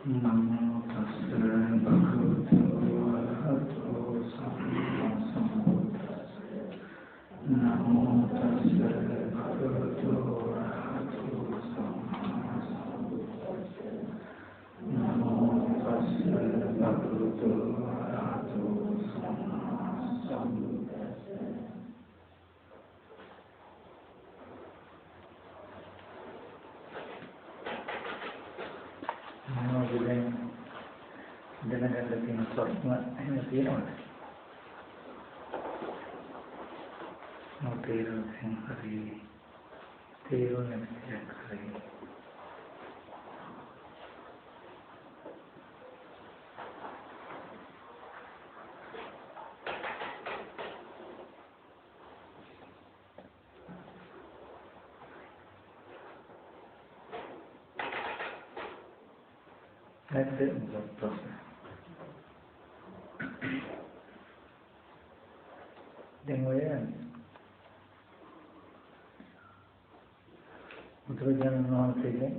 नमो तस्से भगवतो अरहतो सम्मा सम्बुद्धास्से नमो तस्से भगवतो अरहतो सम्मा सम्बुद्धास्से नमो तस्से भगवतो अरहतो सम्मा सम्बुद्धास्से दिन स्वप्न तीनों तेरह हरी तेरह हरी බුදුරජාණන් වහන්සේගේ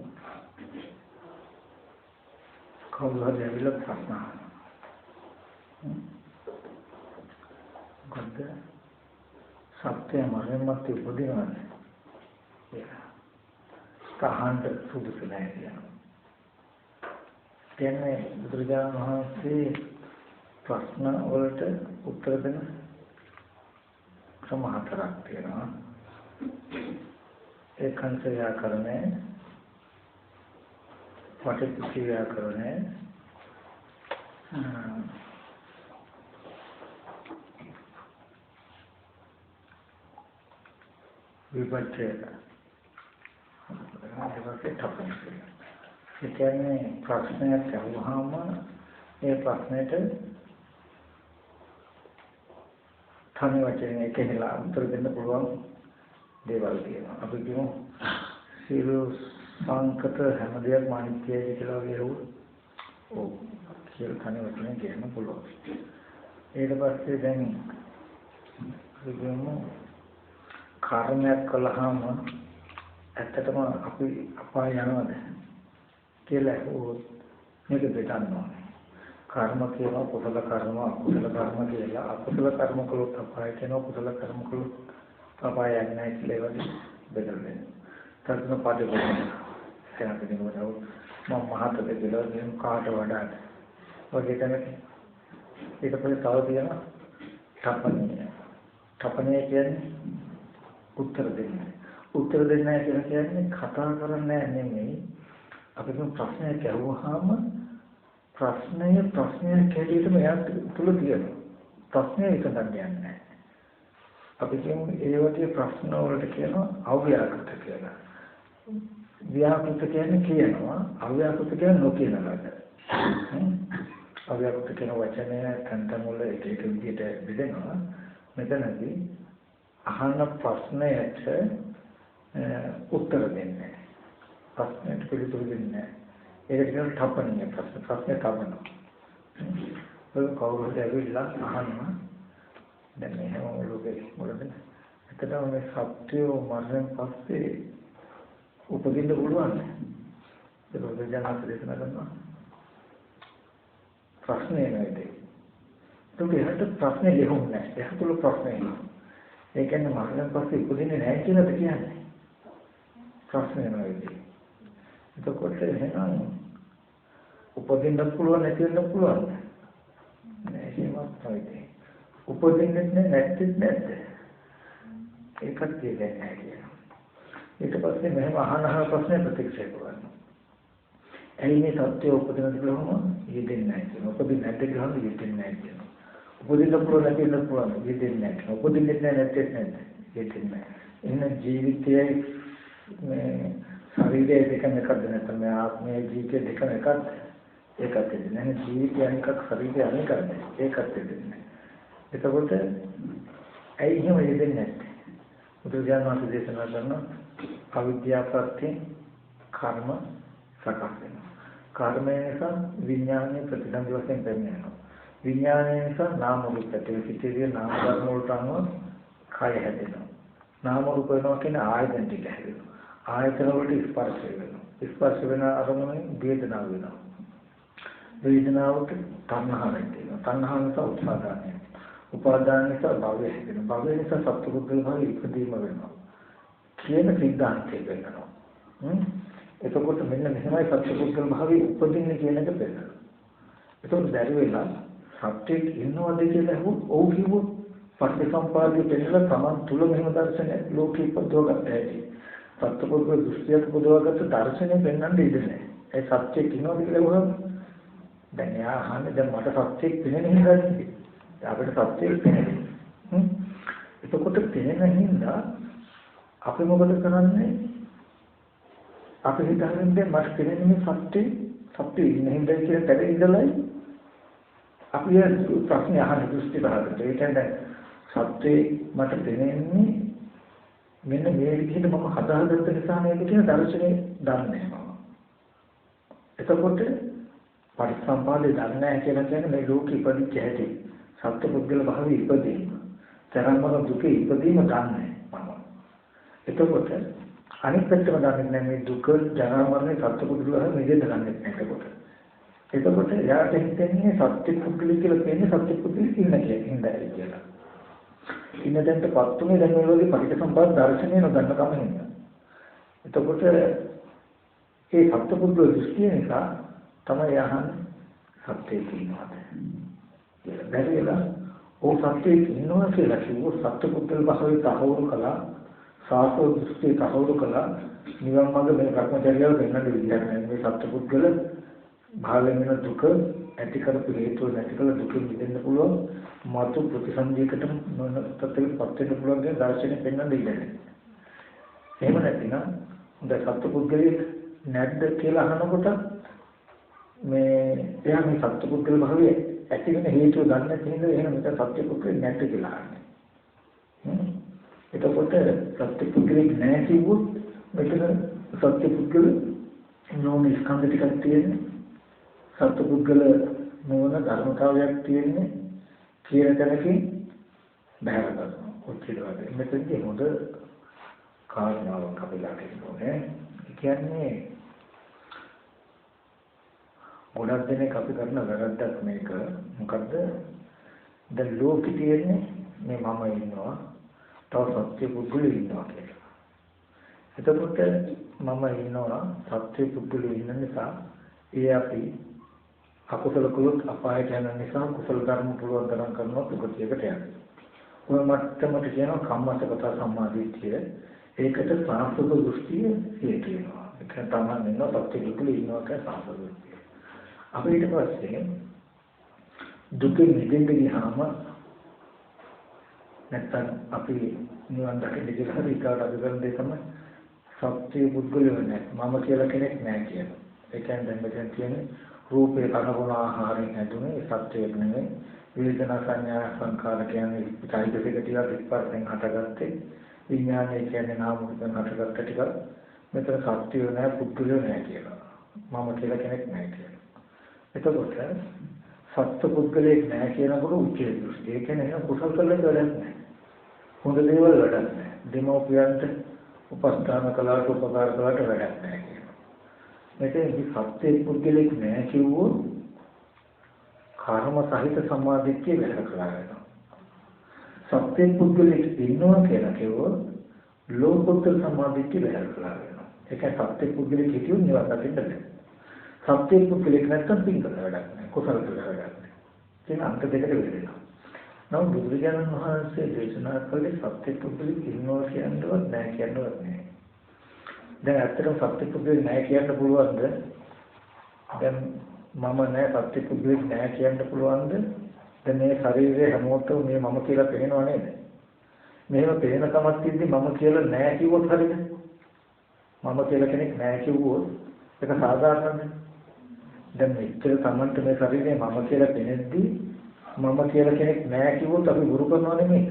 කවුරු හරි ඇවිල්ලා ප්‍රශ්න අහනවා. මොකද සත්‍ය මරණයත් උපදිනවද? කහන්ට සුදුසු නැහැ කියනවා. කියන්නේ බුදුරජාණන් වහන්සේ ප්‍රශ්න වලට උත්තර දෙන ක්‍රම හතරක් තියෙනවා. ඒකංශ ව්‍යාකරණය, පටිච්ච ව්‍යාකරණය, විපච්ඡය. ඒ කියන්නේ ප්‍රශ්නයක් අහුවාම ඒ ප්‍රශ්නෙට තනි වචනෙන් එකහෙලා උත්තර දෙන්න පුළුවන් දේවල් තියෙනවා. අපි කියමු සියලු සංකත හැම දෙයක්ම අනිත්‍යයි කියලා කියවුවොත් ඔව් කියලා තනි වචනෙන් කියන්න පුළුවන්. ඊට පස්සේ දැන් අපි කියමු කර්මයක් කළාම ඇත්තටම අපි අපාය යනවද කියලා ඇහුවොත් මේක බෙදන්න ඕනේ. කර්ම කියනවා කුසල කර්ම අකුසල කර්ම කියලා. අකුසල කර්ම කළොත් අපායට යනවා, කුසල කර්ම කළොත් අපායක් නැහැ කියලා වගේ බෙදන්නේ. තත්න පාඩේ බලන්න. දැන් මම මහත දෙවිලා කියන කාට වඩාද වගේ තමයි. ඊට පස්සේ තව තියෙනවා තප්පණිය. තප්පණිය කියන්නේ උත්තර දෙන්නේ. උත්තර දෙන්නේ කියන්නේ කතා කරන්නේ නෙමෙයි. අපි මේ ප්‍රශ්නයක් අහුවාම ප්‍රශ්නයක් කැඩීටම එයා තුල තියෙනවා. ප්‍රශ්නය විසඳන්න යන්නේ. අපි කියමු ඒ වගේ ප්‍රශ්න වලට කියනවා අව්‍යාකෘත කියලා. ව්‍යාකෘත කියන්නේ කියනවා, අව්‍යාකෘත කියන්නේ නොකියන ලද. අව්‍යාකෘත කියන වචනය තන්තම වල එක එක විදිහට බෙදෙනවා. මෙතනදී අහන ප්‍රශ්නයට උත්තර දෙන්නේ. ප්‍රශ්නයට පිළිතුරු දෙන්නේ. ඒකට කියනවා තප්පණිය ප්‍රශ්න. ප්‍රශ්නේ තපනවා. ඒක කවුරුද ඇවිල්ලා අහනවා. දැන් මේ හැම ලෝකෙ මොකද? ඇත්තටම මේ සත්‍ය මරණයෙන් පස්සේ උපදින්න පුළුවන්. ඒක බුදුජානක දේශනා කරනවා. ප්‍රශ්නේ නේද? ඒකට ප්‍රශ්නේ ලියුම් නැහැ. ඒක තුල ප්‍රශ්නේ නෑ. ඒ කියන්නේ මරණයෙන් පස්සේ උපදින්නේ නැහැ කියලාද කියන්නේ? ප්‍රශ්නේ නේද? එතකොට එහෙනම් උපදින්න පුළුවන් නැති වෙන්න පුළුවන්. නෑ එහෙමත් තමයි. උපදින්නෙත් නැත්තේ නැද්ද? ඒකත් කියන්නේ නැහැ කියනවා. ඊට පස්සේ මෙහෙම අහන ප්‍රශ්නේ ප්‍රතික්ෂේප කරනවා. ඇයි මේ සත්‍ය උපදිනද කියලාම යෙදෙන්නේ නැහැ කියනවා. උපදින්නේ නැත්තේ කියලාම යෙදෙන්නේ නැහැ කියනවා. උපදින්න පුළුවන් නැති වෙන්න පුළුවන් යෙදෙන්නේ නැහැ. උපදින්නෙත් නැත්තේ නැද්ද? යෙදෙන්නේ නැහැ. එහෙනම් ජීවිතයයි මේ ශරීරය දෙකම එකක්ද නැත්නම් මේ ආත්මය ජීවිතය දෙකම එකක්ද? ඒකත් දෙන්නේ නැහැ. ජීවිතය අනිකක් ශරීරය අනිකක්ද? ඒකත් දෙන්නේ නැහැ. එතකොට ඇයි එහෙම යෙදෙන්නේ නැත්තේ? බුදුරජාණන් වහන්සේ දේශනා කරන අවිද්‍යාව ප්‍රත්‍ය කර්ම සකස් වෙනවා. කර්මය නිසා විඥානයේ ප්‍රතිසන්දි වශයෙන් පැමිණෙනවා. විඥානය නිසා නාම රූප ප්‍රතිසිතේ නාම ධර්ම වලට අනුව කය හැදෙනවා. නාම රූප වෙනවා කියන ආයතන ටික හැදෙනවා. ආයතන වලට ස්පර්ශ වෙනවා. ස්පර්ශ වෙන අරමුණෙන් වේදනාව වෙනවා. වේදනාවට තණ්හාවක් තියෙනවා. තණ්හාව නිසා උපාදානය. උපාදාන නිසා භවය හැදෙනවා. භවය නිසා සත්පුද්ගල භාවය ඉපදීම වෙනවා. කියන සිද්ධාන්තය වෙනවා. එතකොට මෙන්න මෙහෙමයි සත්පුද්ගල භාවය උපදින්නේ කියන එක පෙන්නනවා. එතකොට බැරි වෙලා සත්‍යයක් ඉන්නවද කියලා ඔව් කිව්වොත් පටිසම්පාදයේ පෙන්නලා Taman තුල මෙහෙම දර්ශනය ලෝකෙ පොදවගත්ත හැටි. සත්පුද්ගල දෘෂ්ටියක් පොදවගත්ත දර්ශනය පෙන්වන්න ඉඩ නැහැ. ඒ සත්‍යයක් ඉන්නවද කියලා වහම දැන් යා අහන්නේ දැන් මට සත්‍යයක් පෙනෙන්නේ හින්දානේ. අපිට සත්‍යයක් පෙනෙන්නේ. එතකොට පෙනෙන හින්දා අපි මොකද කරන්නේ? අපි හිතන්නේ මට පෙනෙන්නේ මේ සත්‍ය ඉන්න හින්දා කියන තැන ඉඳලයි අපි ප්‍රශ්න අහන්නේ දෘෂ්ටි බලකට. ඒ කියන්නේ සත්‍යේ මට දැනෙන්නේ මෙන්න මේ විදිහට මම හදාගත්ත නිසා නේද කියන දර්ශනේ දන්නේ මම. එතකොට පරිසම්පාදේ දන්නේ නැහැ කියලා කියන්නේ මේ ලෝකෙ ඉපදිච්ච හැටි. සත්‍ය පුද්ගල භාවයේ ඉපදීම. තරම්ම දුකේ ඉපදීම දන්නේ මම. එතකොට අනිත් පැත්තම දන්නේ නැහැ මේ දුක ජරා මරණය සත්‍ය පුද්ගල භාවයේ නිදෙන්න දන්නේ නැහැ. එතකොට යාට හිතෙන්නේ සත්‍ය පුද්ගල කියලා කියන්නේ සත්‍ය පුද්ගල කියලා. ඉන්න දැන්ටපත් උනේ දැන් මේ වගේ පටිච්චසමුප්පාද දර්ශනය නොදන්න කම හින්දා. එතකොට ඒ සත්‍ය පුද්ගල දෘෂ්ටිය නිසා තමයි අහන්නේ සත්‍යයේ ඉන්නවද කියලා. බැරි වෙලා ඕ සත්‍යයේ ඉන්නවා කියලා කිව්වොත් සත්‍ය පුද්ගල භාවයේ තහවුරු කළා සාසෝ දෘෂ්ටිය තහවුරු කළා නිවන් මාර්ග මේ භ්‍රමචර්යාව වෙන්නද විදිහට මේ සත්‍ය පුද්ගල භාවයෙන් වෙන දුක ඇති කරපු හේතුව නැති කළ දුකින් මිදෙන්න පුළුවන් මාතු ප්‍රතිසන්දියකට නොනතතේ පත් වෙන්න පුළුවන් කියන දර්ශනය පෙන්වන්න ඉන්නේ. එහෙම නැතිනම් හොඳ සත්පුද්ගලෙක් නැද්ද කියලා අහනකොට මේ එයා මේ සත්පුද්ගල භාවය ඇති වෙන හේතුව දන්නේ නැති හින්දා එහෙනම් මෙතන සත්පුද්ගලෙක් නැද්ද කියලා අහන්නේ. එතකොට සත්පුද්ගලෙක් නැහැ කිව්වොත් මෙතන සත්පුද්ගල නෝන ස්කන්ධ ටිකක් තියෙන්නේ සත්පුද්ගල නෝන ධර්මතාවයක් තියෙන්නේ කියන තැනකින් බහැර කරනවා. ඔච්චරයි. මෙතනදී හොඳ කාරණාවක් අපි ළඟට ඕනේ. ඒ කියන්නේ ගොඩක් දෙනෙක් අපි කරන වැරද්දක් මේක. මොකද්ද? දැන් ලෝකෙ තියෙන්නේ මේ මම ඉන්නවා. තව සත්පුද්ගලෙ ඉන්නවා කියලා. එතකොට මම ඉන්නවා සත්පුද්ගලෙ ඉන්න නිසා ඒ අපි අකුසල කුලත් අපායට යන නිසා කුසල ධර්ම පුළුවන් තරම් කරනවා සුගතියකට යනවා. ඔය මට්ටමට කියනවා කම්මසගත සම්මාදිට්ඨිය. ඒකට සාස්වත දෘෂ්ටිය කියනවා. ඒක තමයි නෝ සත්‍යකුල ඉන්නවා කියන සාස්වත දෘෂ්ටිය. අපි ඊට පස්සේ දුක නිදෙන්න ගියාම නැත්තම් අපි නිවන් දකින්න කියලා හරි කාට අපි කරන දේ තමයි සත්‍ය පුද්ගලයෝ නැහැ. මම කියලා කෙනෙක් නැහැ කියනවා. ඒ කියන්නේ දැන් මෙතන කියන්නේ රූපේ කනගුණ ආහාරයෙන් හැදුනේ සත්‍යයක් නෙමෙයි. වේදනා සංඥා සංකාර කියන්නේ චෛතසික ටික ඉස්පර්ශයෙන් හටගත්තේ. විඥානය කියන්නේ නාම රූපෙන් හටගත්ත ටික. මෙතන සත්‍යය නැහැ පුද්ගලයෝ නැහැ කියලා. මම කියලා කෙනෙක් නැහැ කියලා. එතකොට සත්‍ය පුද්ගලයෙක් නැහැ කියනකොට උච්චේ දෘෂ්ටි. ඒ කියන්නේ කුසල කළේ වැඩක් නැහැ. හොඳ දේවල් වැඩක් නැහැ. දෙමෝපියන්ට උපස්ථාන කළාට උපකාර කළාට වැඩක් නැහැ. මෙතෙන් සත්‍ය පුද්ගලෙක් නැහැ කිව්වොත් කර්ම සහිත සම්මාදිට්ඨිය වෙනස් කරලා වෙනවා. සත්‍ය පුද්ගලෙක් ඉන්නවා කියලා කිව්වොත් ලෝකෝත්තර සම්මාදිට්ඨිය වෙනස් කරලා වෙනවා. ඒකයි සත්‍ය පුද්ගලෙක් හිටියොත් නිවන් දකින්න බැහැ. සත්‍ය පුද්ගලෙක් නැත්තම් පින් කරලා වැඩක් නැහැ. කුසල කරලා වැඩක් නැහැ. කියන අන්ත දෙකට වෙනවා. නමුත් බුදුරජාණන් වහන්සේ දේශනා කළේ සත්‍ය පුද්ගලෙක් ඉන්නවා කියනවත් නැහැ කියනවත් නෑ. දැන් ඇත්තටම සත්‍ය පුද්ගලෙක් නැහැ කියන්න පුළුවන්ද? දැන් මම නැහැ සත්‍ය පුද්ගලෙක් නැහැ කියන්න පුළුවන්ද? දැන් මේ ශරීරයේ හැමෝටම මේ මම කියලා පේනව නේද? මේව පේන කමක් තියදී මම කියලා නැහැ කිව්වොත් හරියද? මම කියලා කෙනෙක් නැහැ කිව්වොත් ඒක සාධාරණද? දැන් මෙච්චර Tamanට මේ ශරීරයේ මම කියලා පේනදී මම කියලා කෙනෙක් නැහැ කිව්වොත් අපි ගුරු කරනවා නෙමෙයි.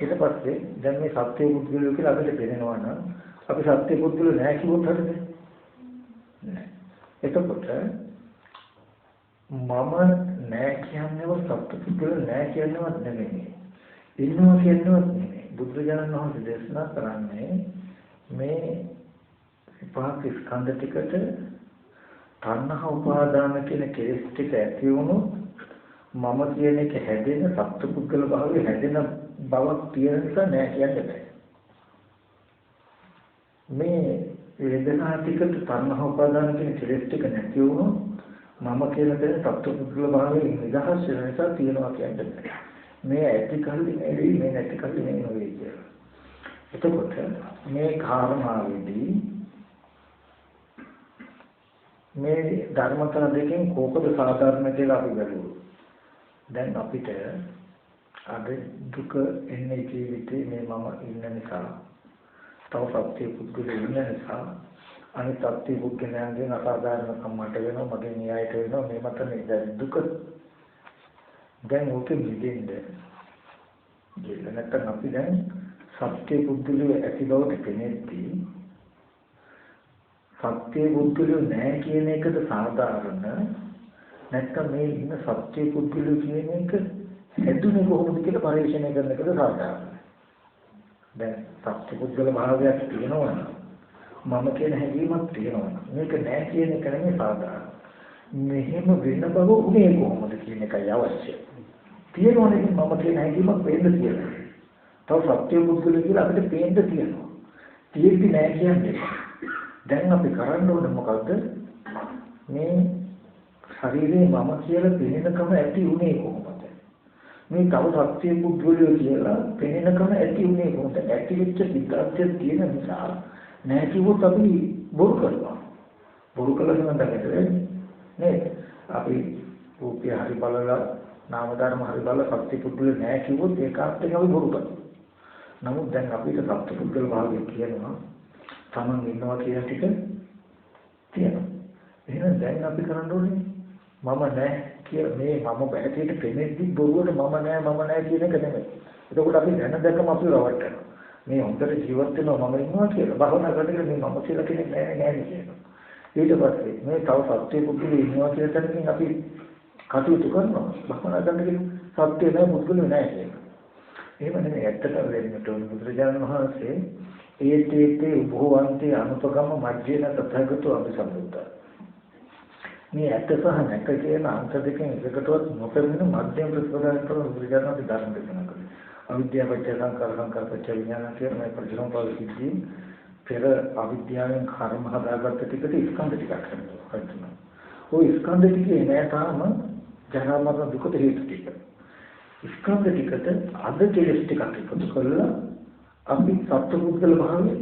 ඊට පස්සේ දැන් මේ සත්‍ය පුද්ගලයෝ කියලා අපිට පේනවා නම් අපි සත්‍ය පුද්ගලයෝ නැහැ කිව්වොත් හරියද? නැහැ. එතකොට මම නැහැ කියන්නේවත් සත්‍ය පුද්ගලයෝ නැහැ කියන්නේවත් නෙමෙයි. ඉන්නවා කියන්නේවත් නෙමෙයි. බුදුරජාණන් වහන්සේ දේශනා කරන්නේ මේ විපාක ස්කන්ධ ටිකට තණ්හා උපාදාන කියන කෙලෙස් ටික ඇති වුණොත් මම කියන එක හැදෙන සත්පුද්ගල භාවයේ හැදෙන බවක් තියෙන නිසා නෑ කියන්න බෑ. මේ වේදනා ටිකට තණ්හා උපාදාන කියන කෙලෙස් ටික නැති වුණොත් මම කියන දේ සත්පුද්ගල භාවයේ නිදහස් වෙන නිසා තියනවා කියන්න බෑ. මේ ඇති කල්ලි නෙවෙයි මේ නැති කල්ලි නෙවෙයි කියලා. එතකොට මේ කාරණාවේදී මේ ධර්මතා දෙකෙන් කෝකද සාධාරණ කියලා අපි බලුවා. දැන් අපිට අද දුක එන්නේ ජීවිතේ මේ මම ඉන්න නිසා තව සත්‍ය පුද්ගලෙ ඉන්න නිසා අනිත් සත්‍ය පුද්ගලයන්ගෙන් අසාධාරණකම් මට වෙනවා මගේ න්‍යායට වෙනවා මේ මත නේද දුක දැන් ඕක නිදෙන්නේ කියලා නැත්නම් අපි දැන් සත්‍ය පුද්ගලෙ ඇති බවට පෙනෙද්දී සත්‍ය පුද්ගලෙ නැහැ කියන එකද සාධාරණ නැත්නම් මේ ඉන්න සත්‍ය පුද්ගලෙ කියන එක හැදුනේ කොහොමද කියලා පරීක්ෂණය කරන එකද සාධාරණ. දැන් සත්‍ය පුද්ගල භාවයක් තියෙනවා මම කියන හැඟීමක් තියෙනවා මේක නැහැ කියන එක නෙමෙයි සාධාරණ. මෙහෙම වෙන බව උනේ කොහොමද කියන එකයි අවශ්‍ය. තියෙනවනේ මම කියන හැඟීමක් වෙන්න තියෙනවා. තව සත්‍ය පුද්ගල කියලා අපිට පේන්න තියෙනවා. තියෙන්නේ නැහැ කියන්නේ. දැන් අපි කරන්න ඕනේ මොකද්ද? මේ ශරීරේ මම කියලා පෙනෙනකම ඇති උනේ කොහොමද? මේ තව සත්‍ය පුද්ගලයෝ කියලා පෙනෙනකම ඇති උනේ කොහොමද? ඇති වෙච්ච සිද්ධාර්ථය තියෙන නිසා නැහැ කිව්වොත් අපි බොරු කරනවා. බොරු කළා නම් දැක්කේ නේද? අපි රූපය හරි බලලා නාම ධර්ම හරි බලලා සත්‍ය පුද්ගලයෝ නැහැ කිව්වොත් ඒකාන්තයෙන් අපි බොරු කරනවා. නමුත් දැන් අපිට සත්‍ය පුද්ගල භාවය කියනවා තමන් ඉන්නවා කියන ටික තියෙනවා. එහෙනම් දැන් අපි කරන්න ඕනේ මම නැහැ කියලා මේ මම බැහැටියට පෙනෙද්දි බොරුවට මම නැහැ කියන එක නෙමෙයි. එතකොට අපි දැන දැකම අපි රවට්ටනවා. මේ හොඳට ජීවත් වෙනවා මම ඉන්නවා කියලා. භවනා කරනකොට මේ මම කියලා කෙනෙක් නැහැ කියනවා. ඊට පස්සේ මේ තව සත්‍ය පුද්ගලෙ ඉන්නවා කියලා තැනකින් අපි කටයුතු කරනවා. භවනා කරනකොට සත්‍ය නැහැ පුද්ගලෙ නැහැ කියනවා. එහෙම නෙමෙයි ඇත්තටම වෙන්නට ඕන බුදුරජාණන් වහන්සේ ඒතේතේ උභවන්තේ අනුපගම මජ්ජේන තථාගතෝ අභිසම්බුද්ධා. මේ ඇත්ත සහ නැක කියන අන්ත දෙකෙන් එකකටවත් නොපෙනෙන මධ්‍යම ප්‍රතිපදාවට බුදුරජාණන් ධර්ම දේශනා කළේ. අවිද්‍යාව පත්‍ය සංකාර පත්‍ය විඥාන කියන මේ ප්‍රතිසම්පාද සිද්ධි පෙර අවිද්‍යාවෙන් කර්ම හදාගත්ත ටිකට ස්කන්ධ ටිකක් හදනවා. ওই ස්කන්ධ ටිකේ නෑ තාම ජරා මරණ දුකට හේතු ටික. ස්කන්ධ ටිකට අද කෙලස් ටිකක් එකතු කරලා අපි සත්පුද්ගල භාවයේ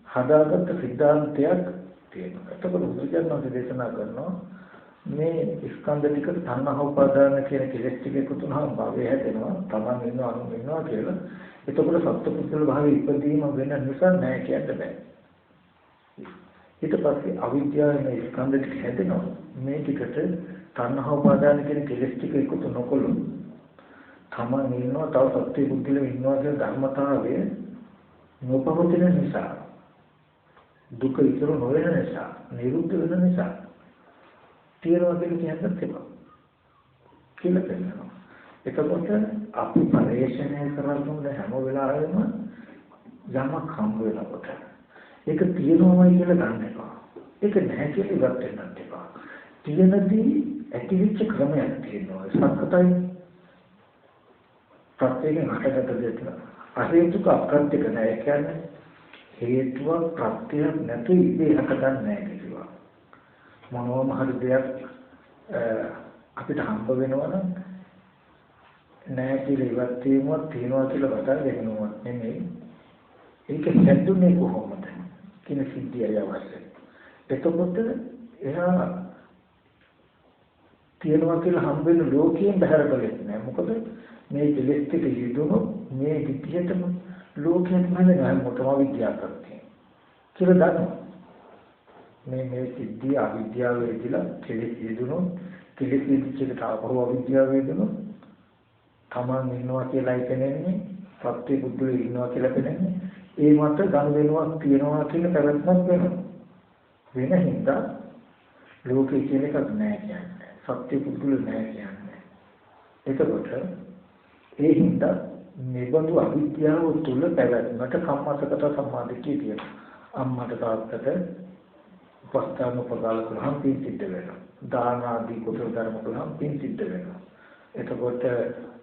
හදාගත්ත සිද්ධාන්තයක් තියෙනවා. එතකොට බුදුරජාණන් දේශනා කරනවා මේ ස්කන්ධ ටිකට තණ්හා උපාදාන කියන කෙලෙස් ටික එකතු වුණාම භවය හැදෙනවා. තමන් ඉන්නවා අනුන් ඉන්නවා කියලා. එතකොට සත්පුද්ගල භාවයේ ඉපදීම වෙන නිසා නෑ කියන්න බෑ. ඊට පස්සේ අවිද්‍යාවේ ස්කන්ධ ටික හැදෙනවා. මේ ටිකට තණ්හා උපාදාන කියන කෙලෙස් ටික එකතු නොකළොත් තමන් ඉන්නවා තව සත්‍ය පුද්ගලෙ ඉන්නවා කියන ධර්මතාවය නොපවතින නිසා දුක ඉතුරු නොවන නිසා නිරුද්ධ වෙන නිසා තියනවා කියන්නත් එපා කියලා කියනවා. එතකොට අපි පරිශ්‍රණය කරන හැම වෙලාවෙම යමක් හම්බ වෙනකොට ඒක තියෙනවමයි කියලා ගන්න එපා. ඒක නැහැ කියලා ඉවත් වෙන්නත් එපා. තියෙනදී ඇතිවෙච්ච ක්‍රමයක් තියෙනවා. සත්‍යයි ප්‍රත්‍යයෙන් හටගත්ත දෙයක්. අහේතුක අප්‍රත්‍යක නැහැ කියන්නේ හේතුව ප්‍රත්‍යයක් නැතු ඉබේ හටගන්නේ නැහැ කියනවා. මොනවාම හරි දෙයක් අපිට හම්බ වෙනවා නම් නැහැ කියලා ඉවත් වීමක් තියනවා කියලා වටා දෙනවා නෙමෙයි. ඒක හැදුනේ කොහොමද කියන සිද්ධිය අවශ්‍යයි. එතකොට එහා තියනවා කියලා හම්බ වෙන ලෝකයෙන් බහැර කළේ නැහැ. මොකද මේ කෙලෙස් ටික යෙදුණු මේ විදිහටම ලෝකයෙන් මම මොකම විද්‍යාවක් කියලා දන්නවා. මේ සිද්ධිය අවිද්‍යාව වේදිලා කෙලෙස් යෙදුණු කෙලෙස් විදිහට ආපහු අවිද්‍යාව වේදුණු තමන් ඉන්නවා කියලා හිතෙන්නේ සත්‍ය බුද්ධිය ඉන්නවා කියලා පෙනෙන්නේ ඒ මත ගනුදෙනුවක් තියනවා කියලා පැවැත්මක් වෙන හින්දා ලෝකේ කියන එකක් නැහැ කියන්නේ සත්‍ය බුද්ධිය නැහැ කියන්නේ. එතකොට ඒ හින්දා නිබඳු අවිද්‍යාව තුල පැවැත්මට කම්මසගත සම්මාදිටිය කියනවා. අම්මට තාත්තට උපස්ථාන උපකාල කරාම පින් සිද්ධ වෙනවා. දාන ආදී කුසල ධර්ම කරාම පින් සිද්ධ වෙනවා. එතකොට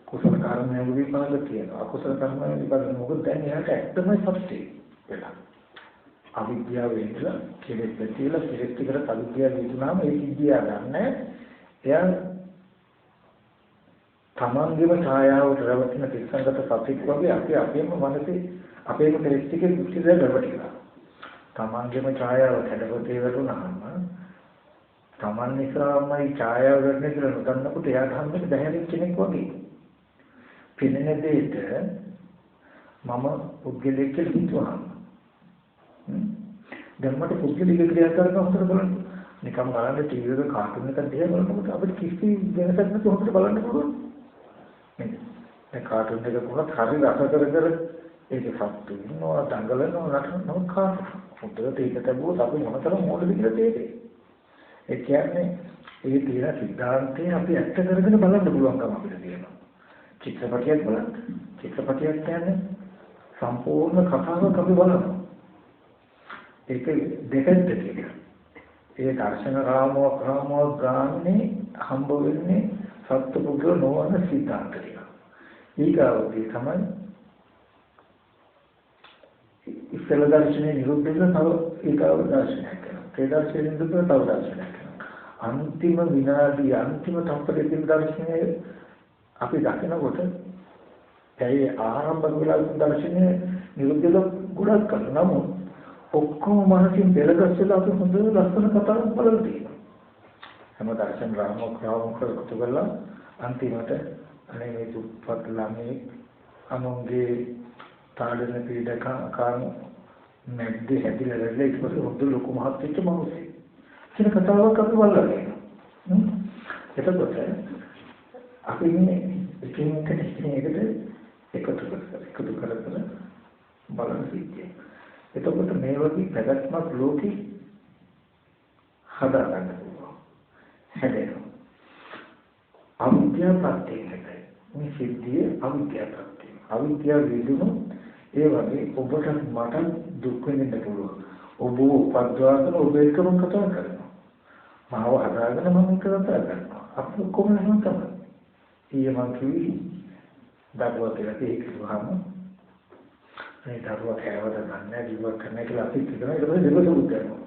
කුසල කර්මයන් විපාක තියෙනවා. අකුසල කර්මයන් විපාක මොකද දැන් එයාට ඇත්තම සත්‍යය වෙලා. අවිද්‍යාව වෙනලා කෙලෙස් දෙතියලා කෙලෙස් ටිකට අවිද්‍යාව විදුනාම ඒ සිද්ධිය ගන්න එයා තමන්ගේම ඡායාවට රැවටෙන තිස්සංගත සත්‍යක් වගේ අපි අපේම මනසේ අපේම කෙලෙස් ටිකේ කුච්චිද රැවටිලා. තමන්ගේම ඡායාව හැඩපොතේ වැටුනහම තමන් නිසාමයි ඡායාව ගන්න කියලා නොදන්නකොට එයා ගන්නට බැහැරින් කෙනෙක් වගේ. පිළිෙන දෙයට මම පුද්ගලයෙක් කියලා හිතුවාම දැන් මට පුද්ගලික ක්‍රියාකාරකම් හොතර බලන්න නිකම් බලන්න ටීවී එක කාටුන් එකක් දිහා බලනකොට අපිට කිසි වෙනසක් නැතුව හොතර බලන්න පුළුවන් නේද? ඒ කාටුන් එක කොහොමද හරි රස කර කර ඒක සත්තු ඉන්නවා දඟලනවා නටනවා කාට හොතට ඒක තිබුණොත් අපි මොනතරම් මොඩද කියලා තේරෙයි. ඒ කියන්නේ ඒ තියෙන සිද්ධාන්තේ අපි ඇත්ත කරගෙන බලන්න පුළුවන්කම අපිට තියෙනවා. චිත්‍රපටයක් බලන්න. චිත්‍රපටයක් කියන්නේ සම්පූර්ණ කතාවක් අපි බලනවා. ඒක දෙකෙන්ද තියෙනවා. ඒ දර්ශන රාමෝ ගාන්නේ හම්බ වෙන්නේ සත්පුරුෂ නොවන සිද්ධාන්ත ටික. ඊගාවදී තමයි ඉස්සල දර්ශනේ නිරුද්ධ වෙන තව ඊගාව දර්ශනයක් කරනවා. ඒ දර්ශනේ නිරුද්ධ වෙන තව දර්ශනයක් කරනවා. අන්තිම විනාඩිය අන්තිම තප්පරේ දර්ශනේ අපි දකිනකොට ඒ ආරම්භ වෙලා දර්ශනේ නිරුද්ධ වෙලා ගොඩක් කරනවා. නමුත් ඔක්කොම මානසික පෙළගස්සලා අපි හොඳ ලස්සන කතාවක් බලලා තියෙනවා. හැම දර්ශන රාමෝක්‍රාමක කතුගල අන්තිමට අනේ මේ දුප්පත් ළමයි අනුන්ගේ තාඩන පීඩක කාම නැද්ද හැදිලා ඉවරලා ඊට පස්සේ හොඳ ලොකු මහත් වෙච්ච මිනිස්සෙක්. කියන කතාවක් අපි බලලා තියෙනවා. එතකොට අපි මේ එකින් එකට එකතු කර බලන සිද්ධිය. එතකොට මේ වගේ පැවැත්මක් ලෝකෙ හදාගන්න පුළුවන්. හැදෙනවා. අවිද්‍යාව ප්‍රත්‍යයයි. මේ සිද්ධිය අවිද්‍යාව ප්‍රත්‍යය. අවිද්‍යාව විදුණු ඒ වගේ ඔබට මට දුක් වෙන්න පුළුවන්. ඔබ උපද්දවාගෙන ඔබ එක්කම කතා කරනවා. මාව හදාගෙන මම එක කතා කරනවා. අපි කොහොමද හිතන්නේ? ඊයේ මම කිව්වේ දරුවා කියලා ඒකවම මේ දරුවා කෑවද නැහැ ජීවත් කරන්න කියලා අපි හිතනවා. ඒක තමයි දෙවසුත් කරනවා.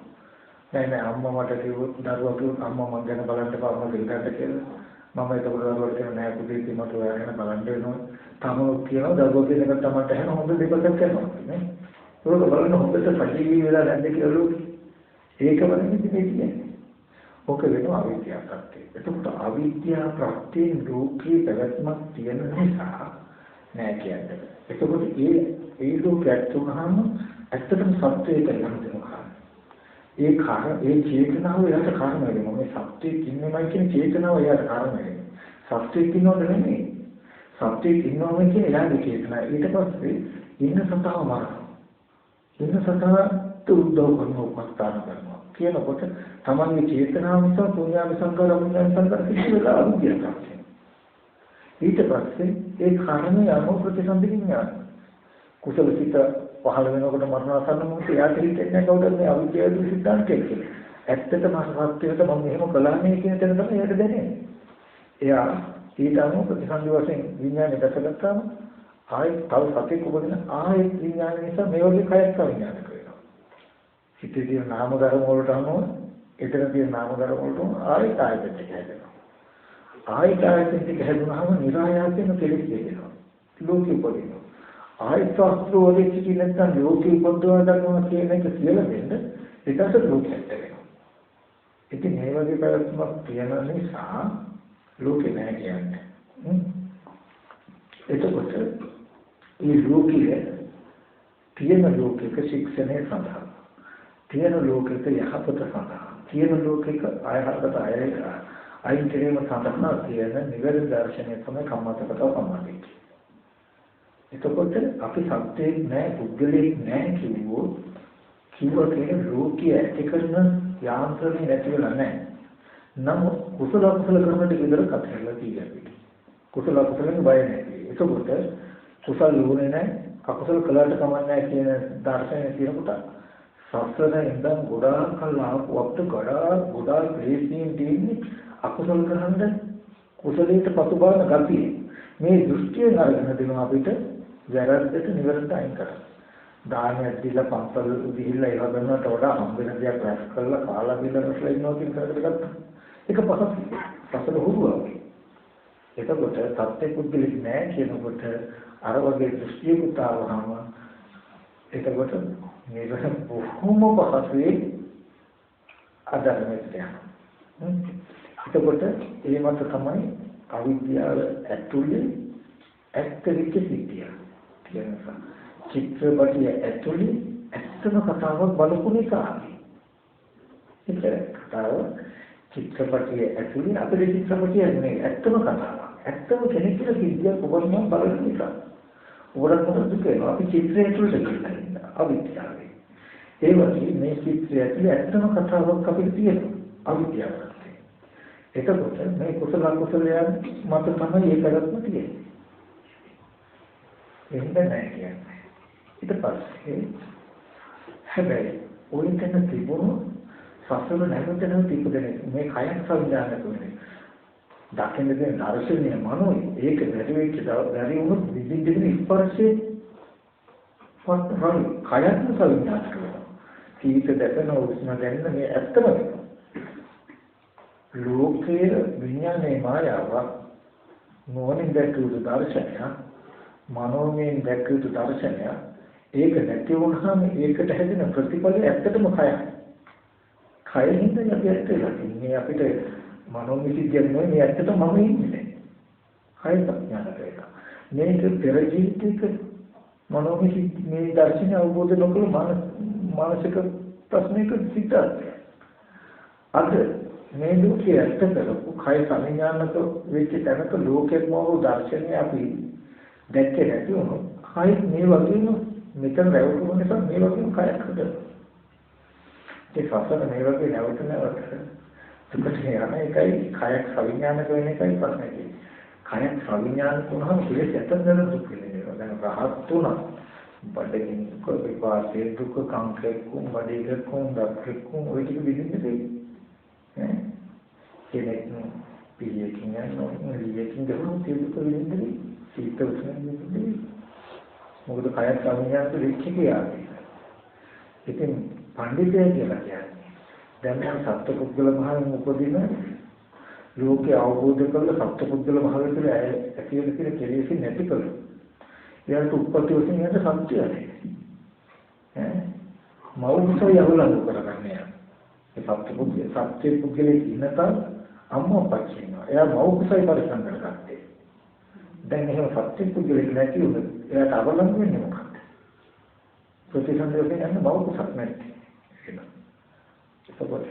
නෑ අම්මා මට කිව්වොත් දරුවා කිව්වොත් අම්මා මං ගැන බලන්න බෑ අම්මා දෙන්නට කියලා. මම ඒක දරුවාට කියන නෑ පුතේ මට ඔයා ගැන බලන්න වෙනවා. තමෝ කියනවා දරුවා කියන එක තමයි හැම හොඳ දෙයක් කරනවා නේ. ඒක බලන්න හොඳට සජීවී වෙලා නැද්ද කියලා ලෝකෙ. ඒක වලින් කියන්නේ. ඔක වෙනවා අවිද්‍යාව ප්‍රත්‍යය. එතකොට අවිද්‍යාව ප්‍රත්‍යයෙන් ලෝකේ පැවැත්මක් තියෙන නිසා නෑ කියන්නේ. එතකොට ඒ ලෝකයක් තුනම ඇත්තටම සත්‍යය කියලා හිතනවා. ඒ චේතනාව යට කාරණා වෙනවා. මේ සත්‍යයේ ඉන්නමයි කියන චේතනාව යට කාරණා වෙනවා. සත්‍යයේ ඉන්නවද නෙමෙයි. සත්‍යයේ ඉන්නවම කියන්නේ යාගේ චේතනාව. ඊට පස්සේ ඉන්න සතව මරනවා. ඉන්න සතවට උද්දව කරනවා උපස්ථාන කරනවා. කියනකොට තමන්ගේ චේතනාව නිසා පුණ්‍යාව සංකාර අමුණ්‍යාව සංකාර කිසිවෙලා අවිද්‍යාවක්. ඊට පස්සේ ඒ කාරණේ යමෝ ප්‍රතිසන්දිකින් යනවා. කුසල සිත පහළ වෙනකොට මරණාසන්න මොහොතේ යාට හිතෙන්නේ කවුද මේ අවිද්‍යාව සිද්ධාන්තය කියලා. ඇත්තටම සත්‍යයට මම මෙහෙම කළානේ කියන තැන තමයි එයාට දැනෙන්නේ. එයා ඊට අනුව ප්‍රතිසන්දි වශයෙන් විඥානය දැකගත්තාම ආයෙත් තව සතෙක් උපදින ආයෙත් විඥානය නිසා මේ වගේ කයක් විඥානක වෙනවා. හිතේ තියෙන නාම ධර්ම වලට අනුව එතන තියෙන නාම ධර්ම වලට ආයෙත් දෙක හැදෙනවා. ආයෙත් දෙක හැදුනහම නිරායාසයෙන්ම කෙලෙස් වෙනවා. ලෝකෙ උපදිනවා. ආයත ශාස්ත්‍රවලදී කිසි නැත්නම් ලෝකෙ උපදවා ගන්නවා කියන එක කියලා දෙන්න ඒකට ලෝකයක් වෙනවා. ඉතින් මේ වගේ පැවැත්මක් තියෙන නිසා ලෝකෙ නැහැ කියන්නේ. එතකොට මේ ලෝකයේ තියෙන ලෝකයක ශික්ෂණය සඳහා තියෙන ලෝකයක යහපත සඳහා තියෙන ලෝකයක අයින් කිරීම සඳහා තියෙන නිවැරදි දර්ශනය තමයි කම්මතකතාව සම්බන්ධයි. එතකොට අපි සත්‍යයක් නැහැ පුද්ගලයෙක් නැහැ කිව්වොත් ලෝකයේ ඇති කරන යාන්ත්‍රණය නැති වෙලා නැහැ. නමුත් කුසල කරනට විතර කතරලා තියෙනවා. කුසල කුසලෙන් බය නැහැ. එතකොට කුසල ලෝනේ නැහැ අකුසල කළාට කමක් නැහැ කියන දර්ශනය තියෙනකොට සසර ඉඳන් ගොඩාක් කල් ආපු අපිට ගොඩාක් ක්ලේශීන් තියෙන්නේ අකුසල කරන්න කුසලයට පසුබාන ගතිය. මේ දෘෂ්ටිය නරගෙන දෙනවා අපිට වැරද්දට නිවැරදිව අයින් කරන්න. දානයක් දීලා පන්සල් ගිහිල්ලා ඒවා කරනවට වඩා හම්බෙන දේක් රැස් කරලා කාලා බීලා රැස්ලා ඉන්නවා කියන කරකට ගත්තා. ඒක පසක් සසර හුරුවා. එතකොට සත්‍ය පුද්ගලික නෑ කියනකොට අර වගේ දෘෂ්ටියකට ආවම එතකොට මේක බොහොම පහසුවේ අදහමක් යනවා. එතකොට ඒ මත තමයි අවිද්‍යාව ඇතුලේ ඇත්තරික සිද්ධිය කියනවා. චිත්‍රපටිය ඇතුලේ ඇත්තම කතාවක් බලපු නිසා. ඒක කතාව චිත්‍රපටිය ඇතුලේ අපේ චිත්‍රපටිය නෙමෙයි ඇත්තම කතාවක්. ඇත්තම කෙනෙක් කියලා සිද්ධියක් ඔබම බලන නිසා. ඔබට මොකද කියනවා අපි චිත්‍රය ඇතුලේ ඉන්නවා. අවිද්‍යාවයි. ඒ වගේ මේ චිත්‍රය ඇතුලේ ඇත්තම කතාවක් අපිට තියෙනවා. අවිද්‍යාව. එතකොට මේ කුසල කුසලයන් මත තමයි ඒ කරත්ම තියෙන්නේ. එහෙම නැහැ කියන්නේ. ඊට පස්සේ හැබැයි ඔයිතන තිබුණු සසල නැවතන තිබුණේ මේ කයන් සංඥාන තුනේ. දකින්නේ දර්ශනීය මනෝයි ඒක වැඩි වෙච්ච බැරි වුණොත් විදිහින් ස්පර්ශේ පොත්හල් කයන් සංඥාන කරනවා. කීත දැකන උස්ම දැනෙන මේ ඇත්තම ලෝකයේ විඥානයේ මායාව මොනින් දැක්කු දර්ශනය මනෝමයෙන් දැක්කු දර්ශනය ඒක නැති වුණාම ඒකට හැදෙන ප්‍රතිඵලය ඇත්තටම කයයි. කයින්ද යැපෙලා ඉන්නේ අපිට මනෝමිතිය නෙමෙයි මේ ඇත්තටම මම ඉන්නේ. කය සංඥානක එක. මේක පෙර ජීවිතයක මනෝමිතිය මේ දර්ශනය අවබෝධ නොකළ මානසික ප්‍රශ්නයක සිද්ධාර්ථය. අද මේ ලෝකයේ ඇත්ත කරපු කය සංඥානක වෙච්ච තැනක ලෝකෙම වූ දර්ශනය අපි දැක්කේ නැති වුණොත් කය මේ වගේම මෙතන රැවටුන නිසා මේ වගේම කයක් හදනවා. ඒ සසර මේ වගේ නැවත දුකට යන එකයි කයක් සංඥානක වෙන එකයි ප්‍රශ්නේ තියෙන්නේ. කයක් සංඥානක වුණාම ඉතින් ඇත්තටම දුක් වෙනවා. දැන් රහත් තුනක් බඩගිනි කොපිපාසේ දුක කාංකේකුම් බඩේකුම් දක්කුම් ඔය ටික විදිහට කෙනෙක් පිළියකින් යනවා එළියකින් ගහන තීරුක වෙන්නේ සීත උෂ්ණ වෙන්නේ මොකද කයත් සංඥාත් වෙච්ච කියාවේ. ඉතින් පඬිතය කියලා කියන්නේ දැන් නම් සත්පුද්ගල භාවයෙන් උපදින ලෝකේ අවබෝධ කරලා සත්පුද්ගල භාවය තුළ ඇති වෙන කෙලෙස් නැති කරලා එයාට උත්පත්ති වශයෙන් යන සත්‍යය මෞර්සය යහලු කරගන්නේ. ඒ සත්‍ය පුද්ගලයේ ඉන්නතත් අම්මා පච්චිනවා. එයා මෞර්සය පරිසම් කරගත්තේ. දැන් එහෙම සත්‍ය පුද්ගලෙක් නැති වුණොත් එයාට අවලංගු වෙන්නේ මොකක්ද? ප්‍රතිසන්දයෙන් යන මෞර්සයක් නැති. එතකොට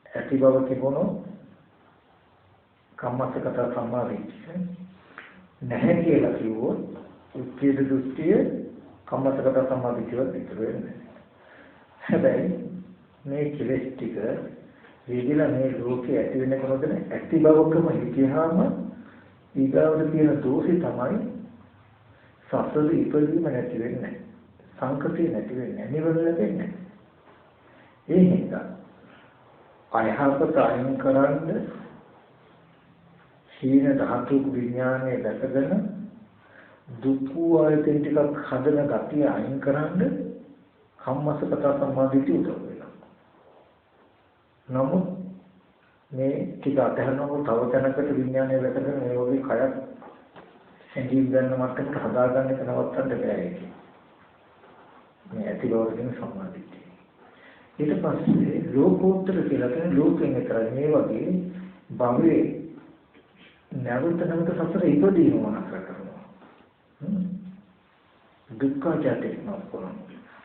ඇති බව තිබුණොත් කම්මස්සගත සම්මාදිට්ඨිය නැහැ කියලා කිව්වොත් උච්ඡේද දෘෂ්ටිය කම්මස්සගත සම්මාදිට්ඨිය විතර වෙන්නේ. හැබැයි මේ කෙලෙස් ටික වේදිලා මේ ලෝකේ ඇති වෙන කොටද ඇති බවකම හිතියාම ඊගාවට තියෙන දෝෂي තමයි සසල ඉපදීම නැති වෙන්නේ. සංකතිය නැති වෙන්නේ. නිවන ලැබෙන්නේ. ඒ හින්දා අයහපත අයින් කරන්න සීන ධාතු විඥානයේ දැකගෙන දුක් ආයතන ටිකක් හදන ගතිය අයින් කරන්න කම්මස්සගත සම්මාදිට්ඨිය උදව් වෙනවා. නමුත් මේ ටික අධහනව තව තැනකට විඥානය වැටගෙන මේ වගේ කයක් හැඟීම් ගන්න මට්ටමට හදාගන්න එක නවත්තන්න බෑ ඒක. මේ ඇති බවකින් සම්මාදිට්ඨිය. ඊට පස්සේ ලෝකෝත්තර කියලා කියන ලෝකෙන් විතරයි මේ වගේ භවයේ නැවත සසර ඉපදීම මනස කරනවා. දුක්ඛ ජාතික නෝකරන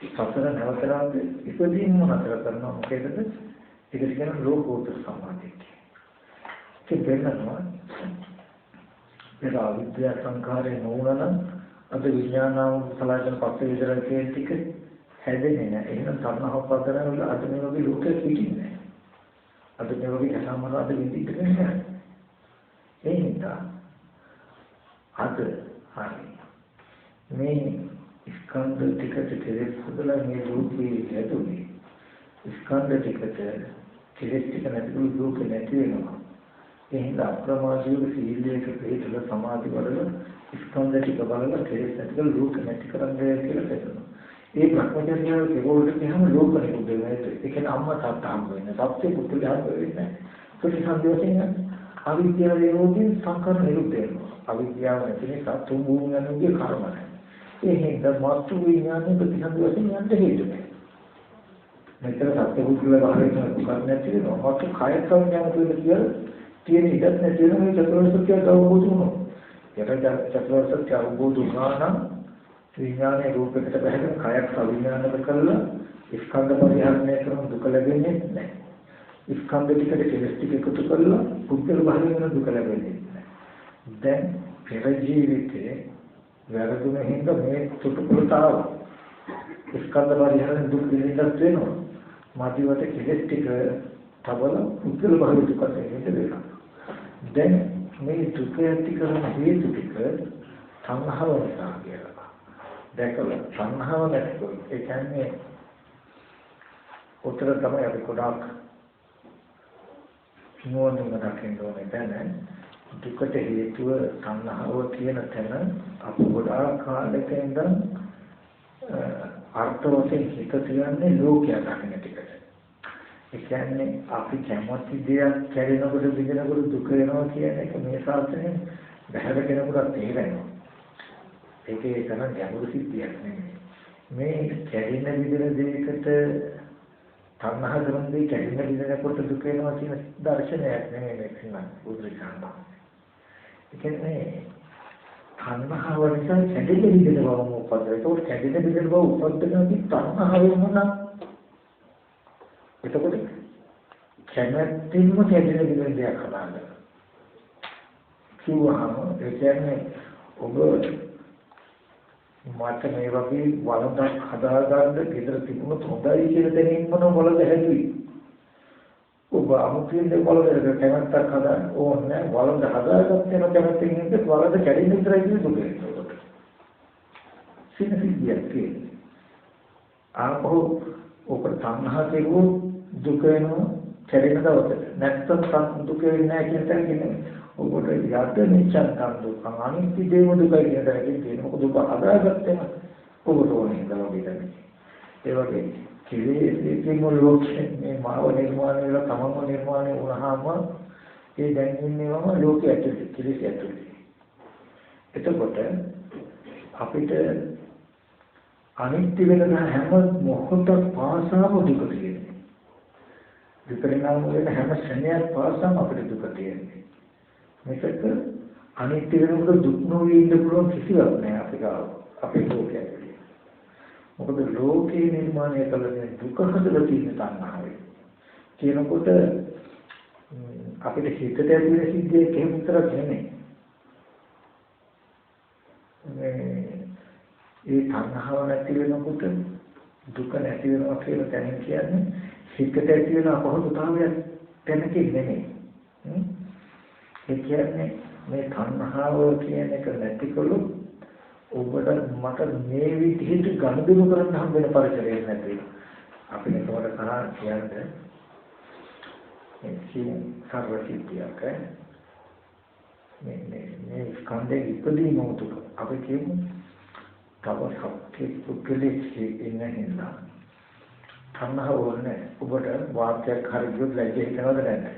සසර නැවත ඉපදීම මනස කරනවා. මොකේද? ඒක කියන ලෝකෝත්තර සම්මාදිට්ඨිය. ඒක වෙනවා ඒක අවිද්‍යා සංඛාරේ නෝනන අද විඥානාව සලයන් පස්සේ විතරයි කියන ටික හැදෙන්නේ නැහැ. එහෙනම් සම්මහපතරන වල අද මේ වගේ ලෝකෙ පිටින්නේ නැහැ. අද මේ වගේ සමාන අද විඳින්නේ නැහැ. ඒ නිසා අද හරි මේ ස්කන්ධ ටිකට කෙලෙස් හදලා මේ රූපේ හැදුනේ. ස්කන්ධ ටිකට කෙලෙස් ටික නැතිව රූප නැති වෙනවා. එහෙනම් අප්‍රමාදීව සීලයක පිළිතුර සමාධි වල ස්කන්ධ ටික බලලා කෙලෙස් නැතිව රූප නැති කරන්නේ කියලා කියනවා. ඒ ප්‍රඥාඥාන කෙරෙහිට කියහම ලෝක නිරුද්ධ වෙනවා. ඒ කියන්නේ අම්මා තාත්තා හම්බ වෙන්නේ. සත්‍ය පුදුලහම් වෙන්නේ. ප්‍රතිසන්දෝෂයෙන් අවිද්‍යාව නිරෝධයෙන් සංකර නිරුද්ධ වෙනවා. අවිද්‍යාව නැති නිසා තුන් භූමියන්ගේ කර්ම නැහැ. ඒ හින්දා මාතු විඥානයේ ප්‍රතිසන්දෝෂයෙන් යන්න හේතුයි. මෙතන සත්‍ය පුදුල භාවයෙන් දුක නැති වෙනවා. මාතු කය සංඥාන කියලා තියෙන ඉඩක් නැති වෙන මේ චතුරාර්ය සත්‍ය අවබෝධ වුණා. යට චතුරාර්ය සත්‍ය අවබෝධ වුණා නම් විඥානයේ රූපයකට බැහැගෙන කයක් සවිඥානික කරලා ස්කන්ධ පරිහරණය කරන දුක ලැබෙන්නේ නැහැ. ස්කන්ධ ටිකට කෙලස් ටික එකතු කරලා පුද්ගල භාවයෙන් දුක ලැබෙන්නේ නැහැ. දැන් පෙර ජීවිතේ වැරදුන හින්දා මේ තුටුපළතාව ස්කන්ධ පරිහරණය දුක් විඳින්නත් වෙනවා. මාදිවට කෙලස් ටික තවල පුද්ගල භාවයෙන් දුක ලැබෙන්නේ. දැන් මේ දුක ඇති කරන හේතු ටික සංහව නිසා කියලා. දැකලා සංහව නැතිව ඒ කියන්නේ උත්තර තමයි අපි ගොඩාක් නෝනින් දකින්න ඕනේ. දැන් දුකට හේතුව සංහව කියන තැන අපි ගොඩාක් කාලෙක ඉඳන් අර්ථ වශයෙන් හිත තියන්නේ ලෝකයා දකින්න ටිකට. ඒ කියන්නේ අපි කැමති දෙයක් කැඩෙනකොට බිඳෙනකොට දුක වෙනවා කියන එක මේ ශාස්ත්‍රයෙන් බහැර කෙනෙකුට තේරෙනවා. ඒකේ තරම් ගැඹුරු සිද්ධියක් නෙමෙයි. මේ කැඩෙන විදිහට දෙයකට තණ්හා කරන්නේ කැඩෙන විදිහකට දුක වෙනවා කියන දර්ශනයක් නෙමෙයි මේක නෑ උද්දේශන. ඒ කියන්නේ තණ්හාව නිසා කැඩෙන විදිහට බව උපදිනවා. ඒක කැඩෙන විදිහට බව උපදිනදී තණ්හාව වෙනවා. එතකොට කැමැත්තෙන්ම කැඩෙන විදිහට දෙයක් හදාගන්න. කිව්වහම ඒ කියන්නේ ඔබ මට මේ වගේ වළඳක් හදාගන්න ගෙදර තිබුණොත් හොඳයි කියලා දැනෙන්නම වළඳ හැදුවේ. ඔබ අමුතුවෙන් වළඳ කැමැත්තක් හදාන්න ඕනේ. වළඳ හදාගත්තම කැමැත්තෙන් ඉඳ වළඳ කැඩෙන්න විතරයි කියන දුක එනවා. සිනසියක් කියන්නේ. ආපහු ඔබ තණ්හා කෙරුවොත් දුක වෙනවා කැඩෙන දවසට. නැත්නම් දුක වෙන්නේ නැහැ කියන තැන කියන්නේ. ඔබට යද්ද නිච්ඡන්තම් දුක්ඛ අනිත්‍ය දේව දුකයි කියන දේ තියෙන මොකද ඔබ හදාගත්තම ඔබට ඕනේ දවල්ට. ඒ වගේ කිලේශයෙන් ලෝකේ මේ මාව නිර්මාණය වෙලා තමම නිර්මාණය වුණාම ඒ දැන් ඉන්නේවම ලෝකයේ ඇතුළේ කිලේශය ඇතුළේ. එතකොට අපිට අනිත්‍ය වෙන හැම මොහොතක් පාසාම දුක තියෙනවා. විපරිණාම වෙන හැම ක්ෂණයක් පාසාම අපිට දුක තියෙනවා. මේක අනිත්‍ය වෙනකොට දුක් නොවී ඉන්න පුළුවන් කිසිවක් නෑ අපේ ලෝකයේ. මොකද ලෝකේ නිර්මාණය කළ දුක හදලා තියෙන තණ්හාවයි. කියනකොට අපිට හිතට ඇති වෙන සිද්ධිය කෙහෙම විතරක් නෙමෙයි. ඒ තණ්හාව නැති වෙනකොට දුක නැති වෙනවා කියලා දැනෙන කියන්නේ හිතට ඇති වෙන අපහසුතාවයක් දැනකින් නෙමෙයි. ඒ කියන්නේ මේ තණ්හාව කියන එක නැතිකොළොත් ඔබට මට මේ විදිහට ගනුදෙනු කරන්න හම් වෙන පරිසරයක් නැති වෙනවා. අපි නේතොට කරා කියන්නේ මේ සර්වසිද්ධියක් මේ ස්කන්ධයේ ඉපදීම උතුක අපි කියමු තව සත්‍ය පුද්ගලෙක් ඉන්න හින්දා තණ්හාව වන්නේ ඔබට වාක්‍යයක් හරි ගියොත් ලැජ්ජ හිතනවද නැද්ද?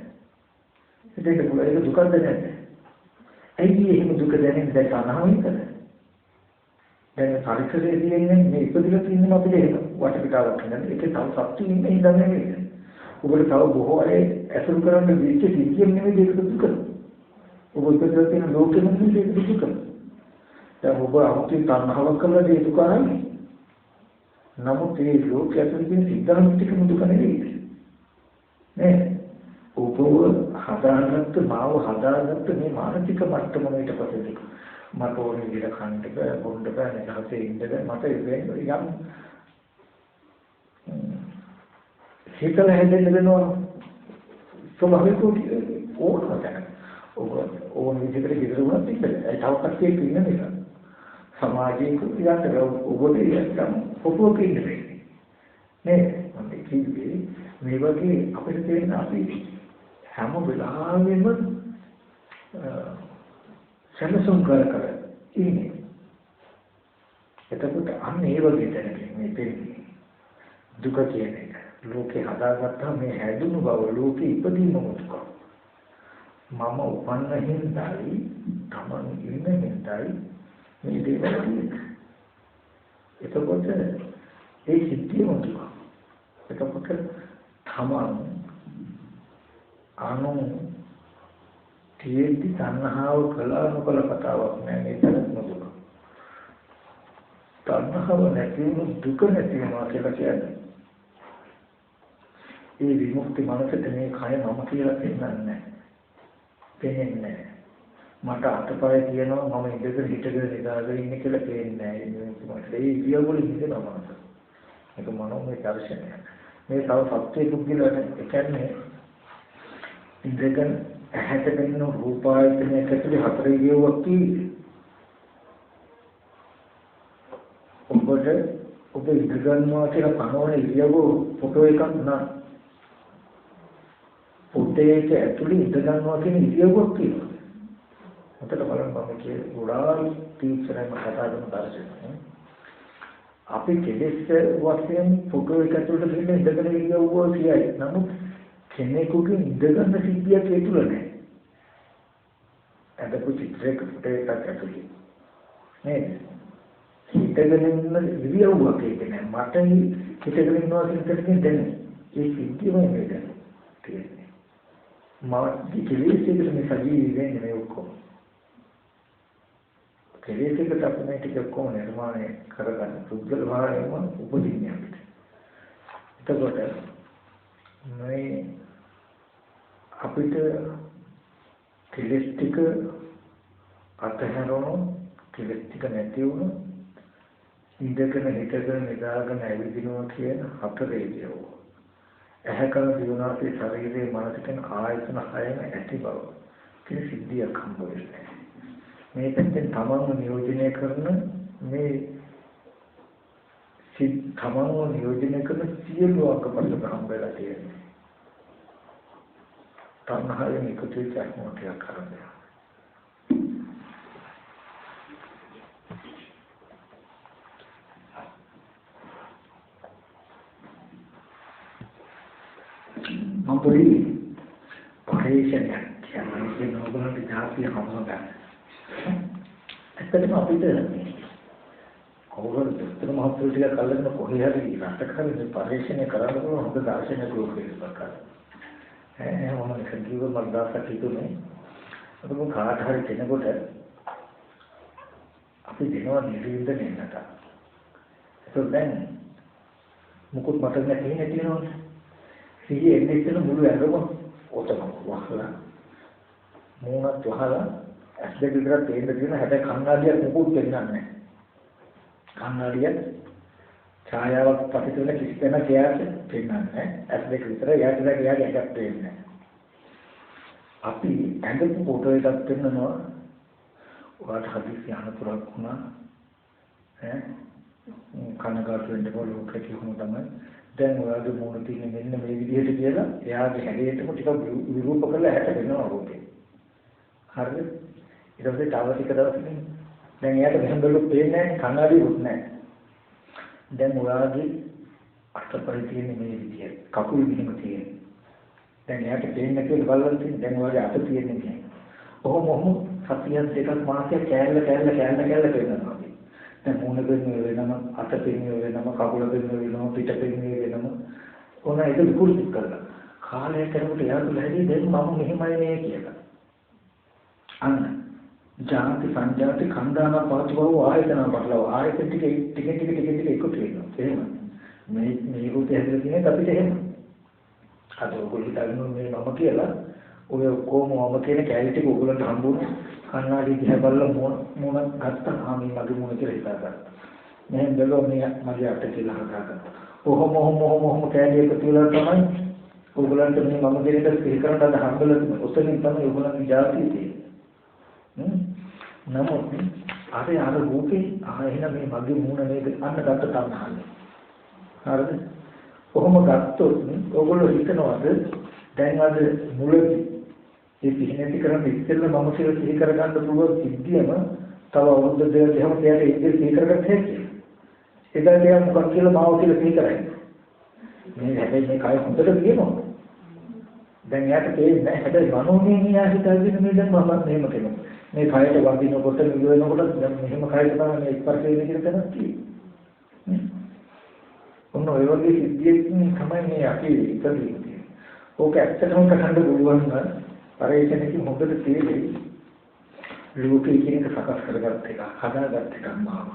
ඒක දුකද නැද්ද? ඇයි එහෙම දුක දැනෙන්නේ දැන් තණ්හාවෙන්ද? දැන් පරිසරයේ තියෙන්නේ මේ ඉපදිලා තියෙන අපිට ඒක වටපිටාවක් නේද? ඒකේ තව සත්තු ඉන්නේ ඉඳන් නෙමෙයි. ඔබට තව බොහෝ අය ඇසුරු කරන්න දීච්ච සිද්ධියක් නෙමෙයි ඒක දුක. ඔබ ඉපදිලා තියෙන ලෝකෙම නෙමෙයි ඒක දුක. දැන් ඔබ අමුතු තණ්හාවක් කළා ඒ දුක නැහැ. නමුත් ඒ ලෝකයේ තියෙන සිද්ධාන්තිකම දුක නෙමෙයි. නේ? ඔබ හදාගත්ත මාව හදාගත්ත මේ මානසික මට්ටම ඊට පස්සේ මට ඕනේ විදිහට කන්න බෑ බොන්න බෑ නැකහසේ ඉන්න බෑ මට යම් හිතල හැදෙන්න වෙනවා ස්වභාවික ඕනම තැන ඔබ ඕන විදිහට ගෙදර වුණත් ඉන්න ඒ තව කට්ටියක් ඉන්න නිසා සමාජයේ කුටියට උගෝදේ යම් පොපෝ කියන්නේ නේ මම කිව්වේ මේ වගේ අපිට තේරෙන අපි හැම වෙලාවෙම සැලසුම් කර ඉන්නේ. එතකොට අන්න ඒ වගේ දැනගන්න මේ දෙන්නේ දුක කියන එක. ලෝකේ හදාගත්තා මේ හැදුණු බව ලෝකේ ඉපදීම දුක. මම උපන්න හින්දායි තමන් ඉන්න හින්දායි මේ දේවල් තියෙන්නේ. එතකොට ඒ සිද්ධියම දුක. එතකොට තමන් අනු තියෙද්දි තණ්හාව කළා නොකළ කතාවක් නෑ මේක දුක. තණ්හාව නැති වුණු දුක නැති වෙනවා කියලා කියන්නේ. ඒ විමුක්ති මනසට මේ කය මම කියලා පෙන්නන්නේ නැහැ. මට අතපය තියෙනවා මම ඉඳගෙන හිටගෙන නිදාගෙන ඉන්නේ කියලා පේන්නේ නැහැ. ඒ ඉරියව්වල හිතෙනවා මනස. ඒක මනෝමය දර්ශනය. මේ තව සත්‍ය පුද්ගලයන් කියන්නේ ඉඳගෙන ඇහැට පෙනෙන රූපායතනයේ ඇතුලේ හතර ඉරියව්වක් තියෙන්නේ. ඔබ ඉඳගන්නවා කියලා පනවන ඉරියව්ව ෆොටෝ එකක් නෑ. ෆොටෝ එක ඇතුලේ ඉඳගන්නවා කියන ඉරියව්වක් තියෙනවා. මතක බලන්න මම කියේ ගොඩාක් තීක්ෂණව කතා කරන දර්ශනය. අපි කෙලෙස් වශයෙන් ෆොටෝ එක ඇතුලේ ඉන්න ඉඳගෙන ඉරියව්ව කියයි. නමුත් කෙනෙකුගේ ඉඳගන්න සිද්ධියක් ඒ තුල නෑ. අද පුචිත්‍රයක ෆොටෝ එකක් ඇතුලේ නේද? හිතගෙන ඉන්න ඉරියව්වක් ඒක නෑ. මට හිතගෙන ඉන්නවා කියන එකකින් දැනෙන්නේ. ඒ සිද්ධියම නේද තියෙන්නේ. මම කෙලෙසේකට මේ සජීවී වෙන්නේ මේ ඔක්කොම. කෙලෙසේකට අපි මේ ටික ඔක්කොම නිර්මාණය කරගන්න පුද්ගල භාවයම උපදින්නේ අපිට. එතකොට මේ අපිට කෙලෙස් ටික අතහැරවන කෙලෙස් ටික නැති වුණොත් ඉඳගෙන හිටගෙන නිදාගෙන ඇවිදිනවා කියන හතරේ ඉරියව්ව. ඇහැකල දිවනාසේ ශරීරයේ මානසික ආයතන හයම ඇති බව කියන සිද්ධියක් හම්බ වෙන්නේ. මේ පැත්තෙන් තමන්ව නියෝජනය කරන මේ තමන්ව නියෝජනය කරන සියලු අංගපසක හම්බ වෙලා තියෙනවා. තණ්හාවෙන් එකතු වෙච්ච අනුමතයක් කරන්නේ. මොකද පරිශනයක් කියන්නේ නෝබලට ජාතිය හමුදා. ඇත්තටම අපිට කවුරුද දොස්තර මහත්තුරු ටික කල්ලාගෙන කොහේ හරි රටක හරි පරිශනය කරන්න පුළුවන් හොඳ දාර්ශනික ලෝකයක් කරා. මම කිව්ව මර්දාසක් හිතුනේ අද කාට හරි කෙනෙකුට අපි දෙනවා නිවින්ද නෙන්නට. ඒක දැන් මුකුත් මතක නැති තියෙනවනේ. සිහිය එන්නේ ඉතන මුළු ඇඟම ඔතන වහලා මූණත් වහලා ඇස් දෙක විතර තේන්න තියෙන හැබැයි කණ්ණාඩියක් මුකුත් දෙන්නේ නැහැ. කණ්ණාඩිය ඡායාවක් පිටින් කිසි කෙනෙක් කියන්නේ නැහැ. ඇස් දෙක විතර යාට එකක් දෙන්නේ. අපි ඇඟට ෆොටෝ එකක් දෙන්නවා. ඔයාට හදිස්සි අනතුරක් වුණා. කනගාටු වෙන්න පුළුවන් කතියුණු තමයි. දැන් ඔයාගේ මොන තියෙන මෙන්න මේ විදිහට කියලා එයාගේ හැඩයටම ටිකක් විරූප කරලා හැට වෙනවා රූපේ. හරිද? ඊට පස්සේ තව ටික දවසකින් දැන් එයාට මෙහෙම බලුත් පේන්නේ නැහැ කණ්ණාඩියුත් නැහැ. දැන් ඔයාගේ අතපරි තියෙන මේ විදිය කකුල් මෙහෙම තියෙන්නේ. දැන් එයාට පේන්නේ කියලා බලන්න තියෙන දැන් ඔයාගේ අත තියෙන්නේ නැහැ. ඔහොම සතියක් දෙකක් මාසයක් කෑල්ල පේනවා. දැන් මූණ පෙන්නේ වෙනම අත පෙන්නේ වෙනම කකුල පෙන්නේ වෙනම පිට පෙන්නේ වෙනම ඕන ඒක විකෘති කරලා කාලයක් යනකොට යාතු ලැබෙන්නේ දැන් මම මෙහෙමයි නේ කියලා. අන්න ජාති සංජාති කන්දාන පාතිවව ආයතන බලව ආයතන ටික එකතු වෙනවා. එහෙම මේ රූපය හැදලා තියෙන අපිට එහෙම. අද ඔයගොල්ලෝ හිතන්නේ මේ මම කියලා ඔය කොහොම මම කියන කැලේ ටික ඔයගොල්ලන්ට හම්බුනේ කන්නාඩි දිහා බලලා මොන ගත්තා මේ මගේ මොන කියලා හිතාගත්තා. මම බැලුවා මේ මගේ අත කියලා හදාගත්තා. ඔහොම කැලේ එකතු වෙලා තමයි ඔයගොල්ලන්ට මේ මම කියන එක සිහි කරන්න අද හම්බෙලා තියෙන්නේ. ඔතනින් තමයි ඔයගොල්ලන්ගේ ජාතිය තියෙන්නේ. නමුත් අර රූපේ ආයෙන මේ මගේ මූණ නේද අන්න ගත්ත තණ්හාවයි. හරිද? කොහොම ගත්තොත් ඔයගොල්ලෝ හිතනවාද දැන් අද මුලදී මේ පිහිනති කරන් ඉස්සෙල්ලා මම කියලා සිහි කරගන්න පුළුවන් සිද්ධියම තව අවුරුදු දෙකක් එහෙම තියාගෙන ඉඳි සිහි කරගන්න හැකියි. එදා තියා මොකක් කියලා මාව කියලා සිහි කරන්නේ. මේ හැබැයි මේ කය හොඳට කියනවා. දැන් යාට තේරෙන්නේ නැහැ. හැබැයි මනෝමය හිතාගෙන මේ දැන් මම මෙහෙම කරනවා. මේ කයට වදිනකොට නිය වෙනකොට දැන් මෙහෙම කයට තමයි මේ ස්පර්ශ වෙන්නේ කියලා තනක් තියෙන්නේ. ඔන්න ඔය වගේ සිද්ධියකින් තමයි මේ අපි ඉපදෙන්නේ. ඕක ඇත්තටම කරන්න පුළුවන් නම් පරිශ්‍රණයකින් හොඳට තේරෙයි. ලෝකේ කියන එක සකස් කරගත්ත එක, හදාගත්ත එකක් මාව.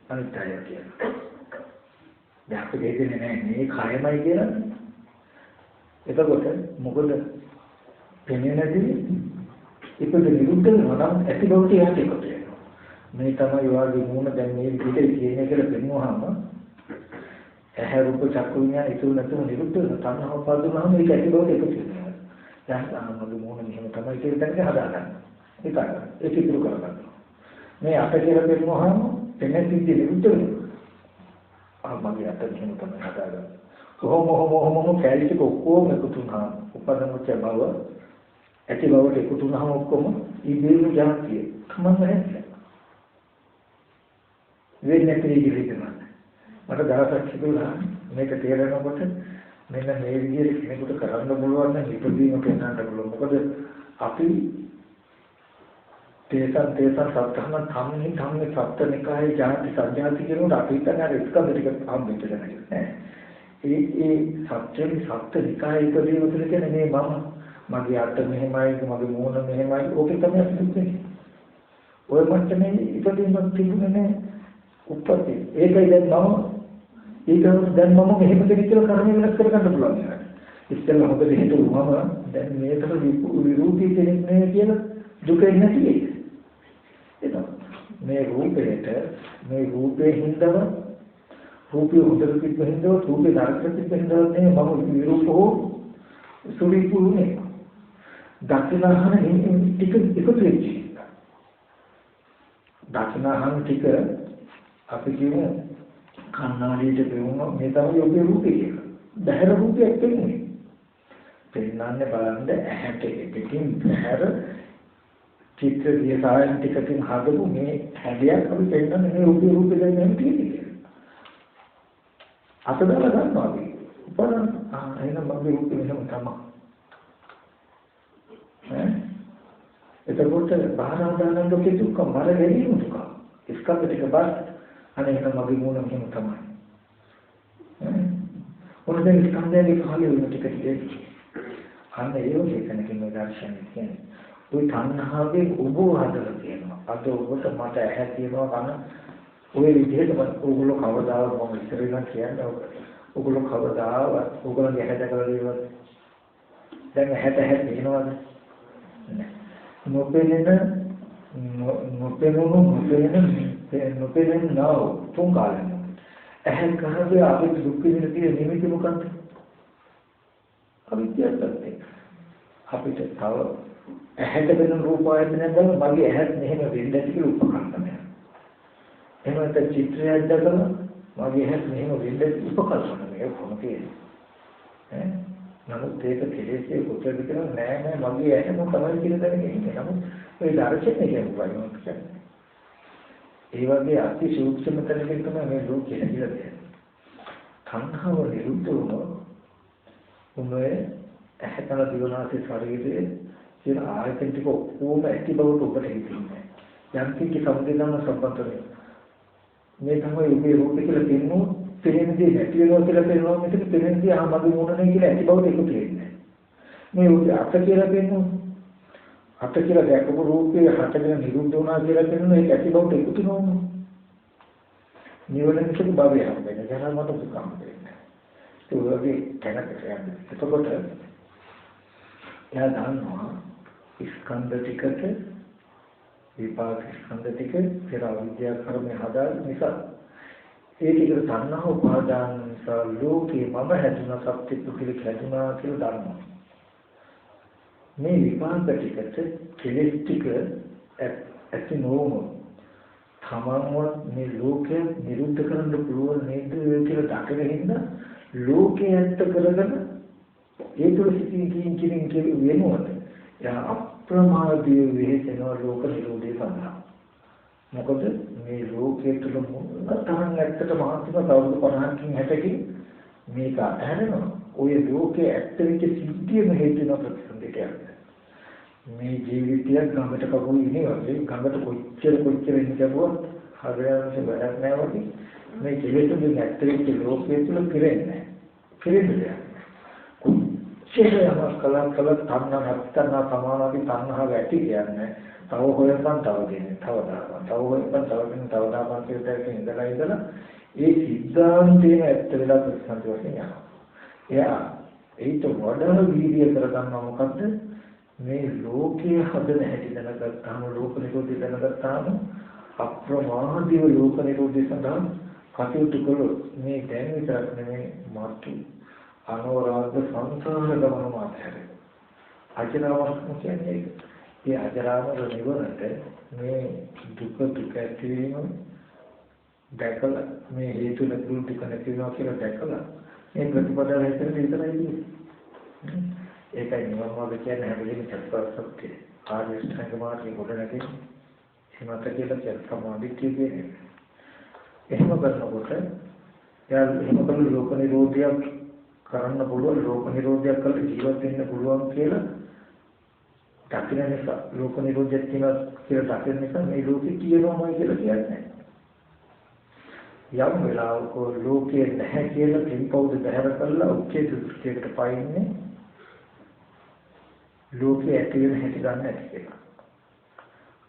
අනිත් අය කියන්නේ. දැන් අපි දෙන්නේ නැහැ මේ කයමයි කියලා. එතකොට මොකද පෙනෙනදී ඉපද නිරුද්ධ වෙනවා නම් ඇති බවට යටි කොට වෙනවා. මේ තමයි වාගේ මූණ දැන් මේ විදිහට කියන්නේ කියලා පෙන්වුවාම ඇහැ රූප චක්කු විඤ්ඤාණ ඉතුරු නැතුව නිරුද්ධ වෙනවා. තණ්හාව පදවම මේක ඇති බවට එකතු වෙනවා. දැන් මගේ මූණ මෙහෙම තමයි කියලා දැනග හදාගන්න. ඒක ඉතුරු කරගන්න. මේ අත කියලා පෙන්වුවාම එන්නේ සිද්ධි නිරුද්ධ වෙනවා. මගේ අත මෙහෙම තමයි හදාගන්න. කොහොම කැලිටික ඔක්කොම එකතු වුණා. උපදමුච්ච බව ඇති බවට එකතු වුණාම ඔක්කොම ඉබේම જાතිය. කමන්න නැහැ. වෙන්නේ පිළිගිරිනවා. මට දවසක් තිබුණා මේක තේරෙනකොට මෙන්න මේ විදිහට කෙනෙකුට කරන්න පුළුවන් නම් ඉදීම පෙන්වන්න පුළුවන්. මොකද අපි තේසන් සත්‍යම ධම්මේ සත්‍යනිකායේ ජාති සත්‍යාති කියනකොට අපි හිතන්නේ අර ස්කන්ධ ටික හම්බෙන්න නැහැ. ඒ සත්‍යනිකායේ ඉදීම තුළ කියන්නේ මේ මගේ අත මෙහෙමයි මගේ මූණ මෙහෙමයි ඕකේ තමයි අපි දුන්නේ. ඔය මට්ටමේ ඉදීමක් තිබුණේ නැහැ. උපතේ ඒකයි දැන් දැන් මම මෙහෙම දෙයක් කියලා කර්ම වෙනස් කරගන්න පුළුවන්. ඉස්සෙල්ලා හොඳ දෙයක් හිතුවම දැන් මේකට විරූපී කෙනෙක් නේ කියලා දුකේ නැති වෙයි. ඒක මේ රූපේ හින්දම රූපේ හොඳට පිටින්ද රූපේ ධර්මයෙන් පිටින්ද නේ මම විරූපෝ සුලිපුනේ. දක්ෂිනාහන ටික එකතු වෙච්චි. දක්ෂිනාහන ටික අපි කියමු කන්නාඩියට පෙවුණා මේ තමයි ඔබේ රූපය කියලා. බහැර රූපයක් පෙන්නේ. පෙන්නන්නේ බලන්න ඇහැට පිටින් බහැර චිත්‍ර දිහායන් ටිකකින් හදපු මේ හැඩයක් අපි පෙන්නන්නේ මේ ඔබේ රූපය දැන් එහෙම තියෙන්නේ. අතදාලා ගන්නවා අපි. බලන්න එහෙනම් මගේ රූපය මෙහෙම තමයි. එතකොට බාහනාදානන් ලෝකේ දුක මර ගැනීම දුක. ස්කන්ධ ටික බස් අනේ එහෙනම් මගේ මූණ මෙහෙම තමයි. මොනද ස්කන්ධයේ කාලේ වෙන ටික ටික අන්න ඒ වගේ කෙනකින් මේ දර්ශනය කියන්නේ. ওই තණ්හාවේ ඔබ හදලා තියෙනවා. අද ඔබට මට ඇහැ තියෙනවා කන ඔය විදිහට ඔයගොල්ලෝ කවදාවත් මම ඉස්සර ඉඳන් කියන්නේ ඔයගොල්ලෝ කවදාවත් ඔයගොල්ලෝගේ ඇහැ දැකලා ඉවරද? දැන් ඇහැට පේනවද? නොපෙනෙන නෝ තුන් කාලෙ. ඇහැ කරවේ අපි දුක් විඳින තියෙන නිමිති මොකක්ද? අවිද්‍යාවයි. අපිට තව ඇහැට වෙන රූප ආයතනයක් ගන්න මගේ ඇහත් මෙහෙම වෙන්න ඇති කියලා උපකල්පනය. එහෙම නැත්නම් චිත්‍රයක් දැකලා මගේ ඇහත් මෙහෙම වෙන්න උපකල්පනය මේ කොහොමද කියන්නේ? නමුත් ඒක කෙලෙස්යේ කොටද කියලා නෑ මගේ ඇහම තමයි කියලා දැනගෙන ඉන්නේ. නමුත් ඒ දර්ශනය කියන්නේ මොකක්ද? ඒ වගේ අති සූක්ෂම තැනකින් තමයි මේ ලෝකෙ හැදිලා තියෙන්නේ. තණ්හාව නිරුද්ධ වුණොත් උනේ ඇහැතන දිවනාසේ ශරීරයේ කියන ආයතන ටික ඔක්කොම ඇති බවට ඔබට හිතෙන්නේ. යම් කිසි සම්බන්ධන සම්බන්ධනේ. මේ තමයි ඔබේ රූපය කියලා තියෙනවා. පෙනෙන්නේ නැති වෙනවා කියලා පෙනෙනවා මෙතන පෙනෙන්නේ ආමගේ මොනනේ කියලා ඇති බවට එකතු වෙන්නේ. මේ ඔබේ අත කියලා පෙනෙනවා. අත කියලා දැකපු රූපේ හටගෙන නිරුද්ධ වුණා කියලා පෙනෙනවා ඒක ඇති බවට එකතු වෙනවා. නිවන විසින් භවය හම්බෙන්නේ ජනමත දුකම දෙන්නේ. ඒ වගේ කෙනෙක් කියන්නේ. එතකොට එයා දන්නවා ස්කන්ධ ටිකට විපාක ස්කන්ධ ටික පෙර අවිද්‍යා කර්මය හදා නිසා ඒ ටිකට තණ්හා උපාදාන නිසා ලෝකේ මම හැදුනා සත්‍ය පුදුලික හැදුනා කියලා දන්නවා. මේ විපාක ටිකට කෙලෙස් ටික ඇති නොවුණු තමන්වත් මේ ලෝකය නිරුද්ධ කරන්න පුළුවන් නේද කියලා දකින හින්දා ලෝකයේ ඇත්ත කරගෙන ඒ තුළ සිටින් කිරින් වෙනවද? යා අප්‍රමාදීව වෙහෙසෙනවා ලෝක නිරෝධය සඳහා. මොකද මේ ලෝකයේ තුල මොනතරම් ඇත්තටම ආත්ම තවුරු 50කින් 60කින් මේක ඇහැරෙනවා. ඔය ලෝකයේ ඇත්ත වෙච්ච සිද්ධියම හේතු වෙන ප්‍රතිසන්දිකයක්. මේ ජීවිතය ගඟට කපුව ඉන්නේ වගේ ගඟට කොච්චර ඉන්න කරුවොත් හරියටම වැඩක් නැහැ වගේ මේ ජීවිතේ ඇත්ත වෙච්ච ලෝකයේ තුල පිරෙන්නේ නැහැ. කොච්චර කල තණ්හා සමානදී තණ්හාව ඇති කියන්නේ තව හොයපන් තව දෙන්නේ තව දාපන් තව හොයපන් තව දාපන් කියලා ඉඳලා ඒ සිද්ධාන්තේම ඇත්ත වෙලා ප්‍රතිසන්දි වශයෙන් යනවා. එයා ඒට වඩා වීර්ය කරගන්නවා මොකද්ද? මේ ලෝකයේ හදන හැටි දැනගත්තාම ලෝක නිරෝධය දැනගත්තාම අප්‍රමාදීව ලෝක නිරෝධය සඳහා කටයුතු කළොත් මේ දැන් විතරක් නෙමෙයි මාතු අනවරාග සංසාර ගමන මාතහැර අජරාමරණ කියන්නේ ඒ අජරාමර නිවනට මේ දුක ඇතිවීම දැකලා මේ හේතු නැතුව දුක නැති වෙනවා කියලා දැකලා මේ ප්‍රතිපදාව හැදෙන්න විතරයි. ඒකයි නිවන් මාර්ගය කියන්නේ හැමදේම චතුරාර්ය ආර්ය අෂ්ටාංග මාර්ගයේ කොට නැති හිමත කියලා කියන සමාධිය කියන්නේ. එහෙම කරනකොට යා එහෙම කරන ලෝක නිරෝධයක් කරන්න පුළුවන් ලෝක නිරෝධයක් කරලා ජීවත් වෙන්න පුළුවන් කියලා දකින නිසා ලෝක නිරෝධයක් කියලා දකින නිසා මේ ලෝකේ කියනවාමයි කියලා කියන්නේ. යම් වෙලාවක ලෝකයේ නැහැ කියලා පින්පෞද බහැර කරලා උච්චේ දෘෂ්ටියකට පයින්නේ ලෝකයේ ඇති වෙන හැටි දන්නේ නැති කෙනා.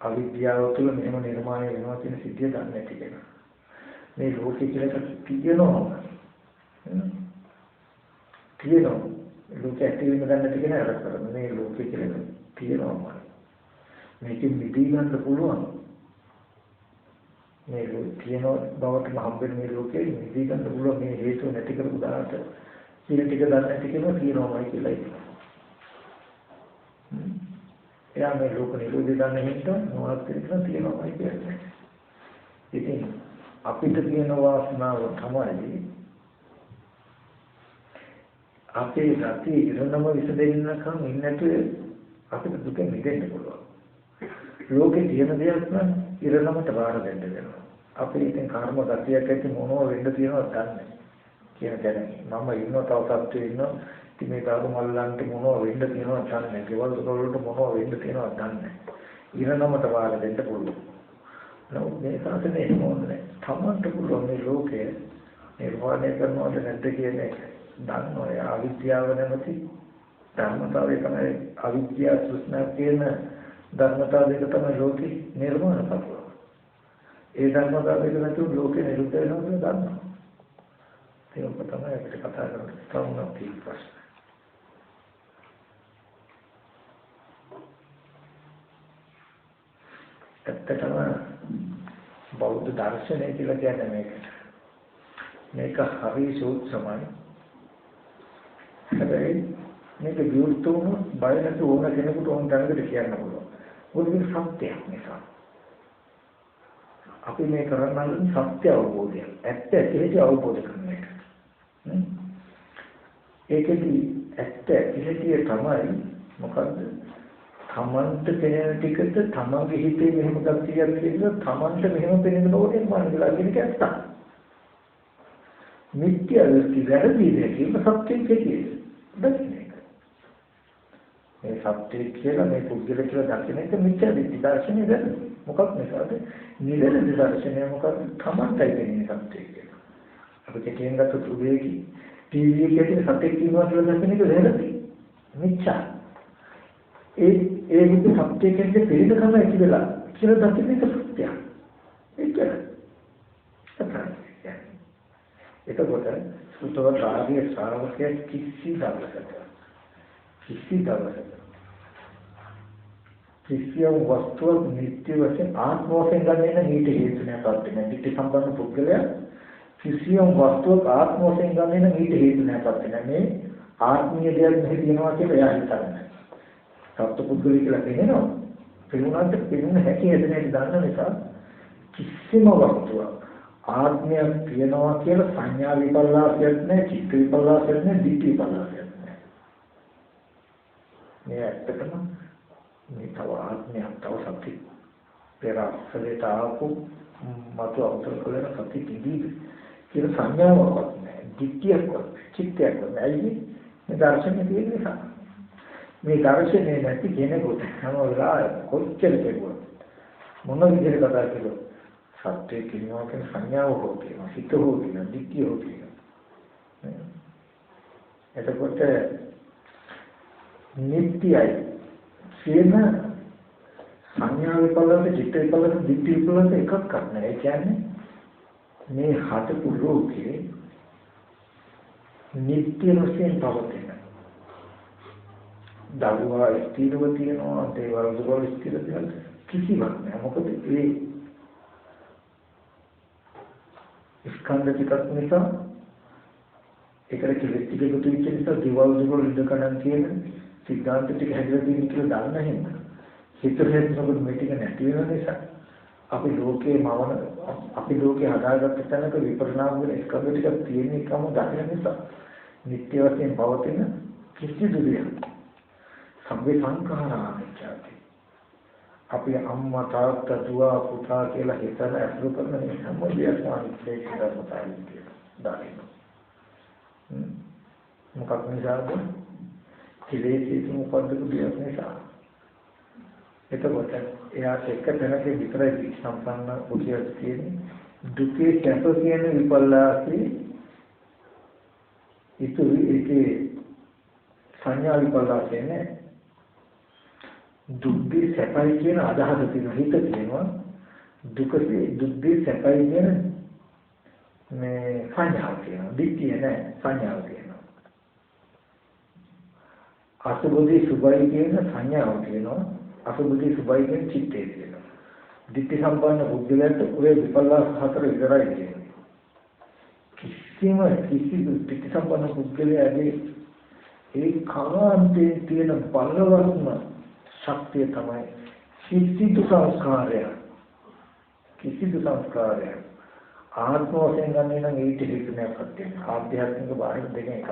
අවිද්‍යාව තුළ මෙහෙම නිර්මාණය වෙනවා කියන සිද්ධිය දන්නේ නැති කෙනා. මේ ලෝකයේ කියලා කියනවා ලෝකයේ ඇති වෙන දන්නේ නැති කෙනා අර කරන්නේ මේ ලෝකයේ කියලා කියනවා. මේකෙන් මිදී ගන්න පුළුවන්. මේ තියෙන බවට හම්බෙන මේ ලෝකේ මිදී ගන්න පුළුවන් මේ හේතු නැති කරපු දාට කියන ටික දන්නේ නැති කෙනා කියනවාමයි කියලා ඉන්නවා. එයා මේ ලෝක නිරෝධය දන්න හින්දා මොනවද කියලා තියෙනවාමයි කියන්නේ. ඉතින් අපිට තියෙන වාසනාව තමයි අපේ රටේ ඉරණම විසදෙන්නකම් ඉන්නට අපිට දුකෙන් මිදෙන්න පුළුවන්. ලෝකේ තියෙන දේක් නම් ඉරණමට බාර දෙන්න වෙනවා. අපේ ඉතින් කර්ම ගතියක් ඇති මොනව වෙන්න තියෙනවද දන්නේ කියන දැන මම ඉන්නව තව සත්ත්වෙ ඉන්නවා ඉතින් මේ කාග මල්ලන්ට මොනව වෙන්න තියෙනවද දන්නේ ගෙවල් වලට මොනව වෙන්න තියෙනවද දන්නේ ඉරණමට බාර දෙන්න පුළුවන්. නමුත් මේ සාසනේ එහෙම නැහැ. තමන්ට පුළුවන් මේ ලෝකය නිර්වාණය කරනවද නැද්ද කියන එක දන්නවා. ඒ අවිද්‍යාව නැමැති ධර්මතාවය තමයි අවිද්‍යාව සුස්නා කියන ධර්මතාව දෙක තමයි ලෝකේ නිර්මාණය කරන්නේ. ඒ ධර්මතාව දෙක නැතුව ලෝකේ නිරුද්ධ වෙනවා කියලා දන්නවා. ඒක තමයි අපිට කතා කරන්න තවම තියෙන ප්‍රශ්න. ඇත්තටම බෞද්ධ දර්ශනය කියලා කියන්නේ මේකට. මේක හරි සූත්‍රමයි. හැබැයි මේක විවෘත වුණොත් බය නැතුව ඕන කෙනෙකුට ඕන තැනකට කියන්න පුළුවන්. මොකද සත්‍යයක් නිසා. අපි මේ කරන්නේ සත්‍ය අවබෝධය. ඇත්ත ඇහිටි අවබෝධ කරන එක. ඒකදී ඇත්ත ඇහිටි තමයි මොකද්ද? තමන්ට පෙනෙන ටිකට තමන්ගේ හිතේ මෙහෙම ගතියක් තියෙනවා තමන්ට මෙහෙම පෙනෙන බවට මනසලා කියන එක ඇත්ත. මිත්‍යා දෘෂ්ටි වැරදි දෙයක් සත්‍යයක් කියන්නේ. මේ සත්‍ය කියලා මේ පුද්ගල කියලා දකින්න එක මිත්‍යා දෘෂ්ටි දර්ශනය දැන මොකක් නිසාද? නිවැරදි දර්ශනය මොකක්ද? තමන්ටයි දෙන්නේ සත්‍ය කියලා. අපි කියන ගත්ත උදේකී ටීවී එකේ සත්‍ය කියනවා කියලා දැක්කම ඒක වැරදි. මිත්‍යා. ඒ විදිහ සත්‍ය කියන්නේ පිළිදකම ඇති වෙලා කියලා දකින්න එක සත්‍යයක්. එතකොට සුතවත් ආර්ය ශ්‍රාවකයා කිසි දවසක කිසියම් වස්තුවක් නිත්‍ය වශයෙන් ආත්ම වශයෙන් ගන්න නීති හේතු නැපත් වෙන නිත්‍ය සම්බන්ධ පුද්ගලයා කිසියම් වස්තුවක් ආත්ම වශයෙන් ගන්න නීති හේතු නැපත් වෙන මේ ආත්මීය දෙයක් මෙහි තියෙනවා කියලා එයා හිතන්නේ. සත්පුද්ගලික කියලා කියනවා. පිරුණාට පිරුණ හැටි එදෙනේ දන්න නිසා කිසිම වස්තුවක් ආත්මයක් තියනවා කියලා සංඥා විපල්ලාසයක් නැහැ, චිත්ත විපල්ලාසයක් නැහැ, දිට්ඨි විපල්ලාසයක් නැහැ. මේ ඇත්තටම මේ තව ආත්මයක් තව සත්‍ය පෙර අසලට ආපු මතු අවතර කළේ සත්‍ය කිදී කියලා සංඥාවක් නැහැ, දිට්ඨියක්වත් චිත්තයක්වත් නැහැ. මේ දර්ශනය තියෙන නිසා මේ දර්ශනේ නැති කෙනෙකුට හැම වෙලාවෙම කොච්චර කෙරුවත් මොන විදිහට කතා කළොත් සත්‍ය කියනවා කියන සංඥාව හෝ කියනවා, හිත හෝ කියනවා, දිට්ඨිය හෝ කියනවා. එතකොට නිට්ටයයි කියන සංඥා විපල්ලාස, චිත්ත විපල්ලාස, දිට්ඨි විපල්ලාස එකක් නැහැ. ඒ කියන්නේ මේ හතපු ලෝකේ නිට්ටය වශයෙන් පවතින දරුවා ස්ථිරව තියෙනවා, දේවල් දුරවල් ස්ථිර තියෙනවා, කිසිවක් නැහැ. මොකද ඒ ස්කන්ධ ටිකක් නිසා ඒකට කෙලෙස් ටික එකතු වෙච්ච නිසා දේවල් දුරවල් ඉඳ කඩන් කියන සිද්ධාන්ත ටික හැදලා තියෙන කියලා දන්න හින්දා හිතේත් මේ ටික නැති වෙන නිසා අපි ලෝකේ හදාගත්ත තැනක විපරිණාම වෙන ස්කන්ධ ටිකක් තියෙන එකම දකින නිසා නිත්‍ය වශයෙන් පවතින කිසිදු දෙයක් සම්වේ සංඛාරානිච්චයි. අපි අම්මා තාත්තා දුව පුතා කියලා හිතන අසුර කරන මේ හැම දෙයක්ම අනිත්‍ය කියලා මතයි දාන්න. මොකක් නිසාද? කෙලෙස් උපද්දපු දෙයක් නිසා. එතකොට එයාට එක තැනක විතරයි සම්පන්න පුතියක් තියෙන්නේ. දුකේ සැප කියන විපල්ලාසී ඉතුරු ඒකේ සංඥා විපල්ලාසය නෑ. දුක්දී සැපයි කියන අදහස තියෙන හිත තියෙනවා. දුක්දී සැපයි කියන මේ සංඥාව තියෙනවා. දික්කිය නෑ, සංඥාව තියෙනවා. අසුබදී සුභයි කියන සංඥාව තියෙනවා. අසුබදී සුභයි කියන චිත්තය තියෙනවා. දික්ටි සම්පන්න බුද්ධිලට ඔය විපල්ලාස හතර විතරයි තියෙන්නේ. කිසිදු දික්ටි සම්පන්න බුද්ධිලයේ ඒ කාන්තේ තියෙන බලවත්ම ශක්තිය තමයි කිසිදු සංස්කාරය ආත්ම වශයෙන් ගන්නේ නම් ඊට හිතනයක් සත්‍යය ආධ්‍යාත්මික බාහිර දෙක එකක්.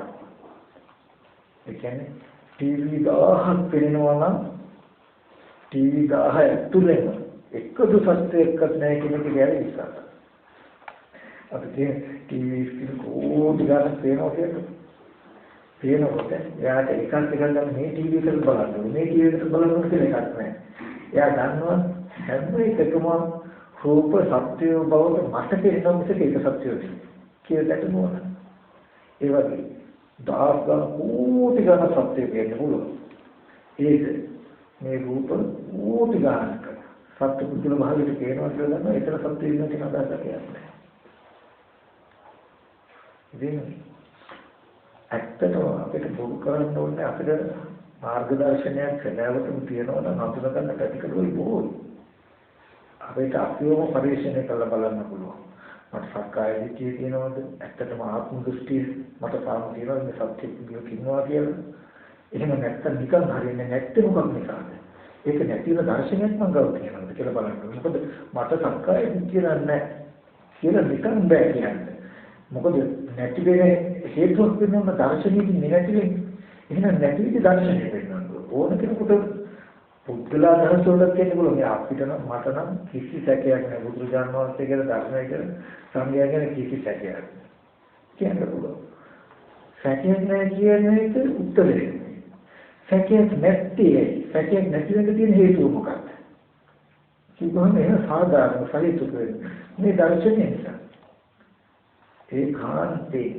ඒ කියන්නේ ටීවී 1000ක් පෙනෙනවා නම් ටීවී 1000 ඇතුළේම එකදු සත්‍යයක් නැහැ කියන එක ගැන විශ්වාසයි. අපි ටීවී ස්ක්‍රීන් කෝටි ගණන් පේනවා කියන්නේ පේනකොට එයාට එකක් ගන්න මේ ටීවී එකට බලන්න මේ ටීවී එකට බලන්න කියලා එකක් නැහැ. එයා දන්නවා හැම එකකම රූප සත්‍ය බවට මට පේන මිසක ඒක සත්‍යයි කියලා දන්නවා. ඒ වගේ දහස් ගණන් කෝටි ගණන් සත්‍ය පේන්න පුළුවන්. ඒක මේ රූප කෝටි ගණනක සත්‍ය පුදුල භාගයට පේනවා කියලා දන්නවා. ඒතර සත්‍ය වෙන කෙනා අදහසක් කියන්නේ. ඉතින් ඇත්තටම අපිට බොරු කරන්න ඕනේ අපිට මාර්ගදර්ශනයක් සදාවටම තියනවා නම් අඳුන ගන්න පැතිකඩවල බොහෝයි. අපිට අපිවම පරිශ්‍රණය කරලා බලන්න පුළුවන්. මට සක්කාය දිට්ඨිය තියෙනවද? ඇත්තටම ආත්ම දෘෂ්ටිය මට සාම තියෙනවද? මේ සත්‍ය පිළිවෙල ඉන්නවා කියලා. එහෙම නැත්තම් නිකන් හරියන්නේ නැත්තේ මොකක් නිසාද? ඒක නැතිව දර්ශනයක් මම ගාව තියෙනවද කියලා බලන්න ඕනේ. මොකද මට සක්කාය දිට්ඨිය නැහැ කියලා නිකන් බෑ කියන්නේ. මොකද නැති වෙන හේතුවක් වෙනවා දර්ශනීය නැති වෙන්නේ. එහෙනම් නැති වෙච්ච දර්ශනය වෙනවා. ඕන කෙනෙකුට පුද්ගලා දහස වල කියන්නේ බලන්න අපිට නම් මට නම් කිසි සැකයක් නැහැ. බුදුරජාණන් වහන්සේ කියලා දර්ශනය කියලා සංගය ගැන කිසි සැකයක් නැහැ. කියන්න පුළුවන්. සැකයක් නැහැ කියන එක උත්තරේ. සැකයක් නැති වෙන්න තියෙන හේතුව මොකක්ද? කිව්වම ඒක සාධාරණ සහිතුක වෙන්නේ. මේ දර්ශනය නිසා. ඒ කාන්තේ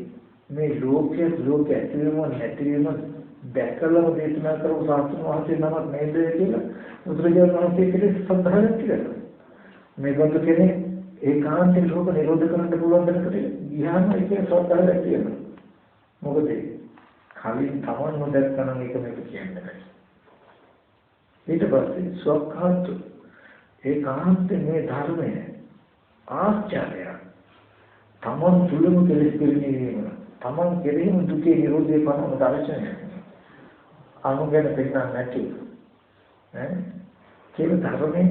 මේ ලෝකයේ ඇතිවීම නැතිවීම දැකලම දේශනා කරපු සාස්ත්‍ර වහන්සේ නමක් නේද කියලා බුදුරජාණන් වහන්සේ කෙරෙහි සම්බන්ධයක් තියෙනවා. මේ බඳු කෙනෙක් ඒ කාන්තේ ලෝක නිරෝධ කරන්න පුළුවන් දෙනකොට ගියාම ඒකේ සත්‍යයක් තියෙනවා. මොකද කලින් තමන් නොදැක්කම මේක කියන්නේ නැහැ. ඊට පස්සේ සෝක්ඛාන්ත ඒ කාන්තේ මේ ධර්මය ආශ්චර්යය තමන් තුළම කෙලෙස් පිරිනීම තමන් කෙරෙහිම දුකේ නිරෝධය පනවන දර්ශනය අනුගෙන පෙන්නන්නේ නැති ඈ කියන ධර්මයේ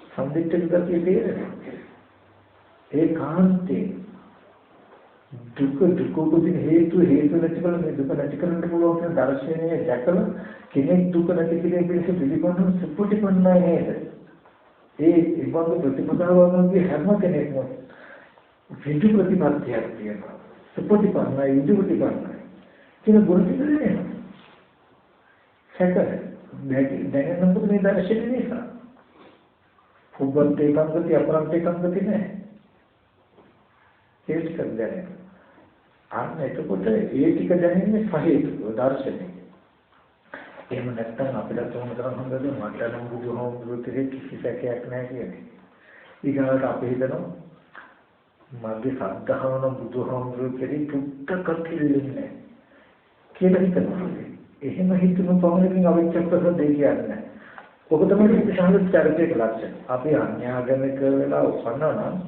සම්දිත්තික ගතිය තේරෙනවා. ඒකාන්තේ දුක උපදින හේතු නැති කරලා මේ දුක නැති කරන්න පුළුවන් කියන දර්ශනීය දැකලා කෙනෙක් දුක නැති කිරීම පිණිස පිළිපොන්න සුපටිපන්නයි නේද? ඒ ඉබඳු ප්‍රතිපදාවන්ගේ හැම කෙනෙක්ම විදු ප්‍රතිපත්තියක් තියෙනවා. සුපටිපන්නයි විදු ප්‍රතිපන්නයි කියන ගුණ පිළිදෙන්නේ. සැකද දැනෙන මොකද මේ දර්ශනීය නිසා. පුබ්බන්තේ කංගති අපරන්තේ කංගති නැහැ. ඒක දැනෙන. අන්න එතකොට ඒ ටික දැනෙන්නේ සහේතුක දර්ශනය. එහෙම නැත්නම් අපිට තෝරන තරම් හොඳද මට නම් බුදුහාමුදුරුවෝ කෙරේ කිසි සැකයක් නැහැ කියන්නේ. ඊගාට අපි හිතනවා මගේ සද්ධාව නම් බුදුහාමුදුරුවෝ කෙරේ පුත්තක කිල්ලන්නේ කියලා හිතනවා. එහෙම හිතන පමණකින් අවිච්ඡ ප්‍රසද්දේ කියන්නේ නැහැ. ඔක තමයි විශාල චරිතයක ලක්ෂණ. අපි අන්‍යාගමික වෙලා උපන්නා නම්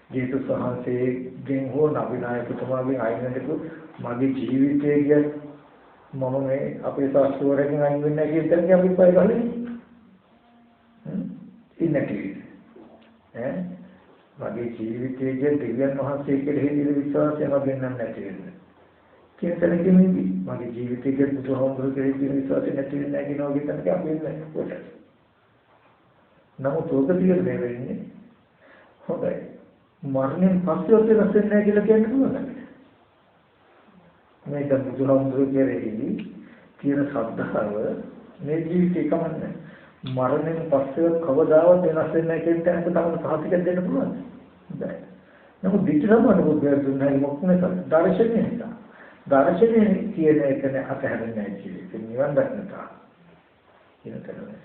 ජේසුස් වහන්සේගෙන් හෝ නබිනායකතුමාගෙන් අයින් වෙන්නකෝ මගේ ජීවිතය ගැන මම මේ අපේ සාස්ත්‍රවරකින් අයින් වෙන්නේ නැහැ කියන තැනක අපි පය ගහන්නේ ඉන්නේ මගේ ජීවිතය ගැන දෙවියන් වහන්සේ කෙරෙහි දින විශ්වාසය මගෙන් නැති වෙන්නේ කියන තැනකදී මගේ ජීවිතය ගැන බුදුහාමුදුරුවෝ කෙරෙහි දින විශ්වාසය නැති වෙන්නේ නැහැ කියන වගේ තැනක අපි ඉන්නේ කොට නමුත් ඔක තීරණය වෙන්නේ හොඳයි මරණයෙන් පස්සේ ඔතන වෙන්නේ නැහැ කියලා කියන්න පුළුවන්ද? මේක බුදුහාමුදුරුවෝ කෙරෙහි තියෙන ශ්‍රද්ධාව මේ ජීවිතේ කමන්නේ. මරණයෙන් පස්සේ කවදාවත් වෙනස් වෙන්නේ නැහැ කියන තැනක තමයි සාහිතික දෙන්න පුළුවන්. හොඳයි. නමුත් විචාරවන බුද්ධය දුන්නේ මොකක්ද? දර්ශනය නිසා. දර්ශනය කියන එක නේ අතහැරෙන්නේ නැහැ ජීවිතේ නිවන් දක්නතා. කියන තැන.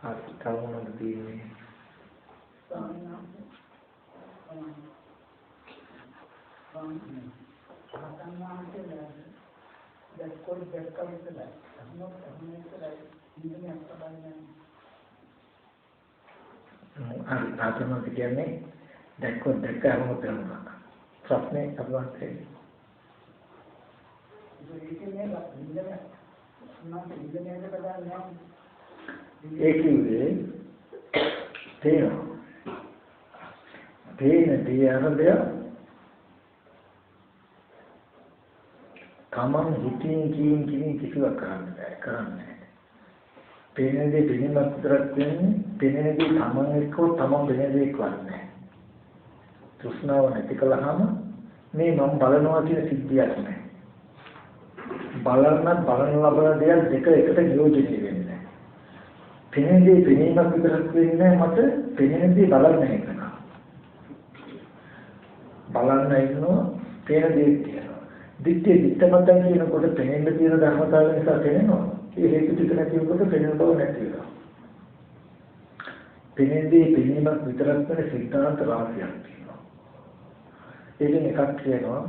ආස්තවුනද තියෙන්නේ ආත්මය කියන්නේ දැක්කම කරනවා. ප්‍රශ්නේ අපවත් ඒකේ තේරෙනවා. තේන ආරම්භය තමන් හිතින් කියින් කිසිවක් කරන්නේ පේනදී පිළිමක් විතරක් වෙන්නේ පේනදී තමන් එක්කෝ තමන් වෙනදී කරන්නේ තෘෂ්ණාව නැති කළාම මේ මම බලනවා කියන සිද්ධියක් නැහැ බලන ලබන දේවල් දෙක එකට නියෝජනය වෙන්නේ පේනදී පිළිමක් විතරක් වෙන්නේ මට පේනදී බලන්නේ නැහැ බලන්න ඉන්නවා පේන දේ තියෙනවා. දිත්තේ දිත්තමතන් කියනකොට පේන්න තියෙන ධර්මතාවය නිසා පේනවා. ඒ හේතු ටික නැතිවෙනකොට පේන බව නැති වෙනවා. පේනදී පේනීමක් විතරක් වෙන සිද්ධාන්ත රාශියක් තියෙනවා. ඒකෙන් එකක් කියනවා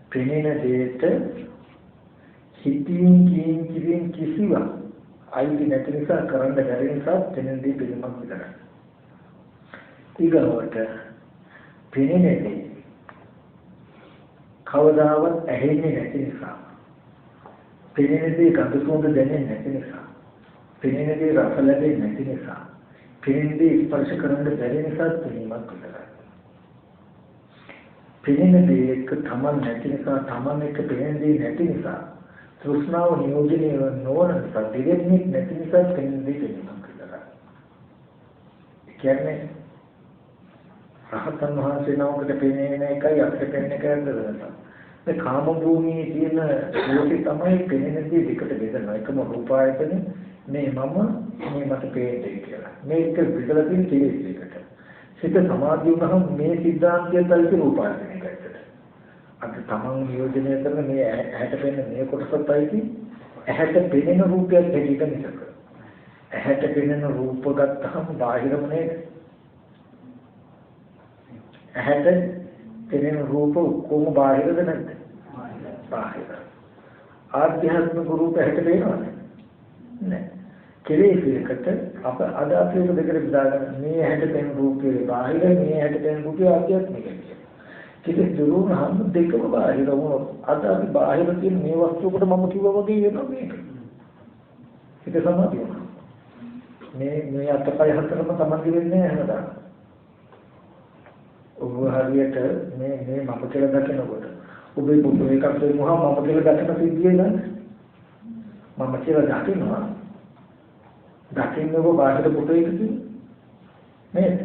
පේන දෙයට හිතින් කියින් කිසිවක් අයිති නැති නිසා කරන්න බැරි නිසා පේනදී පේනීමක් විතරයි. ඊගොල්ලෝට පේනදී කවදාවත් ඇහෙන්නේ නැති නිසා පෙනෙනදී ගඳ සුවඳ දැනෙන්නේ නැති නිසා පෙනෙනදී රස ලැබෙන්නේ නැති නිසා පෙනෙනදී ස්පර්ශ කරන්න බැරි නිසා පෙනීමක් විතරයි පෙනෙනදී එක තමන් නැති නිසා තමන් එක පෙනෙනදී නැති නිසා තෘෂ්ණාව නියෝජනය නොවන නිසා දෙවෙනි නැති නිසා පෙනෙනදී පෙනීමක් විතරයි කියන්නේ රහතන් වහන්සේ නමකට පෙනෙන එකයි අපිට පෙනෙන එකයි අතර මේ කාම භූමියේ තියෙන රූපේ තමයි පෙනෙනදී දෙකට බෙදනවා එකම රූපායතනේ මේ මම මේ මට පේන්නේ කියලා මේක බෙදලා තියෙන කෙලෙසයකට සිත සමාධිය වුණාම මේ සිද්ධාන්තය තල්ක රූපායතනයකට අද තමන් නියෝජනය කරන මේ ඇහැට පෙනෙන මේ කොටසයි ඇහැට පෙනෙන රූපයක් දෙක මිසක ඇහැට පෙනෙන රූප ගත්තහම බාහිරම නේද ඇහැට පෙනෙන රූප කොහොම බාහිරද නැද්ද? බාහිර. ආධ්‍යාත්මික රූප ඇහැට පේනවද? නැහැ. කෙලෙසයකට අප අද අපි දෙකට බෙදාගෙන මේ ඇහැට පෙනෙන රූපේ බාහිර මේ ඇහැට පෙනෙන රූපේ ආධ්‍යාත්මික කියලා. කෙලෙස් දුරුනහම දෙකම බාහිර වුණොත් අද අපි බාහිර තියෙන මේ වස්තුවකට මම කිව්වා වගේ වෙනවා මේක. ඒක සමාධිය. මේ අතපය හතරම තමයි වෙන්නේ හැමදාම. ඔබ හරියට මේ මම කියලා දකිනකොට ඔබේ පුතේ එකක් දෙන්නවා මම කියලා දකින සිද්ධිය නේද? මම කියලා දකිනවා. දකින්නකො බාහිර පුතේ කිසි නේද?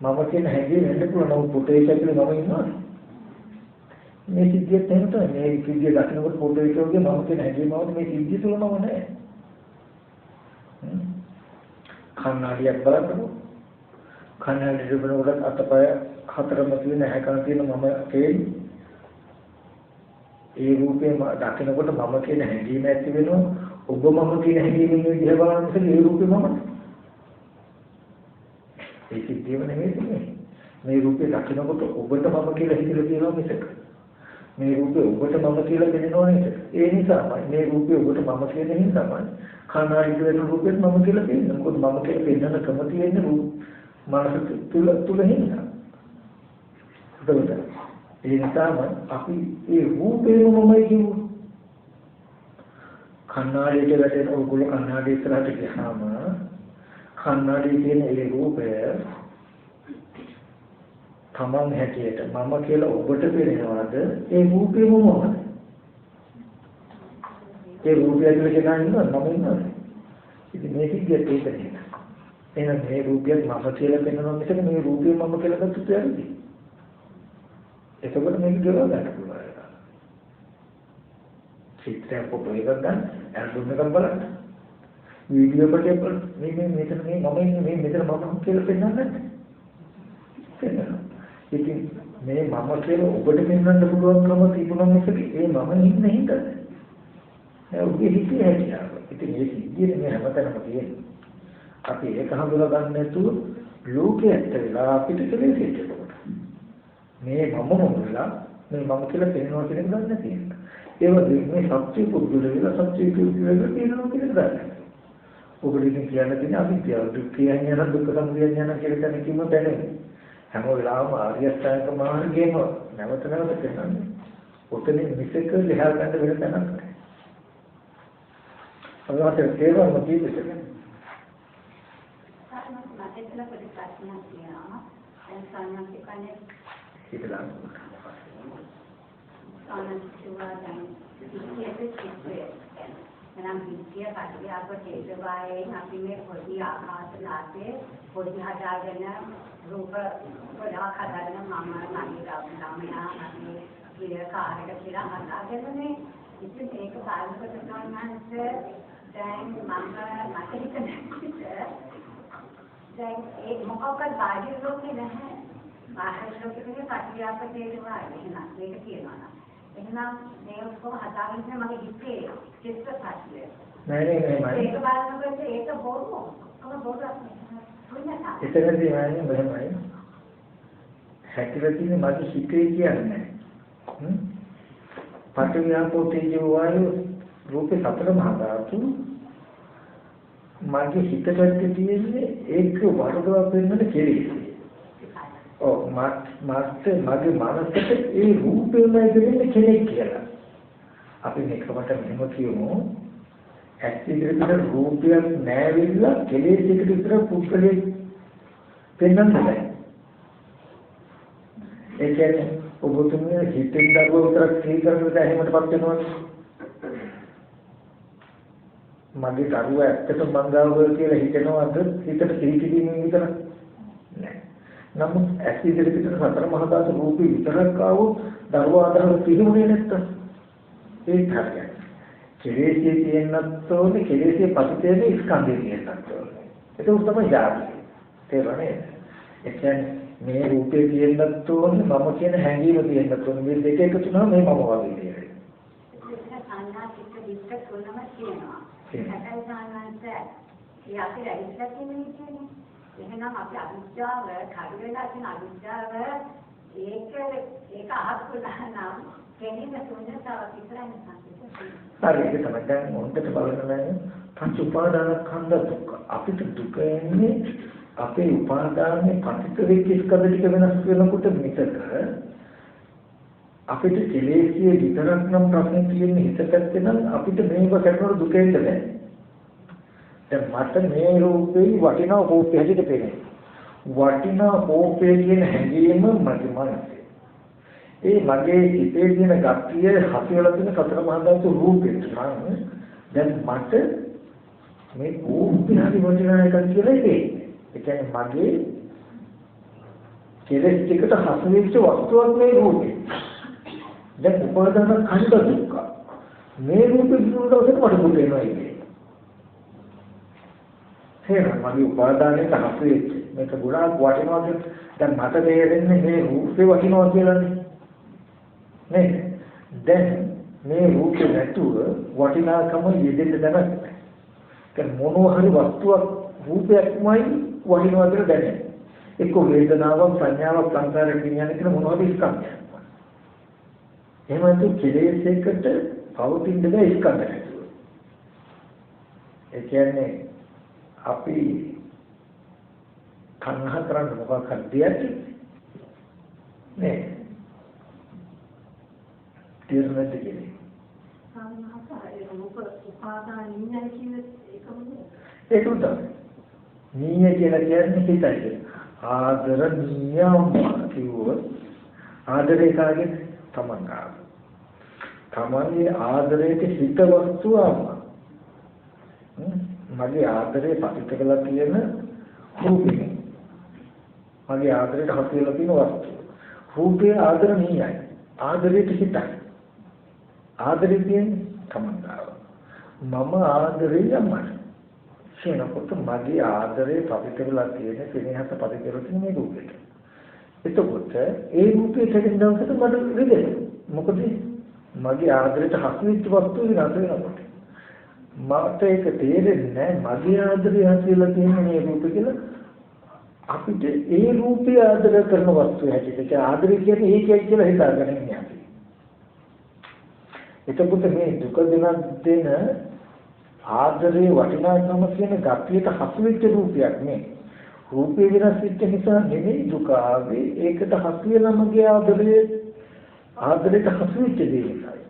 මම කියන හැඟීම වෙන්න පුළුවන් පුතේ කියලා මම ඉන්නවා. මේ සිද්ධියත් එහෙම තමයි. මේ සිද්ධිය දකින්නකොට පුතේ කියෝගේ මම කියන හැඟීමවත් මේ සිද්ධිය තුල මම නැහැ. කන්නාඩියක් බලන්නකො. කන්නාඩිය බලනකොට අතපය හතරම තියෙන හැකන තියෙන මම තේරෙන්නේ. ඒ රූපේ දකින්නකොට මම කියන හැඟීම ඇති වෙනවා. ඔබ මම කියන හැඟීමෙන් දිහා බලනකොට ඒ රූපේ මම. ඒ සිද්ධියම නෙමෙයි තියෙන්නේ. මේ රූපේ දකින්නකොට ඔබට මම කියලා හිතලා තියෙනවා මිසක. මේ රූපේ ඔබට මම කියලා දැනෙනව නේද? ඒ නිසාමයි මේ රූපේ ඔබට මම කියන හින්දාමයි කනායිද වෙන රූපෙත් මම කියලා කියන්නේ. මොකද මම කියලා පෙන්නන ක්‍රම තියෙන්නේ රූප මනස තුල හින්දා. එතකොට ඒ නිසාම අපි ඒ රූපේම මමයි කියමු. කන්නාඩියට වැටෙන ඔයගොල්ලෝ කන්නාඩිය ඉස්සරහට ගියාම කන්නාඩියේ තියෙන ඒ රූපය තමන් හැටියට මම කියලා ඔබට පේනවාද ඒ රූපේම මමයි. ඒ රූපය ඇතුලේ කෙනා ඉන්නවද මම ඉන්නවද? ඉතින් මේ සිද්ධියට ඒක නේද? එහෙනම් මේ රූපයත් මම කියලා පෙන්වනවා මිසක මේ රූපය මම කියලා ගත්තොත් ඇයි? එතකොට මේක ගෙවා ගන්න පුළුවන්. චිත්‍රයක් ෆොටෝ එකක් ගන්න, ඇල්බම් එකක් බලන්න. වීඩියෝ එකක් බලන්න. මේ මෙතන මේ මම ඉන්නේ මේ මෙතන මම කියලා පෙන්වන්නේ නැහැ. ඉතින් මේ මම කියලා ඔබට පෙන්වන්න පුළුවන්කම තිබුණා මිසක ඒ මම ඉන්නේ හින්දාද? ඒ ඔබේ හිතේ හැටියාව. ඉතින් මේ සිද්ධියේ මේ හැමතැනම තියෙන්නේ. අපි ඒක හඳුනා ගන්න නැතුව ලෝකයට වෙලා අපිට කෙලෙසිට එතකොට. මේ මම මොනවලා මේ මම කියලා පෙන්වනවා කියන එක ගන්න තියෙනවා. ඒ වගේ මේ සත්‍ය පුදුල වෙලා සත්‍ය පුදුල වෙලා කියනවා කියන එක. ඔබට ඉතින් කියන්න තියෙන අවිද්‍යාව දුක් කියන්නේ නැත්නම් දුක්ඛ සමුදය ඥාන කියලා කියන කිම බැලේ. හැම වෙලාවම ආර්ය අෂ්ටාංග මාර්ගයේම නැවත නැවත කරන්නේ. ඔතනින් මිසක ලෙහා ගන්න වෙන තැනක් නැහැ. අදහස් ඒවා මොකද කියන්නේ? මතකලා ප්‍රතිපත්තියක් කියනවා. දැන් සාමාන්‍යකනේ ඉතලා සාමාන්‍යවා දැන් ඉතිරියට එනම් විද්‍ය පරියාප තේජවායේ අපි මේ පොඩි ආකාශනාතේ පොඩි හදාගෙන රූප ගොඩාක් හදාගෙන මම මගේ ළමයා මගේ ක්‍රියාකාරක කියලා හදාගෙනනේ ඉතින් ඒක බලනකොට තමයි දැන් මම මට හිතෙන්නේ දැන් ඒ මොකක්ද බාහිර ලෝකේ නැහැ බාහිර ලෝකේ පරියාප තේජවායේ එහෙනම් මේක කියනවා එහෙනම් මේ ඔක්කොම හදාගෙන මගේ හිතේ චිත්ත පස්සේ නෑ ඒක බලනකොට ඒක බොරු කොහොම බොරුක් නේ එතනදී මම මෙහෙමයි හැකියාව තියෙන මගේ හිතේ කියන්නේ පටිවිආපෝ තේජෝ වායු රූපේ සතර මහා ධාතු මගේ හිතට තියෙන්නේ ඒක වරදවා පෙන්නන කෙලෙස්. ඔව් මගේ මනසට ඒ රූපෙම දෙන්නේ කෙනෙක් කියලා. අපි මේකට මෙහෙම කියමු. ඇත්ත ඉදිරියට රූපයක් නැවිලා කෙලෙස් එකට විතර පුද්ගලෙක් පෙන්වන්නේ. ඒ කියන්නේ ඔබතුමිය හිතෙන් දරුවා විතරක් සිහි කරනකොට එහෙමටපත් වෙනවනේ. මගේ දරුවා ඇත්තටම මංගාව කියලා හිතනවද හිතට සිහි කිරීමෙන් විතර නෑ. නමුත් ඇස් ඉදිරියට සතර මහා ධාතු රූපේ විතරක් ආවොත් දරුවා අතරම පිළිමුනේ නැත්තම් ඒ හරියට. කෙලෙසේ තියෙනත් ඕනේ කෙලෙසේ පසුතේන ස්කන්ධය තියෙනත් ඕනේ. ඒක තමයි යාපි. තේරෙන්නේ? ඒ කියන්නේ මේ රූපේ තියෙනත් ඕනේ මම කියන හැඟීම තියෙනත් ඕනේ. මේ දෙක එකතු වුණාම මේ මම වගේ දෙයක්. ඒක සංඥා චිත්ත විස්තර තුනම තියෙනවා. ඒකයි සාමාන්‍යයෙන් ඒ අපි රැඳිලා තියෙන විදිහනේ. එහෙනම් අපි අවිද්‍යාව කඩවෙලා තියෙන අවිද්‍යාව ඒක අහක්ුණා නම් කෙනෙක් තුන්දතාව විතරයි සංකේතය. හරි ඒක තමයි දැන් මොන්ට බලන්න පංච උපාදානස්කන්ධ දුක. අපිට දුක එන්නේ අපේ උපාදානයේ පතිත වෙච්ච ස්කන්ධ ටික වෙනස් වෙනකොට මිසක අපිට කෙලෙසිය විතරක් නම් ප්‍රශ්නේ තියෙන්නේ හිත පැත්තේ නම් අපිට මේක කරනකොට දුක එන්නේ නැහැ. දැන් මට මේ රූපේ වටිනා කෝපය හැටියට පේනවා. වටිනා කෝපය කියන හැඟීම මගේ මනසේ. ඒ මගේ හිතේ තියෙන ගතිය හතිවලා තියෙන සතර මහා ධාතු රූපෙට නම් දැන් මට මේ කෝපය හරි වටිනා එකක් කියලා ඉතින්. ඒ කියන්නේ මගේ කෙලෙස් ටිකට හසු වෙච්ච වස්තුවක් මේ රූපේ. දැන් උපාදාන ඛණ්ඩ දුක්ඛ. මේ රූපේ දුරට මට දුක එනවා ඉන්නේ. හේන මගේ උපාදානයේ හසු වෙච්ච මේක ගොඩාක් වටිනවා කියන දැන් මට තේරෙන්නේ මේ රූපේ වටිනවා කියලානේ. නේද? දැන් මේ රූපේ නැතුව වටිනාකම යෙදෙන්න දැනගන්න. දැන් මොනවා හරි වස්තුවක් රූපයක්මයි වටිනවා කියලා දැනෙන්නේ. එක්ක වේදනාවක් සංඥාවක් සංකාරයක් විඥානය කියන මොනවද ස්කන්ධයක්. එහෙම නැතු කෙලෙසයකට පවතින දේ ස්කන්ධ නැතුව. ඒ කියන්නේ අපි කන්හ කරන්න මොකක් හරියට නේ තීරණයට කියන්නේ ඒක උදා නීය කියලා කියන්නේ හිතයි ආදරණීයම කිව්වොත් ආදරේ කාගෙන් තමන් ගන්න තමන්ගේ ආදරයට හිත වස්තුවම මගේ ආදරේ පතිත කළා කියන රූපේ මගේ ආදරයට හසු වෙලා තියෙන වස්තුව රූපේ ආදරණීයයි ආදරයට හිතයි ආදරේ කියන්නේ තමන් ගන්න මම ආදරේ යමන කියනකොට මගේ ආදරේ පතිත වෙලා තියෙන කෙනෙක්ට පතිත කරලා තියෙන මේ රූපෙට එතකොට ඒ රූපේ දෙකෙන් දවසට මට රිදෙනවා මොකද මගේ ආදරයට හසු වෙච්ච වස්තුව විනාශ වෙනකොට මට ඒක තේරෙන්නේ නැහැ මගේ ආදරය හසු වෙලා තියෙන මේ රූපේ කියලා අපිට ඒ රූපය ආදර කරන වස්තුව හැටියට ඒක ආදරය කියන්නේ ඒකයි කියලා හිතාගෙන ඉන්නේ අපි. එතකොට මේ දුක දෙන ආදරේ වටිනාකම කියන ගතියට හසු වෙච්ච රූපයක් නේ. රූපේ වෙනස් වෙච්ච නිසා නෙමෙයි දුක ආවේ ඒකට හසු වෙලා මගේ ආදරයට හසු වෙච්ච දේ නිසායි.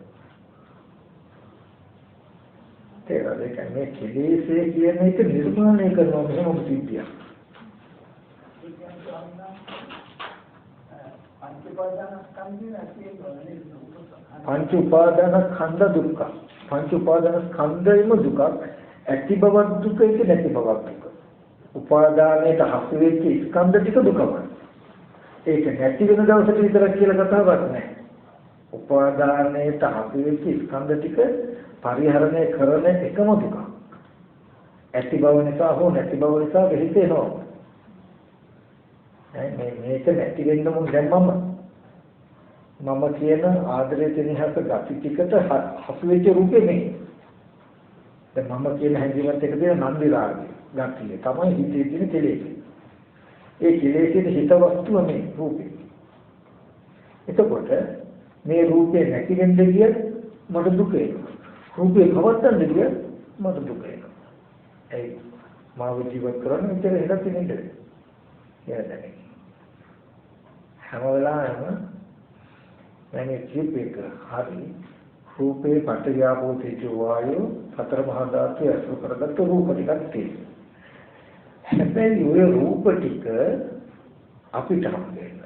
ඒ කියන්නේ කෙලෙසේ කියන එක නිර්මාණය කරනවා මෙහෙම සිද්ධියක්. පංච උපාදාන ස්කන්ධ දුක්ඛ. පංච උපාදාන ස්කන්ධයම දුක. ඇති බවක් දුක ඒක නැති බවක් දුක. උපාදානයට හසු වෙච්ච ස්කන්ධ ටික දුකමයි. ඒක නැති වෙන දවසට විතරක් කියලා කතාවක් නැහැ. උපාදානයට හසු වෙච්ච ස්කන්ධ ටික පරිහරණය කරන එකම දුක. ඇති බව නිසා හෝ නැති බව නිසා වෙහිතේනවා. මේක නැති වෙන්න මොන් දැන් මම කියන ආදරයේ තෙනහස ගති ටිකට හසු වෙච්ච රූපේ නෙමෙයි. දැන් මම කියන හැඟීමත් එක දෙන නන්දි රාගය ගතිය තමයි හිතේ තියෙන කෙලෙස්. ඒ කෙලෙස්ේ හිත වස්තුව මේ රූපේ. එතකොට මේ රූපේ නැති වෙන්න ගියත් මට දුක එනවා. රූපේ පවත්තන්න ගියත් මට දුක එනවා. ඒ මාව ජීවත් කරන්න මෙතන හිතක් තියෙන්නේ. එහෙනම් හැම වෙලාවෙම මම ජීවිතේක හරි රූපේ පටවියාපෝ තේජෝ වායෝ සතර මහා ධාතු අසු කරගත්ත රූප ටිකක් තියෙනවා. හැබැයි ওই රූප ටික අපිට හම්බෙන්න.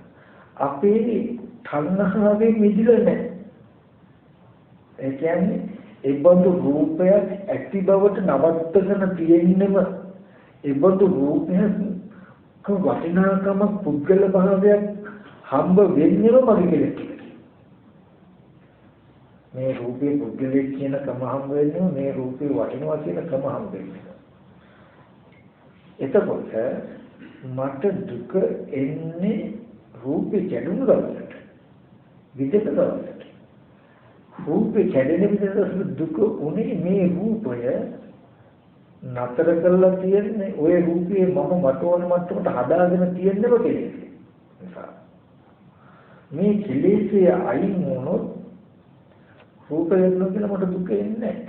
අපේ තණ්හාවෙන් මිදිලා නැහැ. ඒ කියන්නේ ඒ බඳු රූපයක් ඇති බවට නවත්තගෙන තියෙන්නම ඒ බඳු රූපයක් වටිනාකම පුද්ගල භාවයක් හම්බ වෙන්නේම මගේ කෙලෙස්. මේ රූපේ පුද්ගලෙක් කියන කම හම්බ වෙන්නේ මේ රූපේ වටිනවා කියන කම හම්බ වෙන්නේ. එතකොට මට දුක එන්නේ රූපේ කැඩුණු දවසට. විදක දවසට. රූපේ කැඩෙන විදිහට දුක උනේ මේ රූපය නතර කරලා තියන්නේ ওই රූපේ මම මතෝන මට්ටමට හදාගෙන තියන්නේම කෙලෙස්. නිසා මේ කෙලෙස්ය අයින් වුණොත් රූපය වෙනවා කියලා මට දුක එන්නේ නැහැ.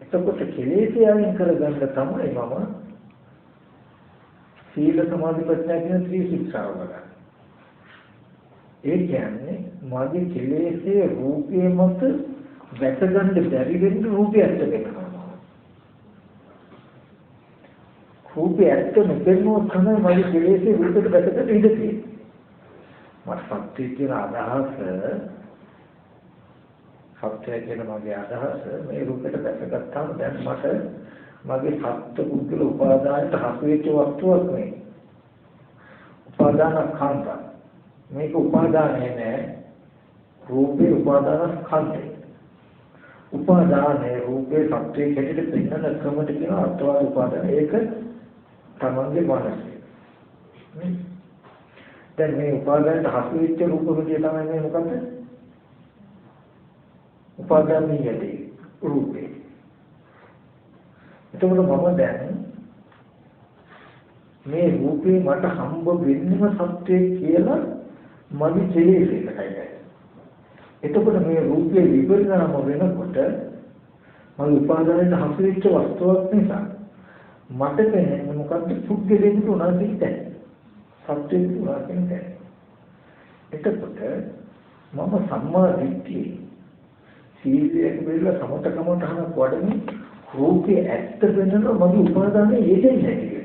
එතකොට කෙලෙස්ය අයින් කරගන්න තමයි මම සීල සමාධි ප්‍රඥා කියන ත්‍රි ශික්ෂාව ගන්න. ඒ කියන්නේ මගේ කෙලෙස්යේ රූපේ මත වැටගන්න බැරි වෙන්න රූපය ඇත්ත වෙනවා. රූපේ ඇත්ත නොපෙනුනොත් තමයි මගේ කෙලෙසේ රූපෙට දැකගන්න ඉඩ තියෙන්නේ. මට සත්‍ය කියන අදහස සත්‍ය කියන මගේ අදහස මේ රූපෙට දැකගත්තාම දැන් මට මගේ සත්‍ය පුද්ගල උපාදානයට හසු වෙච්ච වස්තුවක් නෙවෙයි. උපාදාන ස්කන්ධ. මේක උපාදානය නෑ. රූපේ උපාදාන ස්කන්ධය. උපාදානයේ රූපේ සත්‍යයේ හැටියට පෙන්වන ක්‍රමයට කියන අත්වාද උපාදාන. ඒක තමන්ගේ මනසේ. දැන් මේ උපාදානයට හසු වෙච්ච රූප විදිය තමයි මේ මොකද්ද? උපාදානීයදී රූපේ. එතකොට මම දැන් මේ රූපේ මට හම්බ වෙන්නම සත්‍යය කියලා මගේ කෙලෙසේකටයි. එතකොට මේ රූපේ විපරිණාම වෙනකොට මගේ උපාදානයට හසු වෙච්ච වස්තුවක් නිසා මට දැනෙන්නේ මොකක්ද පුද්ගලයෙකුට උනන්දිත සත්‍යෙට උනන්දිත. එතකොට මම සම්මා දිට්ඨිය සීලයෙන් බෙල්ල සමතකමට හන වඩමින් රූපේ ඇත්ත වෙනන මගේ උපාදානයේ යෙදෙන්නේ නැති.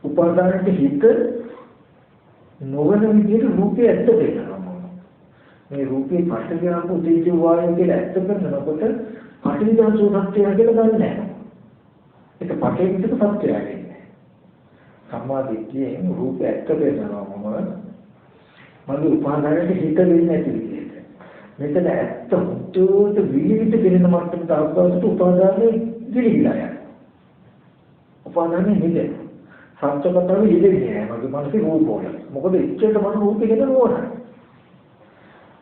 උපාදානයේ හිත නොවන විදිහට රූපේ ඇත්ත වෙනවා. මේ රූපේ පටවියාපු තේජෝ වායෝ කියලා ඇත්ත කරනකොට පටිවිදාසෝ සත්‍යය කියලා ගන්න නැහැ. ඒක පටිවිදක සත්‍යය කියන්නේ. සම්මා දිට්ඨියෙන් රූපේ ඇත්ත වෙනවා මගේ උපාදානයේ හිත වෙන්නේ නැති විදිහට. මෙතන ඇත්ත මුතුට විවිධ දෙන මට්ටමට අවබෝධයට උපාදානයේ ගිලිහිලා යනවා. උපාදානයේ නිදේ. සංස්කෘතව ඉඳින්නේ මගේ මනසේ රූප වල. මොකද ඉච්ඡයට මන රූපේ ගැන ඕනයි.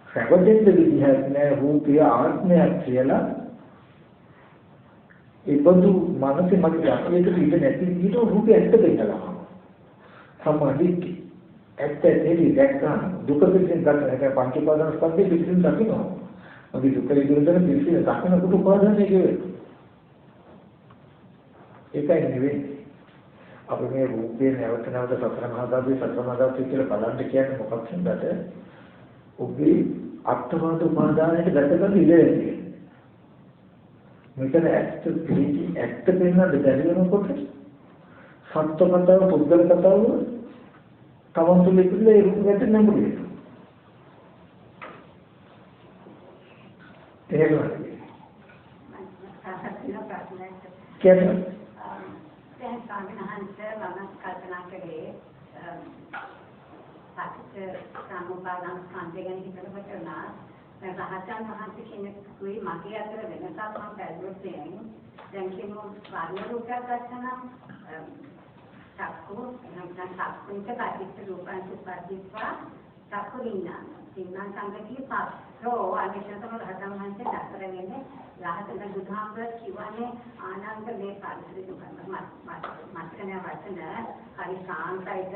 සැකදෙන්න විදිහක් නෑ රූපය ආත්මයක් කියලා. ඒ බඳු මනසේ මගේ යකේට ඉඳ නැති විදිහට රූපය ඇත්ත දෙන්නවා. සම්මාදිට්ඨි ඇත්ත දෙවි දැක්කම දුක පිටින් දැක්ක පංච උපාදාන ස්කන්ධේ පිටින් දකිනවා. මගේ දුක ඉදිරියට පිටින් දකිනකොට උපාදානය කියවේ. ඒකයි නෙවෙයි. අපි මේ රූපේ නැවත නැවත සතර මහා ධාතු කියලා බලන්න කියන්නේ මොකක්ද? ඔබේ අත්වාද උපාදානයට ගැටගන්න ඉඩ මෙතන ඇත්ත පිළිචි ඇත්ත පෙන්වන්න දැනෙනකොට සත්‍ය කතාව පුද්ගල කතාව තමන් තුළ ඉතිරි ඒ රූප ගැට නැඹුරුයි. එහෙමයි. කියන්නේ දැන් සාමාන්‍යහන්ත මම කල්පනා කරේ සත්‍ය සමුපාදන් ස්කන්ධය ගැන හිතනකොට නා රහතන් වහන්සේ කෙනෙකුයි මගේ අතර වෙනසක් මම බැලුවොත් දැන් කියමු ස්වර්ණ රූපයක් ගත්තනම් චක්කු නැත්නම් චක්කුන්ට කාටිච්ච රූපයන් සුපදිස්වා චක්කු විඥාන විඥාන සංගතිය පස්සෝ අනිශතම රහතන් වහන්සේ දක්වන්නේ රහතන් බුදුහාමුදුර කිව්වනේ ආනන්ද මේ පරිසරය දුකම මත්කන වචන හරි සාන්තයිද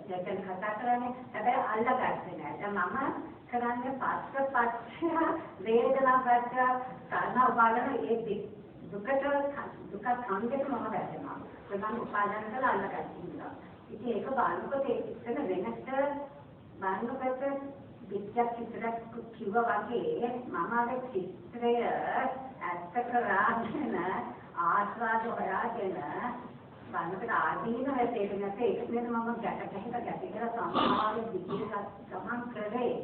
දැන් කතා කරන්නේ හැබැයි අල්ලගත්තේ නැහැ. දැන් මම කරන්නේ පස්ස වේදනා පස්ස කාරණා උපාදාන ඒ දුකට දුක සංකේත මම දැක්කම මම උපාදාන කරලා අල්ලගත්තා. ඉතින් ඒක බලනකොට එතන වෙනස්ට බලනකොට විද්‍යා චිත්‍රයක් කිව්වා වගේ මම අර චිත්‍රය ඇත්ත කරාගෙන ආස්වාද හොයාගෙන බලනකොට ආදීන හැටේට නැත්නම් ඒක නේද මම ගැට සමාන දිගට ගමන් කරේ.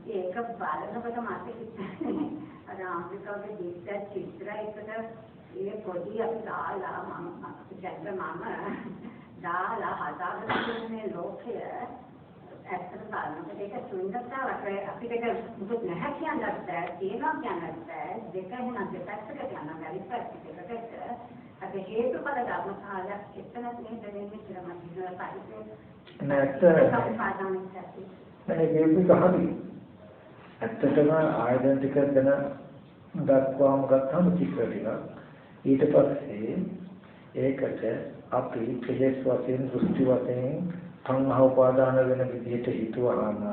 ඒක බලනකොට මට හිතෙන්නේ අර ආම්බිකාගේ විද්‍යා චිත්‍රයකට ඒ පොඩි අපි දාලා මම දාලා හදාගන්න මේ ලෝකය ඇත්තට බලනකොට ඒක සුන්දරතාවක් අපිට මුකුත් නැහැ කියන්නත් බෑ තියෙනවා කියන්නත් බෑ දෙක වෙනස් දෙපැත්තකට යනවා පරිපැත්තකට අද හේතුඵල ධර්ම කාලයක් එතනත් මේ දෙන්නේ කියලා මම හිතනවා පරිපැත්තේ ඇත්තටම ආයතන ටික ගැන දක්වාම ගත්තාම චිත්‍ර ටික ඊට පස්සේ ඒකට අපි කෙලෙස් වශයෙන් දෘෂ්ටි වශයෙන් සංහව උපාදාන වෙන විදිහට හිතුවාම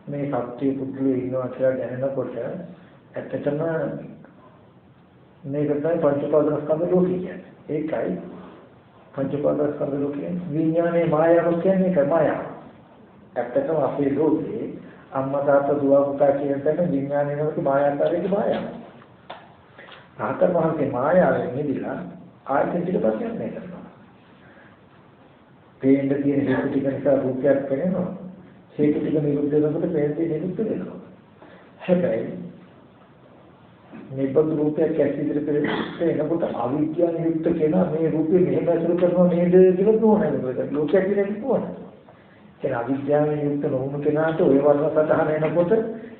මේ සත්‍ය පුදුලේ ඉන්නවා කියලා දැනනකොට ඇත්තටම මේක තමයි පංච උපාදාන ස්කන්ධ ලෝකය කියන්නේ. ඒකයි පංච උපාදාන ස්කන්ධ ලෝකය විඥානයේ මායාව කියන්නේ ඒකයි මායාව. ඇත්තටම අපේ ලෝකේ අම්මා තාත්තා දුව පුතා කියන තැන විඥානයේ නෝක මායාකාරයේ මායාව. රහතන් වහන්සේ මායාවෙන් මිදලා ආයතන ටික පස්සේ යන්නේ කරනවා. පේන්න තියෙන හේතු ටික නිසා රූපයක් පේනවා. හේතු ටික නිරුද්ධ වෙනකොට පේන්නේ නිරුද්ධ වෙනවා. හැබැයි මේ බඳු රූපයක් ඇසිදිර පෙරේ එනකොට අවිද්‍යාව නිරුද්ධ කෙනා මේ රූපේ මෙහෙම අසුර කරනවා නේද කියලා තෝරන්නේ. ලෝකයක් කියලා කිව්වොත් ඒ අවිද්‍යාව නිරුද්ධ නොවුණු කෙනාට ඔය වර්ණ සතහන එනකොට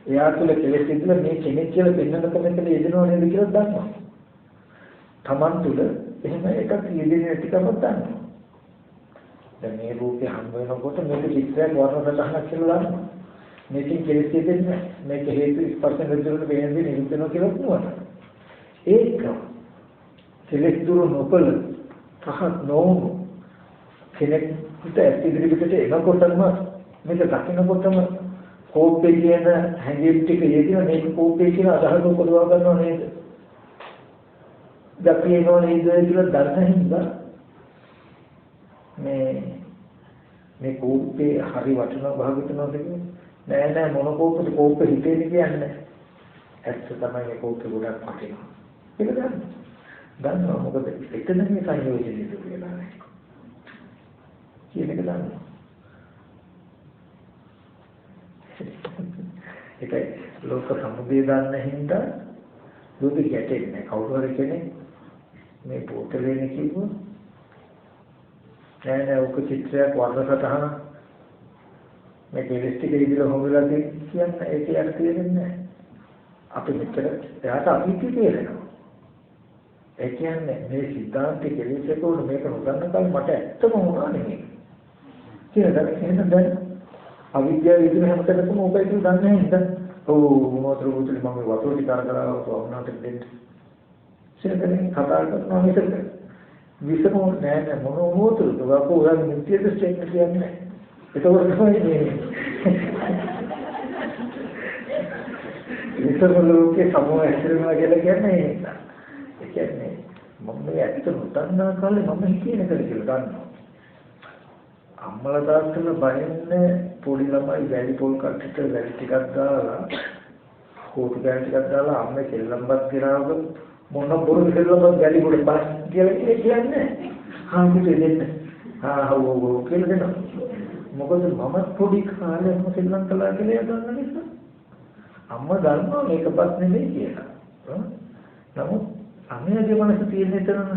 එයා තුළ කෙලෙස් ඉඳලා මේ කෙනෙක් කියලා පෙන්වන්නක මෙතන යෙදෙනව නේද කියලා දන්නවා. Taman තුළ එහෙම එකක් යෙදෙන්නේ නැතිකම දන්නවා. දැන් මේ රූපේ හම් වෙනකොට මේක චිත්‍රයක් වර්ණ සතහනක් කියලා දන්නවා. මේකෙන් කෙලෙස් යෙදෙන්නේ මේක හේතු ස්පර්ශ නිරුද්ධ වෙන්නේ නිරුද්ධ වෙනවා කියලා කියනවා. ඒක කෙලෙස් දුරු නොකළ පහත් නොවුණු කෙනෙක් ඉදිරියට එනකොටම මේක දකින්නකොටම කෝපේ කියන හැඟීම් ටික යෙදෙන මේක කෝපේ කියන අදහස උපදවා ගන්නව නේද? දකින්නෝ නේද කියලා දන්න හින්දා මේ කෝපේ හරි වටිනා භාවිතනවද කියන්නේ නෑ මොන කෝපද කෝපේ හිතේනේ කියන්නේ ඇත්ත තමයි මේ කෝපේ ගොඩක් වටිනවා. ඒක දන්නවා මොකද එතන මේ සංයෝජනය වෙලා නැහැ. කියන එක දන්නවා. ඒකයි ලෝක සමුදය දන්න හින්දා දුක ගැටෙන්නේ කවුරු හරි කෙනෙක් මේ පොතලේනේ කිව්වොත් නෑ ඔක චිත්‍රයක් වර්ණ සටහන මේ කෙලෙස්ටික ඉදිරිය හොමලා කියන්නේ ඒකේ අර්ථය දෙන්නේ නැහැ. අපි මෙතන එයාට අභිති කියනවා. ඒ කියන්නේ මේ සිද්ධාන්ත කෙලෙස්ක උඩ මේක නොදන්න කල් මට ඇත්තම වුණා නෙමෙයි. කියලා දැන් දැන් අවිද්‍යාව ඉදිරිය හැමතැනකම ඕකයි කියලා දන්නේ නැහැ. මොනවද රූපුතුලි මම වතුර ටික කරලා වුණාට දෙන්න. සිරදෙනින් කතා කරනවා හිතද? විසම නෑ මොන මොහොතද වකෝ ඔයාලා නිත්‍ය දෘෂ්ටියෙන් කියන්නේ. ඒක තමයි මේ. විසම ලෝකේ සමෝහ ඇතිවෙනවා කියලා කියන්නේ ඒ කියන්නේ මම මේ ඇත්ත නොදන්නා කාලේ මම හිතේන කර කියලා දන්නවා. අම්මලා තාත්තලා බයින්නේ පොඩි ළමයි වැඩි පොල් කට්ටට වැඩි ටිකක් දාලා කෝටි ගාන ටිකක් දාලා අම්මේ සෙල්ලම්පත් ගිරාවක මොන බොරු සෙල්ලම්පත් වැඩි පොඩි බස් කියලා කියන්නේ හාමුදුරුවෝ දෙන්න හවෝ කියලා දෙනවා. මොකද මම පොඩි කාලේ අම්ම සෙල්ලම් කළා කියලා දන්න නිසා අම්මා දන්නවා මේකපත් නෙමෙයි කියලා. නමුත් අම්මගේ මනස තියෙන තරම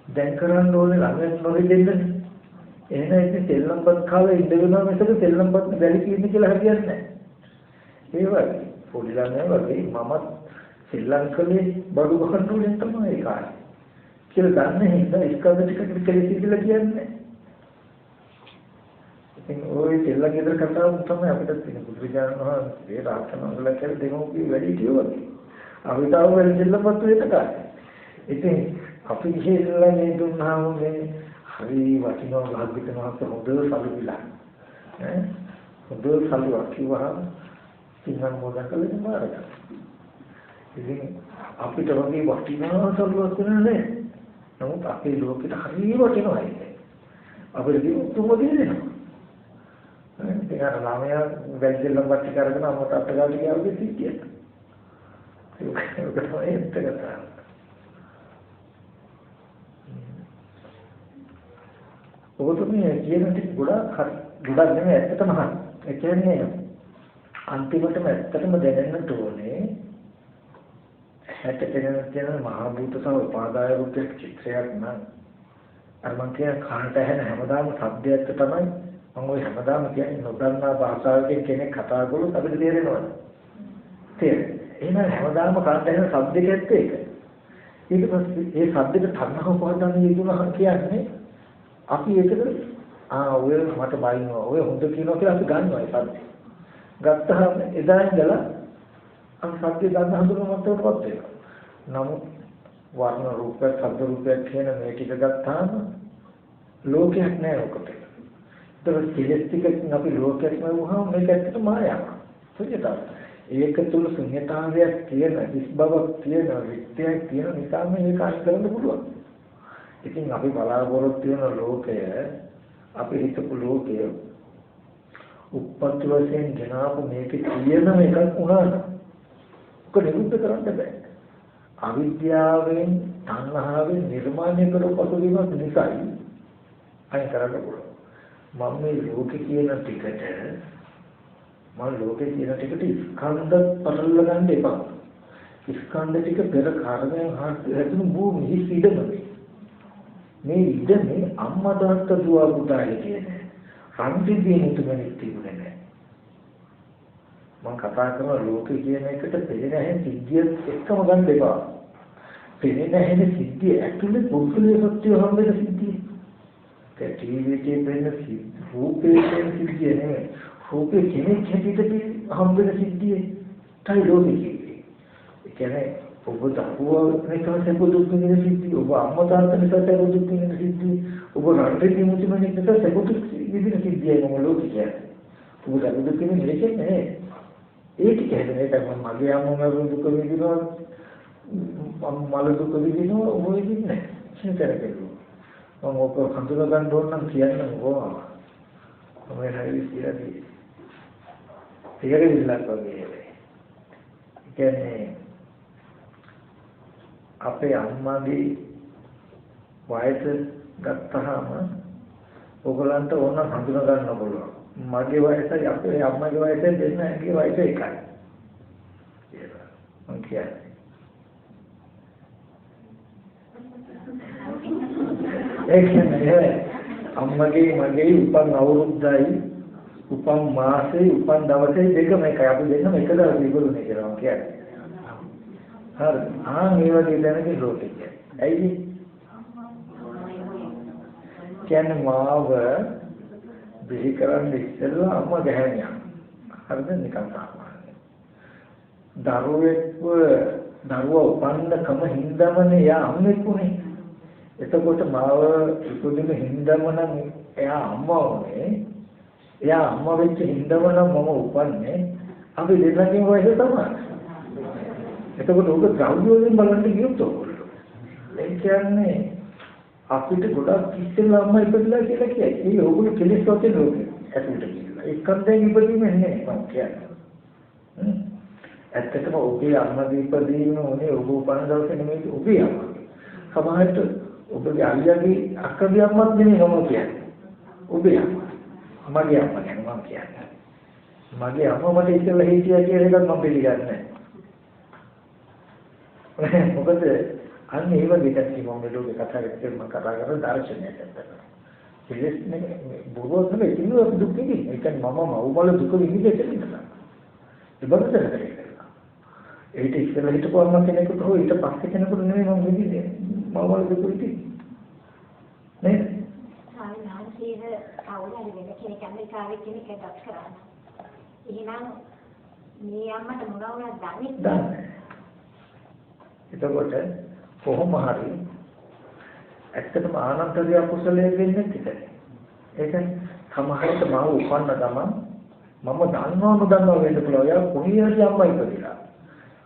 දැන් කරන්න ඕනේ ළමයන් නොරෙදෙන්නේ. එහෙනම් ඉතින් සෙල්ලම්පත් කාලේ ඉඳගෙනවා මිසක සෙල්ලම්පත් බැරි කියන්නේ කියලා හරියන්නේ නැහැ. ඒ වගේ පොඩි ළමයා වගේ මමත් සෙල්ලම් කළේ බඩු ගන්න ඕනේ තමයි ඒ කාලේ. කියලා දන්නේ හින්දා ඉස්කන්ධ ටික කෙලෙසි කියලා කියන්නේ. ඉතින් ওই සෙල්ලම් ගෙදර කතාව තමයි අපිට තියෙන බුදුරජාණන් වහන්සේ රාජ්‍යන වල කියලා දෙමෝපිය වැඩි කියවලු. අවිතාව වෙන සෙල්ලම්පත් වෙත කාලේ. ඉතින් අපි ඉහෙල්ලා මේ දුන්නාම මේ හරි වටිනා භාග්‍යවතුන් වහන්සේ හොඳ සල්විලා හොඳ සල්ුවක් කිව්වහම සිංහන් මොදකලෙන් මාරගන්න. ඉතින් අපිට වගේ වටිනා සල්ුවක් නෑ. නමුත් අපේ ලෝකෙට හරි වටිනවා ඒක. අපිට උතුම් දෙයක්. ඉතින් අර ළමයා වැල්දෙල්ලම් වත් කරගෙන අම්මට අතගාලා ගියාගේ සිද්ධිය. ඒක තමයි ඇත්ත කතාව. ඔබතුමිය කියන ටික ගොඩක් නෙමෙයි ඇත්තටම හරි. ඒ කියන්නේ අන්තිමටම ඇත්තටම දැනෙන්න ඕනේ හැටගෙන මහා භූත සහ උපාදාය රූපයේ චිත්‍රයක් නම් අර මං කියන කනට ඇහෙන හැමදාම શબ્දයක් තමයි මම ওই හැමදාම කියන්නේ නොදන්නා භාෂාවකින් කෙනෙක් කතා කළොත් අපිට තේරෙනවද? තේරෙන්නේ. එහෙනම් හැමදාම කනට ඇහෙන શબ્දයකත් ඒක. ඊට පස්සේ ඒ શબ્දෙට තණ්හාව පහදන්නේ යෙදුණා කියන්නේ අපි ඒකද ඔය මට බයිනවා ඔය හොඳ කියනවා කියලා අපි ගන්නවා ඒ සත්‍ය. ගත්තාම එදා ඉඳලා අපි සත්‍ය ගන්න හඳුනන මට්ටමටපත් වෙනවා. නමුත් වර්ණ රූප ශබ්ද රූපයක් කියන මේ ටික ගත්තාම ලෝකයක් නෑ ඔකට. ඒක සිලෙස්ටිකකින් අපි ලෝකයක් නෙවුවහම මේක ඇත්තට මායාවක්. සුඤ්ඤතාව. ඒක තුල ශුන්‍යතාවයක් තියෙන හිස් බවක් තියෙන විත්‍යක් තියෙන නිසා මේක අයින් කරන්න පුළුවන්. ඉතින් අපි බලාපොරොත්තු වෙන ලෝකය අපි හිතපු ලෝකය උප්පත්ති වශයෙන් ගෙනාවු මේක තියෙන එකක් වුණා නම් ඒක නිරුද්ධ කරන්න බෑ. අවිද්‍යාවෙන් තණ්හාවෙන් නිර්මාණය කරපු පසුබිමක් නිසායි අයින් කරන්න පුළුවන්. මම මේ ලෝකේ කියන ටිකට ස්කන්ධ පටලවා ගන්න එපා. ස්කන්ධ ටික පෙර කර්මයන් හැදුණු භූමි ඉඩමනේ. මේ ඉඩමේ අම්මා තාත්තා දුව පුතා කියන්නේ සම්පූර්ණ මුතුමැණික් තිබුණේ නැහැ. මම කතා කරන ලෝකේ කියන එකට පෙරහැන් සිද්ධියත් එක්කම ගන්න එපා. පෙරහැන් සිද්ධිය ඇතුලේ පුද්ගලයේ සත්‍ය හම්බෙන සිද්ධිය. ඒ ටීවී එකේ වෙන රූපේ වෙන සිද්ධිය නෙමෙයි. රූපේ කෙනෙක් හැටියට හම්බෙන සිද්ධිය තමයි ලෝකේ කියන්නේ. ඒ කියන්නේ ඔබ දරුවා නිසා සැප දුක් විඳින සිද්ධිය, ඔබ අම්මා තාත්තා නිසා සැප දුක් විඳින සිද්ධිය, ඔබ රටේ මුතුමැණික් නිසා සැප දුක් විඳින සිද්ධියයි මම ලෝකේ කියන්නේ. ඔබ සැප දුක් විඳින දෙයක් නෑ. ඒක කියන්නේ තමයි මගේ අම්මා මම දුක විඳිනවා, මල දුක විඳිනවා, ඔබ විඳින්නේ නැහැ. සිතර කෙරුවා. මම ඔක හඳුනා ගන්න ඕන නම් කියන්න ඕන. මම හරි ඉතිරදී. තේරෙවිලක් වගේ. කියන්නේ අපේ අම්මාගේ වයස ගත්තාම ඔයගලන්ට ඕන හඳුනා ගන්න පුළුවන්. මගේ වයසයි අපේ අම්මගේ වයසයි දෙන්නගේ වයස එකයි. මම කියන්නේ. ඒ කියන්නේ අම්මගේ මගේ උපන් අවුරුද්දයි උපන් මාසෙයි උපන් දවසේ දෙකම එකයි. අපි දෙන්නම එක දවසේ ඉවරුනේ කියලා මම කියන්නේ. හරි. මේ වගේ දැනගෙන ලෝකෙ කියන්නේ. ඇයි? කියන්නේ මාව බිහි කරන්න ඉස්සෙල්ලා අම්මා ගැහණියක්. හරිද? නිකන් සාමාන්‍ය. දරුවා උපන්නකම හින්දාමනේ යා අම්මෙක් උනේ. එතකොට මාව ඉපදුන හින්දාම නම් එයා අම්මා උනේ. එයා අම්මා වෙච්ච හින්දාම නම් මම උපන්නේ. අපි දෙන්නගේ වයස තමයි. එතකොට ඔබ ද්‍රව්‍යයෙන් බලන්න ගියොත් ඔයගොල්ලෝ. ඒ කියන්නේ අපිට ගොඩක් ඉස්සෙල්ලා අම්මා ඉපදලා කියලා කියයි. ඒ ඕගොල්ලෝ කෙලෙස් වතේ ලෝකෙ ඇතුළට ගිහිල්ලා. එක්කෙන් ඉපදීමේ නෑ මම කියන්නේ. ඇත්තටම ඔබේ අම්මාගේ ඉපදීම උනේ ඔබ උපන් දවසේ නෙමෙයි ඔබේ අම්මාගේ. සමහරට ඔබගේ අයියාගේ අක්කගේ අම්මත් නෙමෙයි මම කියන්නේ. ඔබේ අම්මා. මගේ අම්මා ගැන මම කියන්නේ. මගේ අම්මා මට ඉස්සෙල්ලා හිටියා කියන එකත් මම පිළිගන්නේ නෑ. මොකද අන්න ඒ වගේ දෙයක් මම ලෝකේ කතා කරද්දී මම කතා කරන දර්ශනයක් ඇත්තට. කෙලෙස් නෙමෙයි බොරුවක් නෙමෙයි කිව්ව දුක් නෙමෙයි. ඒ කියන්නේ මම මව්වල දුක විඳින්නේ කියලා. ඒ බඳ දැනගන්න. ඒක ඉස්සෙල්ලා හිටපු අම්මා කෙනෙකුට හෝ ඊට පස්සේ කෙනෙකුට නෙමෙයි මම විඳින්නේ. මව්වල දුක විඳින්නේ. නේද? සාමාන්‍යයෙන් අවුලයි වෙන කෙනෙක් ඇමරිකාවේ කෙනෙක් එකක් කරා. එහෙනම් මේ අම්මට මොනවා වුණත් දන්නේ නැහැ. එතකොට කොහොම හරි ඇත්තටම ආනන්තරිය කුසලයේ වෙන්නේ තිතේ. ඒක සමහරට මාව උපන්න ගමන් මම දන්නව වෙන්න පුළුවන්. යා කොහේ හරි අම්මා ඉපදිලා.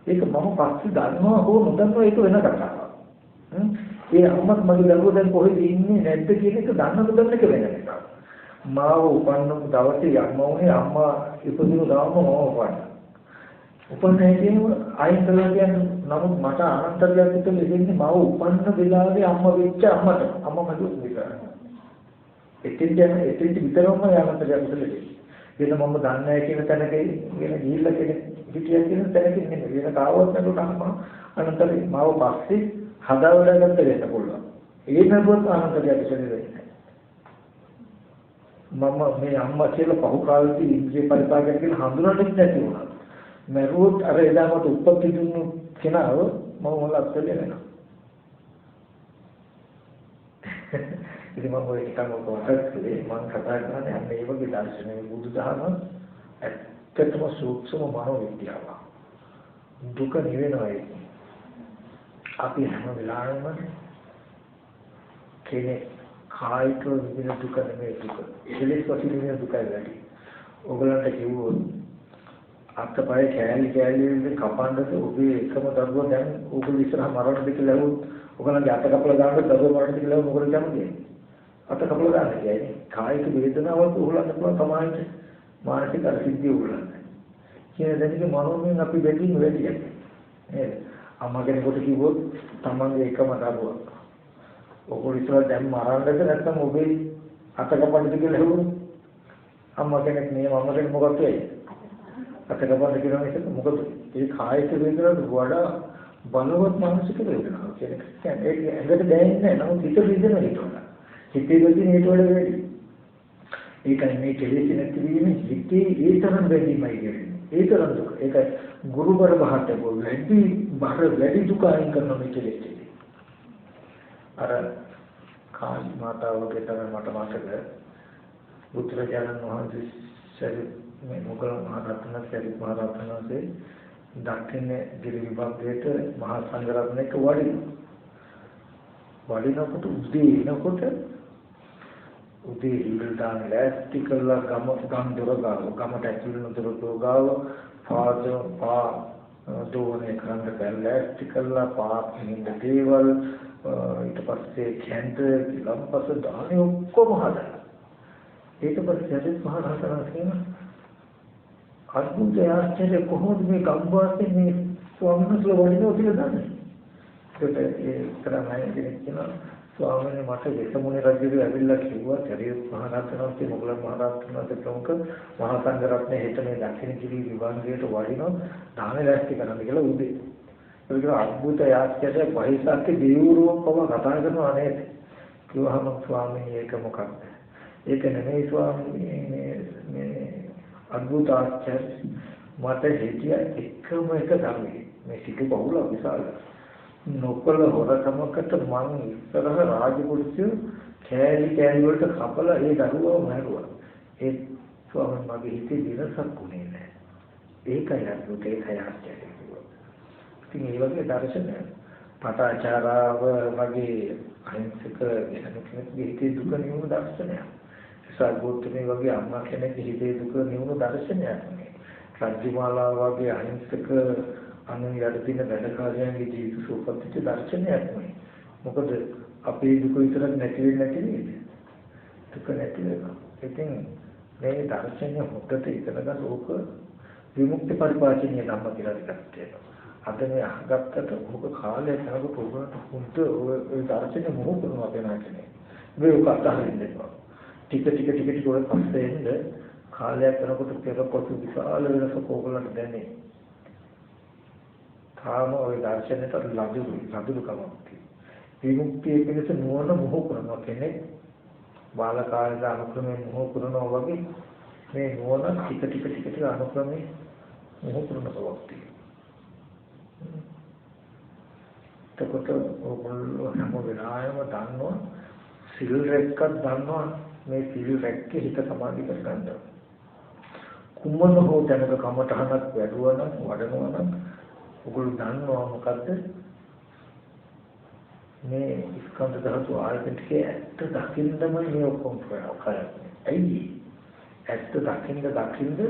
ඒක මම පස්සේ දන්නවා හෝ නොදන්නවා ඒක වෙන කතාවක්. ඒ අම්මත් මගේ දරුවෝ දැන් කොහෙද ඉන්නේ නැද්ද කියන එක දන්නවද දන්න එක වෙන එකක්. මාව උපන්න දවසේ අම්මා උනේ අම්මා ඉපදුණු ගාම මම උපන්නා. උපන්නේදී ආයෙත් කියන්නේ නමුත් මට අනන්තරියක් විතර ඉන්නේ මාව උපන්න වෙලාවේ අම්මා වෙච්ච අම්මට අම්මා මට විතරයි. එතෙන් විතරම අනන්තරියක් විතර ඉන්නේ. ඒක මම දන්නේ නැහැ කියන තැනක ගෙන ගිහිල්ලා කෙනෙක් හිටියා කියන තැනක ඉන්නේ. වෙන කාවවත් නේද අම්මා අනන්තරිය මාව පස්සේ හදාවඩා ගන්න දෙන්න පුළුවන්. ඒ නබුත් අනන්තරියක් විතර ඉන්නේ. මම මේ අම්මා කියලා පහු කාලෙදී ඉන්ද්‍රිය පරිපාකන කියලා හඳුනන්නේ නැති වුණා. මරුවොත් අර එදා මට උපත් දුන්නු කෙනාව මම මොකක්ද වෙනවා. ඉතින් මම ඔය එකම කොටස්ලේ මම කතා කරන්නේ අන්න ඒ වගේ දර්ශනයේ බුදුදහම ඇත්තටම සූක්ෂම මනෝවිද්‍යාව. දුක නිවෙනවා. අපි හැම වෙලාවෙම කෙනෙක් කායික විඳින දුක නෙමෙයි දුක. කෙලෙස් වශයෙන් විඳින දුකයි වැඩි. ඔයගලන්ට කිව්වොත් අත්පය කෑලි වලින් කපන්නද ඔබේ එකම දරුවා දැන් ඕගොල්ලෝ ඉස්සරහ මරණද කියලා ලැබුත් ඔයගලන්ගේ අත කපලා දාන්න දරුවා මරණද කියලා මොකද කියන්නේ අත කපලා දාන්න කියන්නේ කායික වේදනාවක් උහුලන්න පුළුවන් සමාජයට මානසික අසිද්ධිය උහුලන්න කියන දෙන්නේ මනෝමයෙන් අපි දෙකින් වැඩි නේද අම්මා කෙනෙකුට කිව්වොත් තමන්ගේ එකම දරුවා ඔගොල්ලෝ ඉතලා දැන් මරන්නද නැත්නම් ඔබේ අත කපන්නද කියලා හෙවුණා. අම්මා කෙනෙක් නේ මම කෙනෙක් මොකක්ද වෙයි? අත කපන්න කියලා නේද? මොකද ඒ කායික වේදනාවට වඩා බලවත් මානසික වේදනාවක් කියන්නේ ඒක ඇඟට දැනෙන්නේ නැහැ. නමුත් හිත රිදෙන හිතවල. හිතේ වදින හේතු වල වැඩි. ඒකයි මේ කෙලෙස් නැතිවීම හිතේ ඒ තරම් වැඩිමයි කියන්නේ. ඒ තරම් දුක. ඒක ගුරුවර බහට වැඩි වැඩි දුක අයින් කරන මේ කෙලෙස්. අර කාලි මාතාවගේ තමයි මට මතක බුදුරජාණන් වහන්සේ මේ මොග්ගල මහ රත්න සරිත් මහ රත්න වහන්සේ දක්ෂිණ ගිරි විභාගයට මහා සංඝරත්නයක වඩිනකොට උදේ ඉල්ලදාන ලෑස්ති කළා ගම දොර ගාව ගමට ඇතුළු දොර ගාව පා දෝනේ කරන්න ලෑස්ති කළා පාපින්ද දේවල් ඊට පස්සේ කැන්ටර් ලම්පස දානේ ඔක්කොම හදලා ඊට පස්සේ සරිත් මහ රහතන් කියන අද්භූත ආශ්චර්ය කොහොමද මේ ගම්වාසී මේ ස්වාමීන් වහන්සේ වඩිනවා කියලා දන්නේ. ඒ තරමයි කියන ස්වාමීන් මට වෙසමුණි රජුගේ ඇවිල්ලා කිව්වා සරිත් මහ රහතන් වහන්සේ මොග්ගල මහ රහතන් වහන්සේ ප්‍රමුඛ මහා සංඝරත්නය හිට මේ දක්ෂිණ කිරි විභාගයට වඩිනවා දානේ ලෑස්ති කරන්න කියලා උදේ. ඒක අද්භූත ආශ්චර්ය වහිසත් දේවරුවම කතා කරනවා නේද? කිව්වහම ස්වාමීන් ඒක මොකක්ද? ඒක නෙමෙයි ස්වාමීන් මේ අද්භූත ආශ්චර්ය මට හිතිය එකම එක ධර්මයේ මේ සිටු බහුල විශාල නොකල හොරකමකට මං ඉස්සරහ රාජපුරුෂය කෑලි වලට කපලා ඒ දරුවව මැරුවා. ඒ ස්වාමීන් මගේ හිතේ දිනසක් උනේ නැහැ. ඒකයි අද්භූත ඒකයි ආශ්චර්ය. ඉතින් ඒ වගේ දර්ශනය පටාචාරාව වගේ අහිංසක කෙනෙකුගේ හිතේ දුක නිවුණු දර්ශනයක්. සාගෝත්‍රේ වගේ අම්මා කෙනෙක්ගේ හිතේ දුක නිවුණු දර්ශනයක්. රාජ්‍යමාලා වගේ අහිංසක අනුන් යටින් වැඩකාරයන්ගේ ජීවිත සූපපත්ති දර්ශනයක් නෙමෙයි. මොකද අපේ දුක විතරක් නැති වෙන්නේ නේද? දුක නැති වෙනවා. ඉතින් මේ දර්ශනය හොද්දට ඉගෙන ගන්න ඕක විමුක්ති පරිපාලනීය ධම්ම කියලා එකක් තියෙනවා. අද මේ අහගත්තට ඔබ කාලයක් යනකොට ඔබට හුඳ ඔය දර්ශනය මොහොත කරනවා කියන්නේ. මේ ඔක අතහරින්නවා. ටික ඔය පස්සේ එන්න කාලයක් යනකොට පෙරපොතු විශාල වෙනසක් ඕගොල්ලන්ට දැනේ. තාම ඔය දර්ශනයට ලදුකමක් තියෙනවා. විමුක්තිය පිණිස නුවණ මොහොත කරනවා කෙනෙක් බාල කාලේ අනුක්‍රමයෙන් මොහොත කරනවා වගේ මේ නුවණ ටික අනුක්‍රමයෙන් මොහොත කරන බවක් තියෙනවා. එතකොට ඔයගොල්ලෝ හැම වෙලාවෙම දන්නවා සිල් රැක්කත් දන්නවා මේ සිල් රැක්කේ හිත සමාධි කරගන්න. කුමන හෝ තැනක කමඨහනක් වැඩුවා නම් වඩනවා නම් ඔයගොල්ලෝ දන්නවා මොකද්ද මේ ස්කන්ධ ධාතු ආයතනයේ ඇත්ත දකින්නම මේ ඔක්කොම කරන්නේ. ඇයි ඇත්ත දකින්න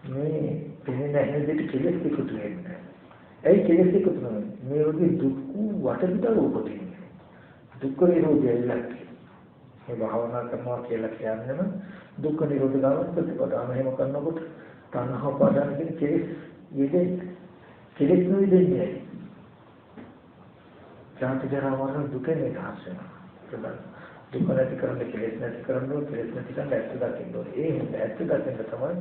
මේ පෙනෙන හැදෙට කෙලෙස් එකතු වෙන්නේ. ඇයි කෙලෙස් එකතු වෙන්නේ? මේ වගේ දුක් වටපිට උපදින්නේ. දුක්ඛ නිරෝධය ඉලක්කය. මේ භාවනා කරනවා කියලා කියන්නේම දුක්ඛ නිරෝධ ගාමන ප්‍රතිපදාව. එහෙම කරනකොට තණ්හා උපාදාන කියන කෙලෙස් නෙවෙයි. ජාති ජරා මරණ දුක නිරහස් වෙනවා. දුක නැති කරන්න කෙලෙස් නැති කරන්න කෙලෙස් නැති කරන්න ඇත්ත දකින්න ඕනේ. ඒ ඇත්ත දකින්න තමයි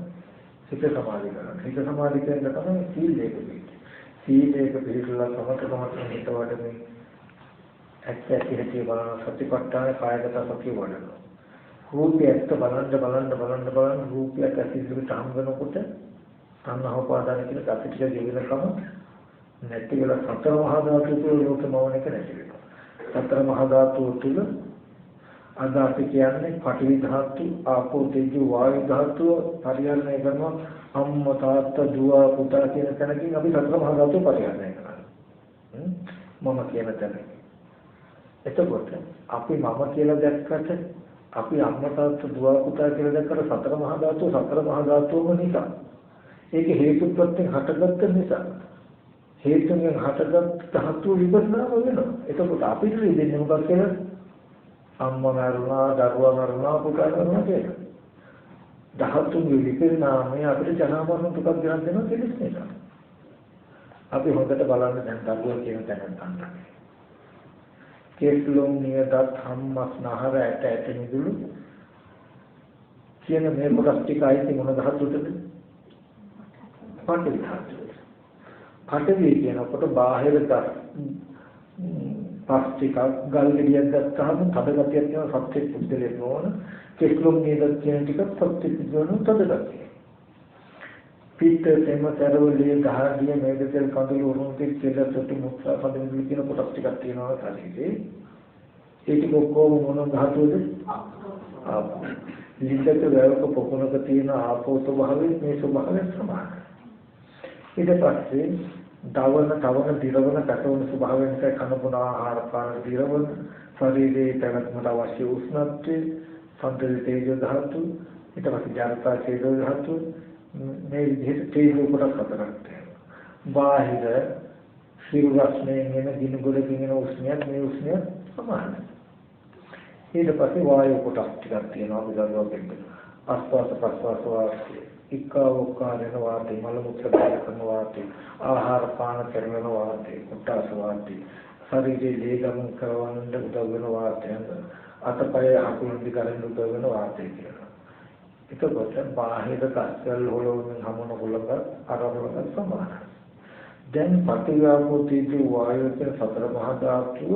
හිත සමාධි කරන්නේ. හිත සමාධි කරන තමයි සීලයක පිළිපදින්නේ. සීලයක පිළිපදලා සමතකමත් හිත වඩන්නේ. ඇත්ත ඇති බලන සතිපට්ඨාන කායගත සතිය වඩනවා. රූපය ඇත්ත බලන්න රූපයක් ඇතිවෙකට හම් වෙනකොට තණ්හා උපාදාන කියන කපිටික ජීවිතකම නැති වෙලා සතර මහා ධාතු තුල ලෝකමවණ එක නැති වෙනවා. සතර මහා ධාතු තුල අද අපි කියන්නේ පඨවි ධාතු, ආපෝ තේජෝ වායු ධාතුව පරිහරණය කරනවා. අම්මා තාත්තා දුව පුතා කියන තැනකින් අපි සතර මහා ධාතු පරිහරණය කරනවා. මම කියන තැන. එතකොට අපි මම කියලා දැක්කට අපි අම්මා තාත්තා දුව පුතා කියලා දැක්කට සතර මහා ධාතුවම නිසා. ඒක හේතුප්‍රත්‍යයෙන් හටගත්ත නිසා. හේතුන්ගෙන් හටගත් ධාතු විපස්සනා වෙනවා. එතකොට අපිට දෙන්නේ මොකක්ද කියලා? අම්මා මරුණා, දරුවා මරුණා, පුතා මරුණා කියලා. ධාතුන්ගේ විපරිණාමය අපිට ජනමරණ දුකක් ගෙනත් දෙනවා කෙලෙස් නිසා. අපි හොඳට බලන්න දැන් දරුවා කියන තැනට ගන්න. කේස්ලොම් නියදත් හම්මස් නහර ඇට මිදුළු කියන මේ කොටස් ටික ආйти මොන ධාතුවටද? පඨවි ධාතුවට. පඨවි කියනකොට බාහිර පස් ටිකක් ගල් ගෙඩියක් ගත්තාම තද ගතියක් තියෙන සත්‍ය පුද්ගලයෙක් නෝන කේස්ලොම් නියදත් කියන ටික සත්‍ය පුද්ගලනෝ තද ගතිය. පිට තෙම සරවලිය ගහදිය මේකතල් කඳුළු උරුම්පිට කියලා සොටි මුත්‍රා පදවිලි කියන කොටස් ටිකක් තියෙනවා ශරීරේ. ඒ ටික ඔක්කොම මොන ධාතුවද? ආපෝ. ලිංගක වැවක පොකුණක තියෙන ආපෝ ස්වභාවයෙන් මේ ස්වභාවයෙන් සමානයි. ඊට පස්සේ දවන දිරවන කටවන ස්වභාවයෙන් කන බොන ආහාර පාන දිරවන ශරීරයේ පැවැත්මට අවශ්‍ය උෂ්ණත්වය සම්ප්‍රේත තේජ ධාතු ඊට පස්සේ ජනතා තේජ ධාතු මේ විදිහට තේජ කොටස් හතරක් තියෙනවා. බාහිර සිල් රස්නේ වෙන දින ගොඩකින් එන උෂ්ණයත් මේ උෂ්ණය සමානයි. ඊට පස්සේ වායු කොටස් ටිකක් තියෙනවා අපි දන්නවා කියන්නේ. ආස්වාස ප්‍රස්වාස වාතය, ඉක්කාවෝකාරන වාතය, මල මුත්‍ර කරන වාතය, ආහාර පාන කරන වාතය, කොටස් වාතය, ශරීරයේ ලේ ගමන් කරවන්න උදව් වෙන වාතය, අතපය අකුලුන් දිගරින් උදව් වෙන වාතය කියලා. එතකොට බාහිර කස්සල් හොලවමින් හමුන හොලක අරමුණක සමානයි. දැන් පටිඝාපෝ තීජෝ වායෝ කියන සතර මහා ධාතුව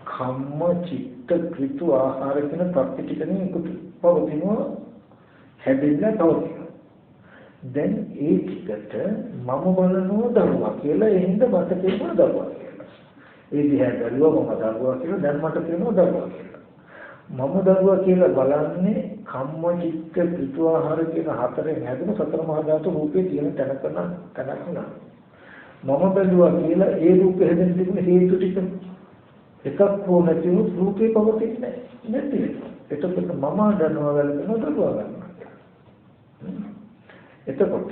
කම්ම චිත්ත ක්‍රිතු ආහාර කියන ප්‍රතිටිකනේ එකතු පවතිනවා හැදෙන්න තවතිනවා. දැන් ඒ ටිකට මම බලනවා දරුවා කියලා එහෙනම් මට කියනවා දරුවා කියලා. ඒ දිහා බැලුවා මම දරුවා කියලා දැන් මට කියනවා දරුවා කියලා. මම දරුවා කියලා බලන්නේ කම්ම චිත්ත ක්‍රිතු ආහාර කියන හතරෙන් හැදෙන සතර මහා ධාතු රූපේ තියෙන තැනක නම් මම බැලුවා කියලා ඒ රූපේ හැදෙන්න තිබුණ හේතු ටික එකක් හෝ නැතිව රූපේ පවතින්නේ නැති වෙනවා. එතකොට මම දන්නවා වැළපෙනවා දරුවා ගන්නවා. එතකොට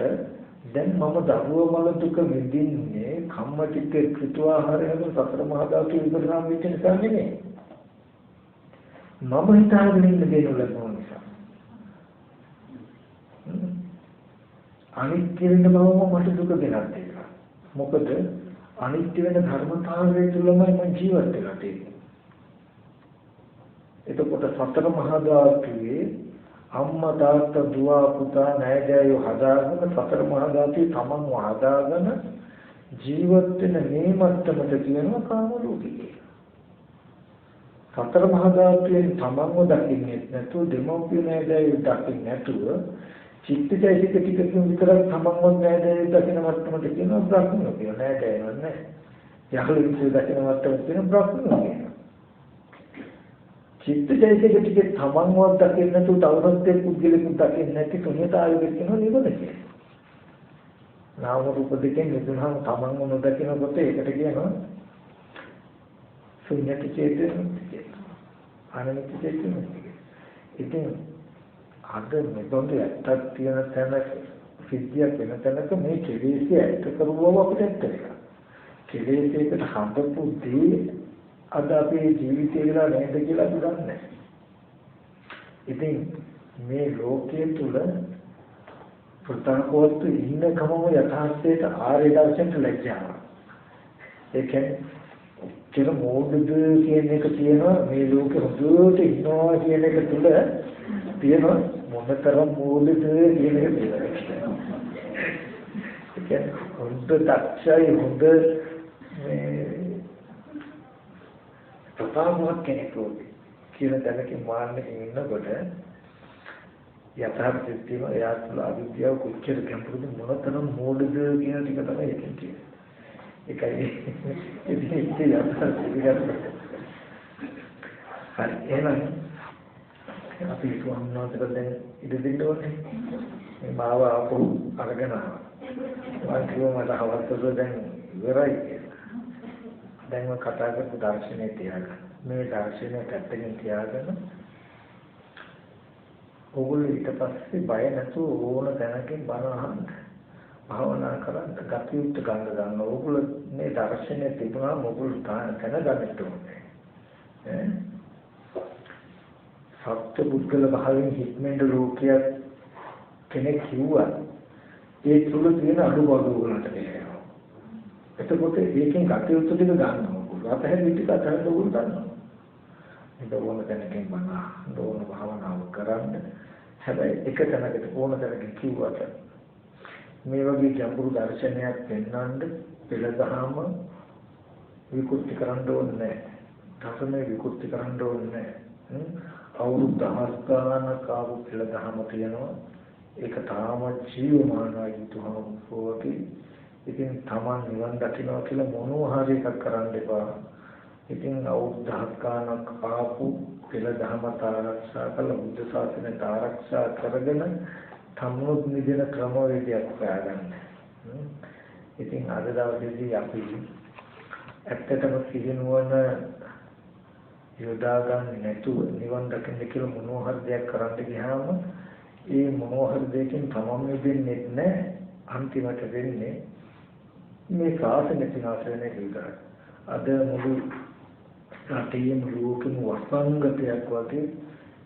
දැන් මම දරුවා මල දුක විඳින්නේ කම්ම චිත්ත ක්‍රිතු ආහාර හැදෙන සතර මහා ධාතු විපරිණාම වෙච්ච නිසා නෙමෙයි. මම හිතාගෙන ඉන්න දේ නොලබන නිසා. අනිත්‍ය වෙන බවම මට දුක ගෙනත් දෙනවා. මොකද අනිත්‍ය වෙන ධර්මතාවය තුළමයි මම ජීවත් වෙලා තියෙන්නේ. එතකොට සතර මහා ධාතුවේ අම්මා තාත්තා දුව පුතා නෑදෑයෝ හදාගෙන සතර මහා ධාතුවේ තමන්ව හදාගෙන ජීවත් වෙන මේ මට්ටමට කියනවා කාම ලෝකේ. සතර මහා ධාතුවේ තමන්ව දකින්නේ නැතුව දෙමව්පිය නෑදෑයෝ දකින්නේ නැතුව චිත්තචෛතසික ටිකකින් විතරක් තමන්ව නෑදෑයෝ දකින මට්ටමට කියනවා බ්‍රහ්මණය කියලා. නෑදෑයෝ නෑ. යහළුවෙකු දකින මට්ටමට කියන බ්‍රහ්මණය කියනවා. චිත්තචෛතසික ටිකේ තමන්ව දකින්නේ නැතුව තවරත් පුද්ගලෙකු දකින්නේ නැති ශුන්‍යතාවයක කියනවා නිවන කියලා. නාම රූප දෙකෙන් නිදුනහම තමන්ව නොදකිනකොට ඒකට කියනවා ශුන්‍යත චේතන අනිත්‍ය චේතන. ඉතින් අද මෙතොන්ට ඇත්තක් තියෙන තැන සිද්ධියක් වෙන තැනක මේ කෙලෙස් ඇත්ත කරුවව අපිට ඇත්ත වෙනවා. කෙලෙස්යකට හඳපු දේ අද අපේ ජීවිතේ විලා නේද කියලා අපි දන්නේ. ඉතින් මේ ලෝකයේ තුල පුතන්කොත් ඉන්න කමම යථාර්ථයට ආර්ය දර්ශනට ලැජ්ජාවක්. ඒ කියන්නේ චිර මොඩද කියන එක තියෙනවා මේ ලෝකෙ හොඳට ඉන්නවා කියන එක තුල තියෙනවා මොනතරම් මොඩද කියන එක තියෙනවා. ඒ කියන්නේ හොඳ දක්ෂයි හොඳ මේ ප්‍රතාපවත් කෙනෙක් කියන තැනකින් මාන්නකින් ඉන්නකොට යථාර්ථය තියෙනවා එයා තුළ අවිද්‍යාව කොච්චර ගැඹුරුද මොනතරම් මොඩද කියන ටික තමයි ඒකෙන් කියන්නේ. ඒකයි ඉතින් යථාර්ථය හරි එහෙනම් අපි ස්වාමීනාතර දැන් ඉඳ දෙන්න ඕනේ. මේ මාව ආපහු අරගෙන ආවා. වාක්‍යව මට හවස්සද දැන් ඉවරයි කියලා. දැන් මම කතා කරපු දර්ශනේ තියාගන්න. මේ දර්ශනේ පැත්තකින් තියාගෙන ඕගොල්ලෝ ඊට පස්සේ බය නැතුව ඕන තැනකින් බණ අහන්න. භාවනා කරන්න ගතියුත් ගන්න. ඕගොල්ලෝ මේ දර්ශනේ තිබුණා මොගොල්ලෝ දැනගන්න ඕනේ. සත්‍ය බුද්ධල භාවයෙන් හික්මෙන්ද ලෝකයක් කෙනෙක් කිව්වා ඒ තුල තියෙන අඩුපාඩු වලට කියනවා. එතකොට ඒකෙන් කටයුතු ටික ගන්නවා. අතහැරි ටික අතහැරලා ඕන ගන්නවා. ඒක ඕන තැනකින් මම ඕන භාවනාව කරන්න. හැබැයි එක තැනකට ඕන තැනකින් කිව්වට මේ වගේ ගැඹුරු දර්ශනයක් පෙන්වන්න පෙළදහම විකෘති කරන්න ඕනේ නැහැ. ධර්මයේ විකෘති කරන්න ඕනේ නැහැ. අවුරුදු දහස් ගානක් ආපු පෙළදහම තියෙනවා. ඒක තාම ජීවමානයි තුහමකෝකි. ඉතින් තමන් නිවන් දකින්නවා කියලා මොනවා හරි එකක් කරන්න එපා. ඉතින් අවුරුදු දහස් ගානක් ආපු පෙළදහම ආරක්ෂා කළ බුද්ධ ශාසනය ආරක්ෂා කරගෙන තමනුත් නිදින ක්‍රමවේදයක් හොයාගන්න. ඉතින් අද දවසේදී අපි ඇත්තටම සිහිනුවන යොදා ගන්න නැතුව නිවන් දකින්න කියලා මොනවා හරි දෙයක් කරන්න ගියාම ඒ මොනවා හරි දෙයකින් තමන් නිදෙන්නේ නැහැ. අන්තිමට වෙන්නේ මේ ශාසනය විනාශ වෙන එක විතරයි. අද මුළු රටේම ලෝකෙම වසංගතයක් වගේ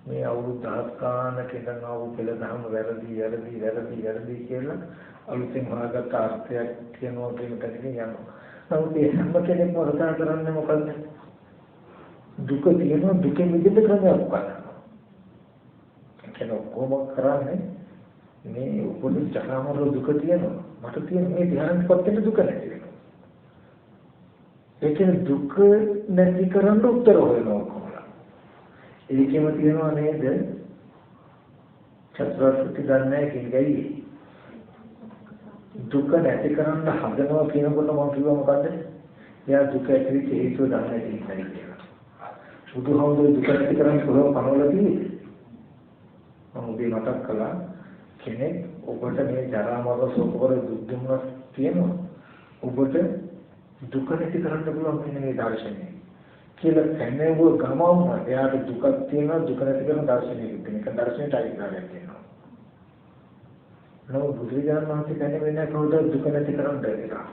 මේ අවුරුදු දහස් ගානක ඉඳන් ආපු පෙළදහම වැරදි කියලා අලුතෙන් හොයාගත්ත අර්ථයක් කියනවා කියන තැනකින් යනවා. නමුත් මේ හැම කෙනෙක්ම කතා කරන්නේ මොකද්ද? දුක තියෙනවා, දුකෙන් මිදෙන්න ක්‍රමයක් ගන්නවා. ඒක කොහොම කරන්නේ? මේ උපදින ජනමර දුක තියෙනවා. මට තියෙන මේ ධ්‍යානපත් වෙන දුක නැති වෙනවා. ඒකෙන් දුක නැති කරන්න උත්තර හොයනවා කොහොමද? ඒකෙම තියෙනවා නේද? චතුරාර්ය දන්නේ කිංගයි. දුක නැති කරන්න හදනවා කියනකොට මම කිව්වා මොකද්ද? එයා දුක ඇති හේතුව දන්නේ නැහැ කියලා. බුදුහාමුදුරුවෝ දුක නැති කරන්න පුළුවන් පනවලා තියෙන්නේ. මම උදේ මතක් කළා කෙනෙක් ඔබට මේ ජරා මරණ ශෝක වල දුක් දුන්නක් තියෙනවා. ඔබට දුක නැති කරන්න පුළුවන් මේ දර්ශනය. කියලා කැමෙව ගමම එයාට දුකක් තියෙනවා දුක නැති කරන දර්ශනයක් තියෙනවා. ඒක දර්ශනයට අයිතිකාරයක් තියෙනවා. නෝ බුදුරජාණන් වහන්සේ කියන්නේ වෙන කවුද දුක නැති කරන්න කියලා.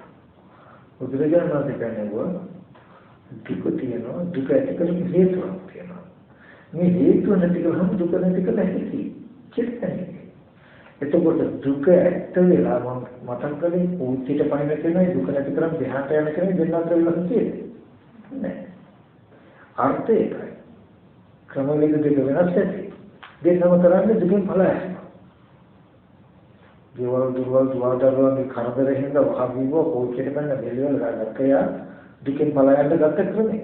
බුදුරජාණන් වහන්සේ කියන්නේ දුක තියෙනවා දුක ඇති කරන හේතුවක් තියෙනවා. මේ හේතුව නැති කරාම දුක නැති කරලා ඇති චිත්තනේ. එතකොට දුක ඇත්ත වෙලා මම මතක් කළේ උච්චිත පයින් කියනවා දුක නැති කරන් දෙහාට යන කෙනෙක් දෙන්න අතර වෙනස් තියෙන්නේ. නෑ. අර්ථය ඒකයි. ක්‍රමවේද දෙක වෙනස් ඇති. දෙන්නම කරන්නේ දුකෙන් ඵලයක්. දේවල් දුරවල් කරදර හින්දා වහවිව කෝච්චියට ගන්න දෙලිවල ගත්තය දුකෙන් ඵලයන්ට ගත්ත ක්‍රමේ.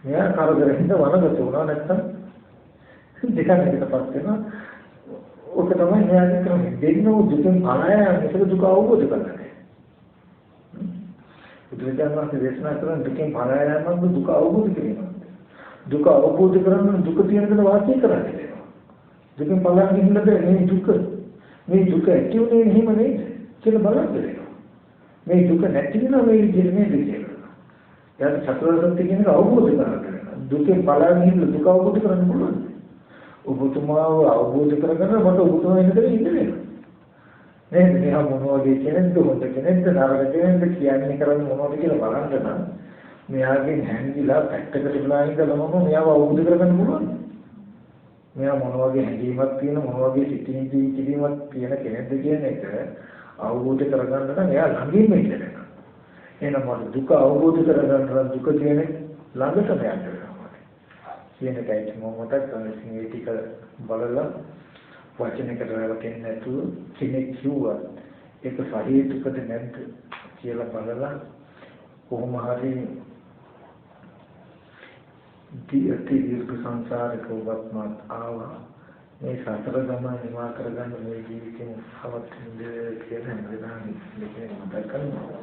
මෙයා කරදර හින්දා වනගත වුණා නැත්තම් දෙකක් එකටපත් වෙනවා. ඔක තමයි මෙයාගේ ක්‍රමය. දෙන්නෝ දුකෙන් ඵලයන් දුක අවබෝධ කරගන්න. බුදුරජාණන් වහන්සේ දේශනා කරන දුකෙන් ඵලයන් නම් දුක අවබෝධ කිරීම. දුක අවබෝධ කරගන්න දුක තියෙන දේ වාසිය කරන්නේ. දුකෙන් ඵලයන් ගිහින්නද මේ දුක ඇති උනේ එහෙම නේද කියලා බලන්න. මේ දුක නැති වෙනවා මේ විදිහට නේද කියලා. එයාට චතුරාර්ය සත්‍ය කියන එක අවබෝධ කරගන්න. දුකෙන් ඵලයන් ගිහින් දුක අවබෝධ කරගන්න පුළුවන්. ඔබතුමාව අවබෝධ කරගන්න මට ඔබතුමා ඉන්නකද ඉඳලා නේද මෙහා මොනවද කෙනෙක්ද හොඳ කෙනෙක්ද නරක කෙනෙක්ද කියන්නේ කරන්නේ මොනවද කියලා බලන්න නම් මෙයාගෙන් හැංගිලා පැත්තකට වෙලා ඉඳලා මම මෙයාව අවබෝධ කරගන්න පුළුවන්. මෙයා මොන වගේ හැඟීමක් තියෙන මොන වගේ සිතින් කිරීමක් තියෙන කෙනෙක්ද කියන එක අවබෝධ කරගන්න නම් එයා ළඟින්ම ඉන්න වෙනවා. එහෙනම් මට දුක අවබෝධ කරගන්න දුක කියන ළඟටම යන්න වෙනවා. කියන එකයි මම මතක් කරන්නේ මේ ටික බලලා වචනයකට රැවටෙන්නේ නැතුව කෙනෙක් කිව්වා ඒක සහේතුකද නැද්ද කියලා බලලා කොහොම හරි දීර්ඝ සංසාරක ඔබත් මත් ආවා මේ සතර ගමන නිවා කරගන්න මේ ජීවිතේ අවශ්‍යද කියලා හිතන දෙයක් මතක් කරනවා.